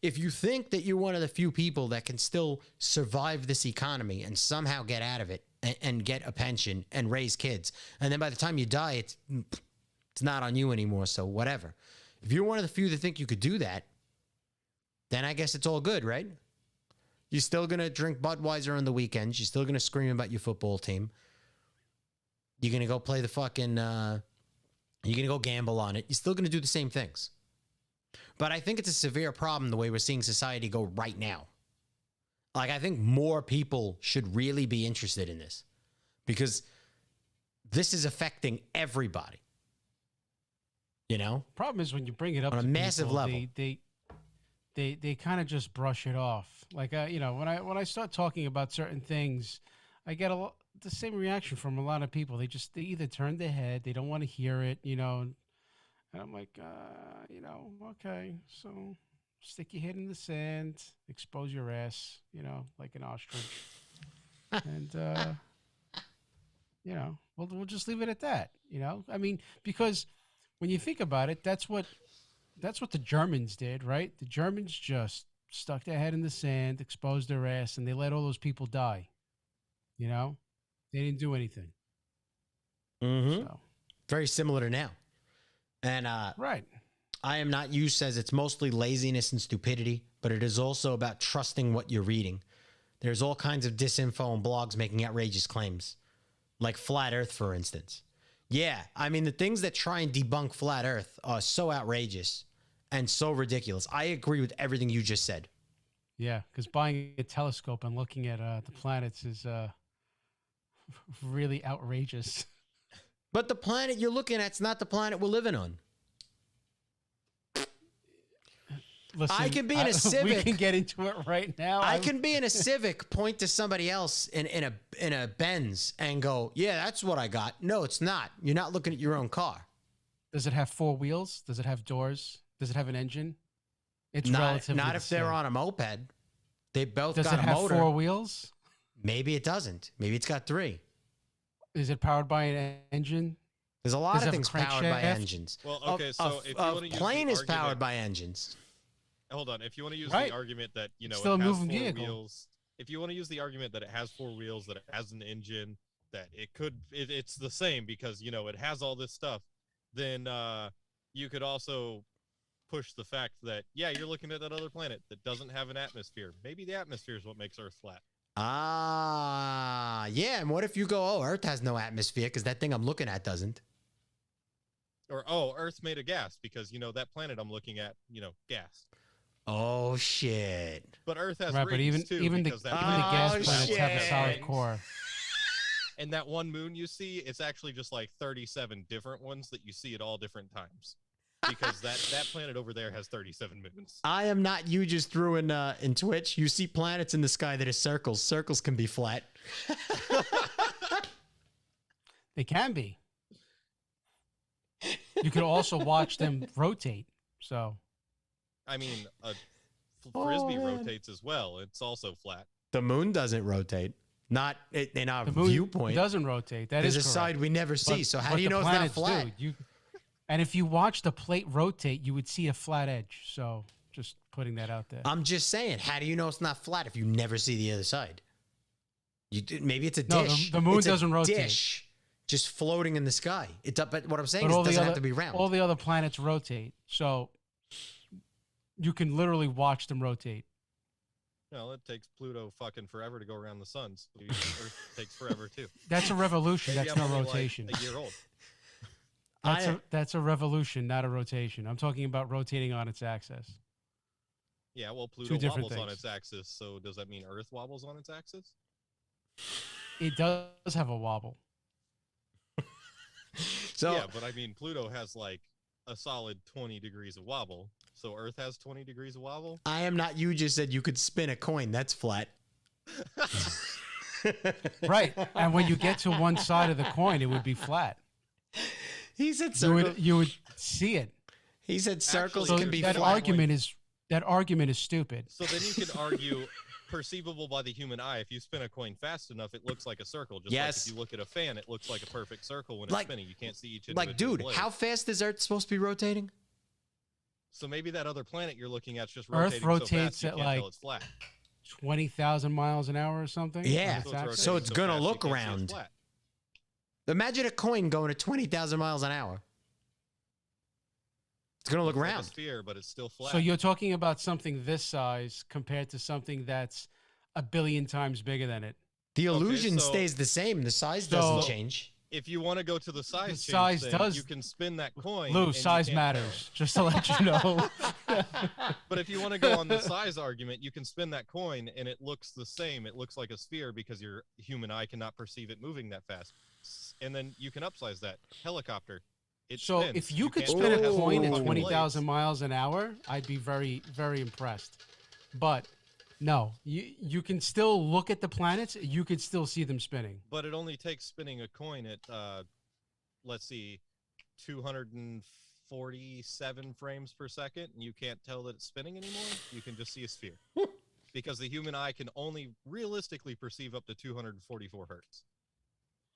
If you think that you're one of the few people that can still survive this economy and somehow get out of it and get a pension and raise kids, and then by the time you die, it's not on you anymore. So whatever. If you're one of the few that think you could do that, then I guess it's all good, right? You're still going to drink Budweiser on the weekends. You're still going to scream about your football team. You're going to go play the fucking, you're going to go gamble on it. You're still going to do the same things. But I think it's a severe problem the way we're seeing society go right now. Like, I think more people should really be interested in this because this is affecting everybody. You know, Problem is when you bring it up on a to massive people, level. they kind of just brush it off. Like you know, when I start talking about certain things, I get the same reaction from a lot of people. They either turn their head, they don't want to hear it, you know. And I'm like, you know, okay, so stick your head in the sand, expose your ass, you know, like an ostrich, and you know, we'll just leave it at that. You know, I mean, because when you think about it, that's what the Germans did, right? The Germans just stuck their head in the sand, exposed their ass, and they let all those people die. You know, they didn't do anything. Mm-hmm. So, Very similar to now. And right. I am not you says it's mostly laziness and stupidity, but it is also about trusting what you're reading. There's all kinds of disinfo and blogs making outrageous claims, like Flat Earth, for instance. Yeah, I mean, the things that try and debunk Flat Earth are so outrageous and so ridiculous. I agree with everything you just said. Yeah, because buying a telescope and looking at the planets is really outrageous. But the planet you're looking at is not the planet we're living on. Listen, I can be in a Civic. We can get into it right now. I can be in a Civic, point to somebody else in a Benz and go, yeah, that's what I got. No, it's not. You're not looking at your own car. Does it have 4 wheels? Does it have doors? Does it have an engine? It's Not relatively if the they're same. on a moped. They both Does got it a have motor. 4 wheels? Maybe it doesn't. Maybe it's got 3. Is it powered by an engine? There's a lot Does it of have a things powered by crankshaft? engines. Well, okay, so if you a want to use plane the is powered argument- by engines. Hold on. If you want to use Right. the argument that, you know, Still a it has moving 4 vehicle. wheels, if you want to use the argument that it has 4 wheels, that it has an engine, that it's the same because, you know, it has all this stuff, then you could also push the fact that, yeah, you're looking at that other planet that doesn't have an atmosphere. Maybe the atmosphere is what makes Earth flat. Yeah. And what if you go, oh, Earth has no atmosphere because that thing I'm looking at doesn't? Or, oh, Earth's made of gas because, you know, that planet I'm looking at, you know, gas. Oh, shit. But Earth has Right, but rings, even too, even the because even that the planet gas Oh, has planets have a shit. solid core. And that one moon you see, it's actually just like 37 different ones that you see at all different times. Because that planet over there has 37 moons. I am not you just threw in Twitch. You see planets in the sky that are circles. Circles can be flat. They can be. You could also watch them rotate. So I mean, a Oh, frisbee man. rotates as well. It's also flat. The moon doesn't rotate. Not in our the moon viewpoint. doesn't rotate. That There's is a correct. side we never see. But- So how but do you the know it's not planets flat? do. And if you watch the plate rotate, you would see a flat edge. So just putting that out there. I'm just saying, how do you know it's not flat if you never see the other side? Maybe it's a No, dish. the moon It's a doesn't rotate. Dish just floating in the sky. But what I'm saying But is all it the doesn't other have to be round. all the other planets rotate. So you can literally watch them rotate. Well, it takes Pluto fucking forever to go around the sun. So Earth takes forever too. That's a revolution. Maybe That's I'm no only, like, rotation. a year old. That's a revolution, not a rotation. I'm talking about rotating on its axis. Yeah, well, Pluto different wobbles on things. its axis. So does that mean Earth wobbles on its axis? It does have a wobble. So Yeah, but I mean, Pluto has like a solid 20 degrees of wobble. So Earth has 20 degrees of wobble. I am not you just said you could spin a coin. That's flat. Right. And when you get to one side of the coin, it would be flat. He said You circles. would see it. He said circles Actually, So can be that flat. argument is stupid. So then you can argue perceivable by the human eye. If you spin a coin fast enough, it looks like a circle. Just Yes. like if you look at a fan, it looks like a perfect circle when it's Like- spinning. You can't see each individual Like, dude, blade. how fast is Earth supposed to be rotating? So maybe that other planet you're looking at's just Earth rotating so rotates fast you at, can't like, tell it's flat. 20,000 miles an hour or something? Yeah. on its So axis? So rotating it's gonna fast you look can't see it's round. flat. Imagine a coin going at 20,000 miles an hour. It's gonna look It's like round. a sphere, but it's still flat. So you're talking about something this size compared to something that's a billion times bigger than it. The illusion so- stays the same. The size So- doesn't change. if you want to go to the size change size thing, does- you can spin that coin. Lou, and you size can't matters, just to let you know. tell. But if you want to go on the size argument, you can spin that coin and it looks the same. It looks like a sphere because your human eye cannot perceive it moving that fast. And then you can upsize that. Helicopter. it So spins. if you could can't spin tell a it has coin four at fucking 20,000 blades, miles an hour, I'd be very, very impressed. But no, you can still look at the planets. You could still see them spinning. but it only takes spinning a coin at let's see, 247 frames per second, and you can't tell that it's spinning anymore. You can just see a sphere because the human eye can only realistically perceive up to 244 hertz.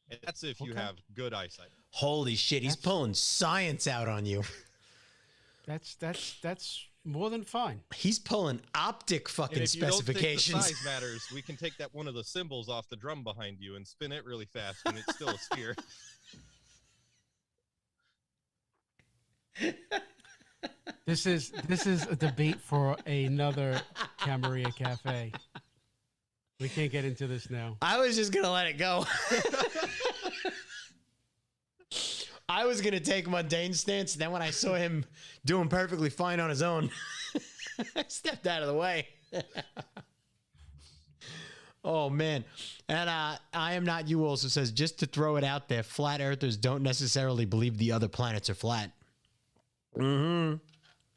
And that's if you Okay. have good eyesight. Holy shit, he's That's- pulling science out on you. That's more than fine. He's pulling optic And fucking if you don't think the specifications. size matters, we can take that one of the symbols off the drum behind you and spin it really fast, and it's still a sphere. This is a debate for another Camarilla Cafe. We can't get into this now. I was just gonna let it go. I was gonna take mundane stance, and then when I saw him doing perfectly fine on his own, I stepped out of the way. Oh man. And I am not you also says, just to throw it out there, flat earthers don't necessarily believe the other planets are flat. Mm-hmm.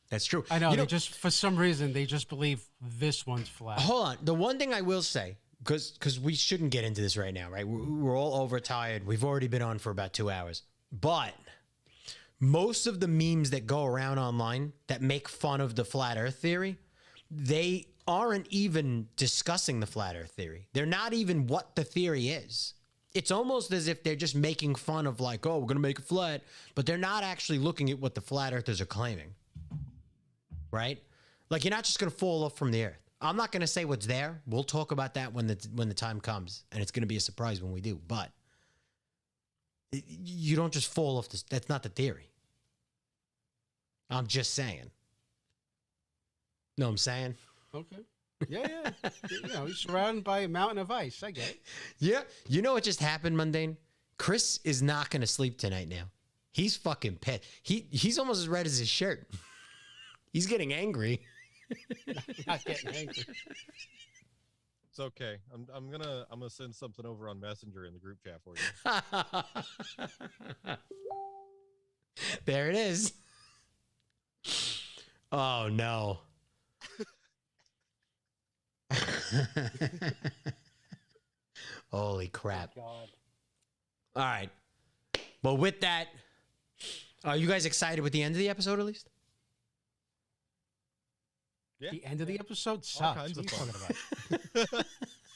That's true. I know, You they just, for some reason, they just believe this one's flat. Hold on. The one thing I will say, because we shouldn't get into this right now, right? We're all overtired. We've already been on for about 2 hours. But most of the memes that go around online that make fun of the flat earth theory, they aren't even discussing the flat earth theory. They're not even what the theory is. It's almost as if they're just making fun of like, oh, we're going to make it flat, but they're not actually looking at what the flat earthers are claiming. Right? Like, you're not just going to fall off from the earth. I'm not going to say what's there. We'll talk about that when the time comes, and it's going to be a surprise when we do. But you don't just fall off this. That's not the theory. I'm just saying. Know what I'm saying? Okay. Yeah. You know, he's surrounded by a mountain of ice. I get it. Yeah. You know what just happened, Mundane? Chris is not going to sleep tonight now. He's fucking pissed. He's almost as red as his shirt. He's getting angry. Not getting angry. It's okay. I'm gonna send something over on Messenger in the group chat for you. There it is. Oh no. Holy crap. God. All right. Well, with that, are you guys excited with the end of the episode at least? Yeah. The end of the episode All sucks. kinds What of are you fun. talking about?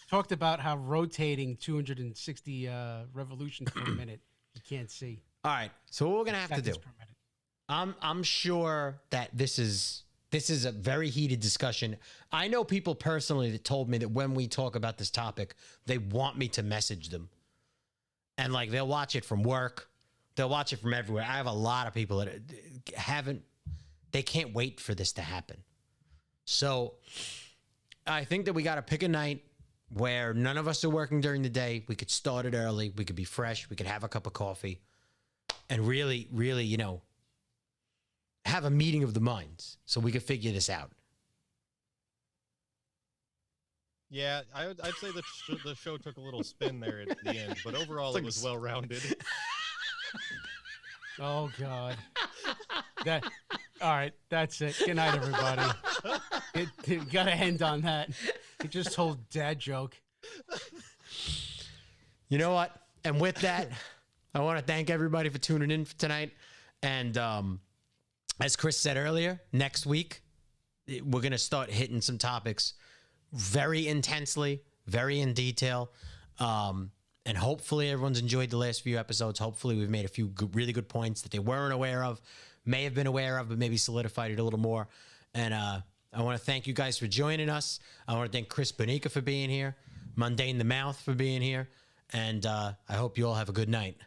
Talked about how rotating 260 revolutions per minute you can't see. All right. So what we're gonna have to do? Seconds per minute. I'm sure that this is a very heated discussion. I know people personally that told me that when we talk about this topic, they want me to message them. And like they'll watch it from work. They'll watch it from everywhere. I have a lot of people that they can't wait for this to happen. So I think that we got to pick a night where none of us are working during the day. We could start it early. We could be fresh. We could have a cup of coffee and really, really, you know, have a meeting of the minds so we could figure this out. Yeah, I'd say the show took a little spin there at the end, but overall it was well rounded. Oh God. All right, that's it. Good night, everybody. It got to end on that. He just told dad joke. You know what? And with that, I want to thank everybody for tuning in for tonight. And as Chris said earlier, next week, we're going to start hitting some topics very intensely, very in detail. And hopefully everyone's enjoyed the last few episodes. Hopefully we've made a few really good points that they weren't aware of, may have been aware of, but maybe solidified it a little more. And I want to thank you guys for joining us. I want to thank Chris Bonica for being here, Mundane the Mouth for being here. And I hope you all have a good night.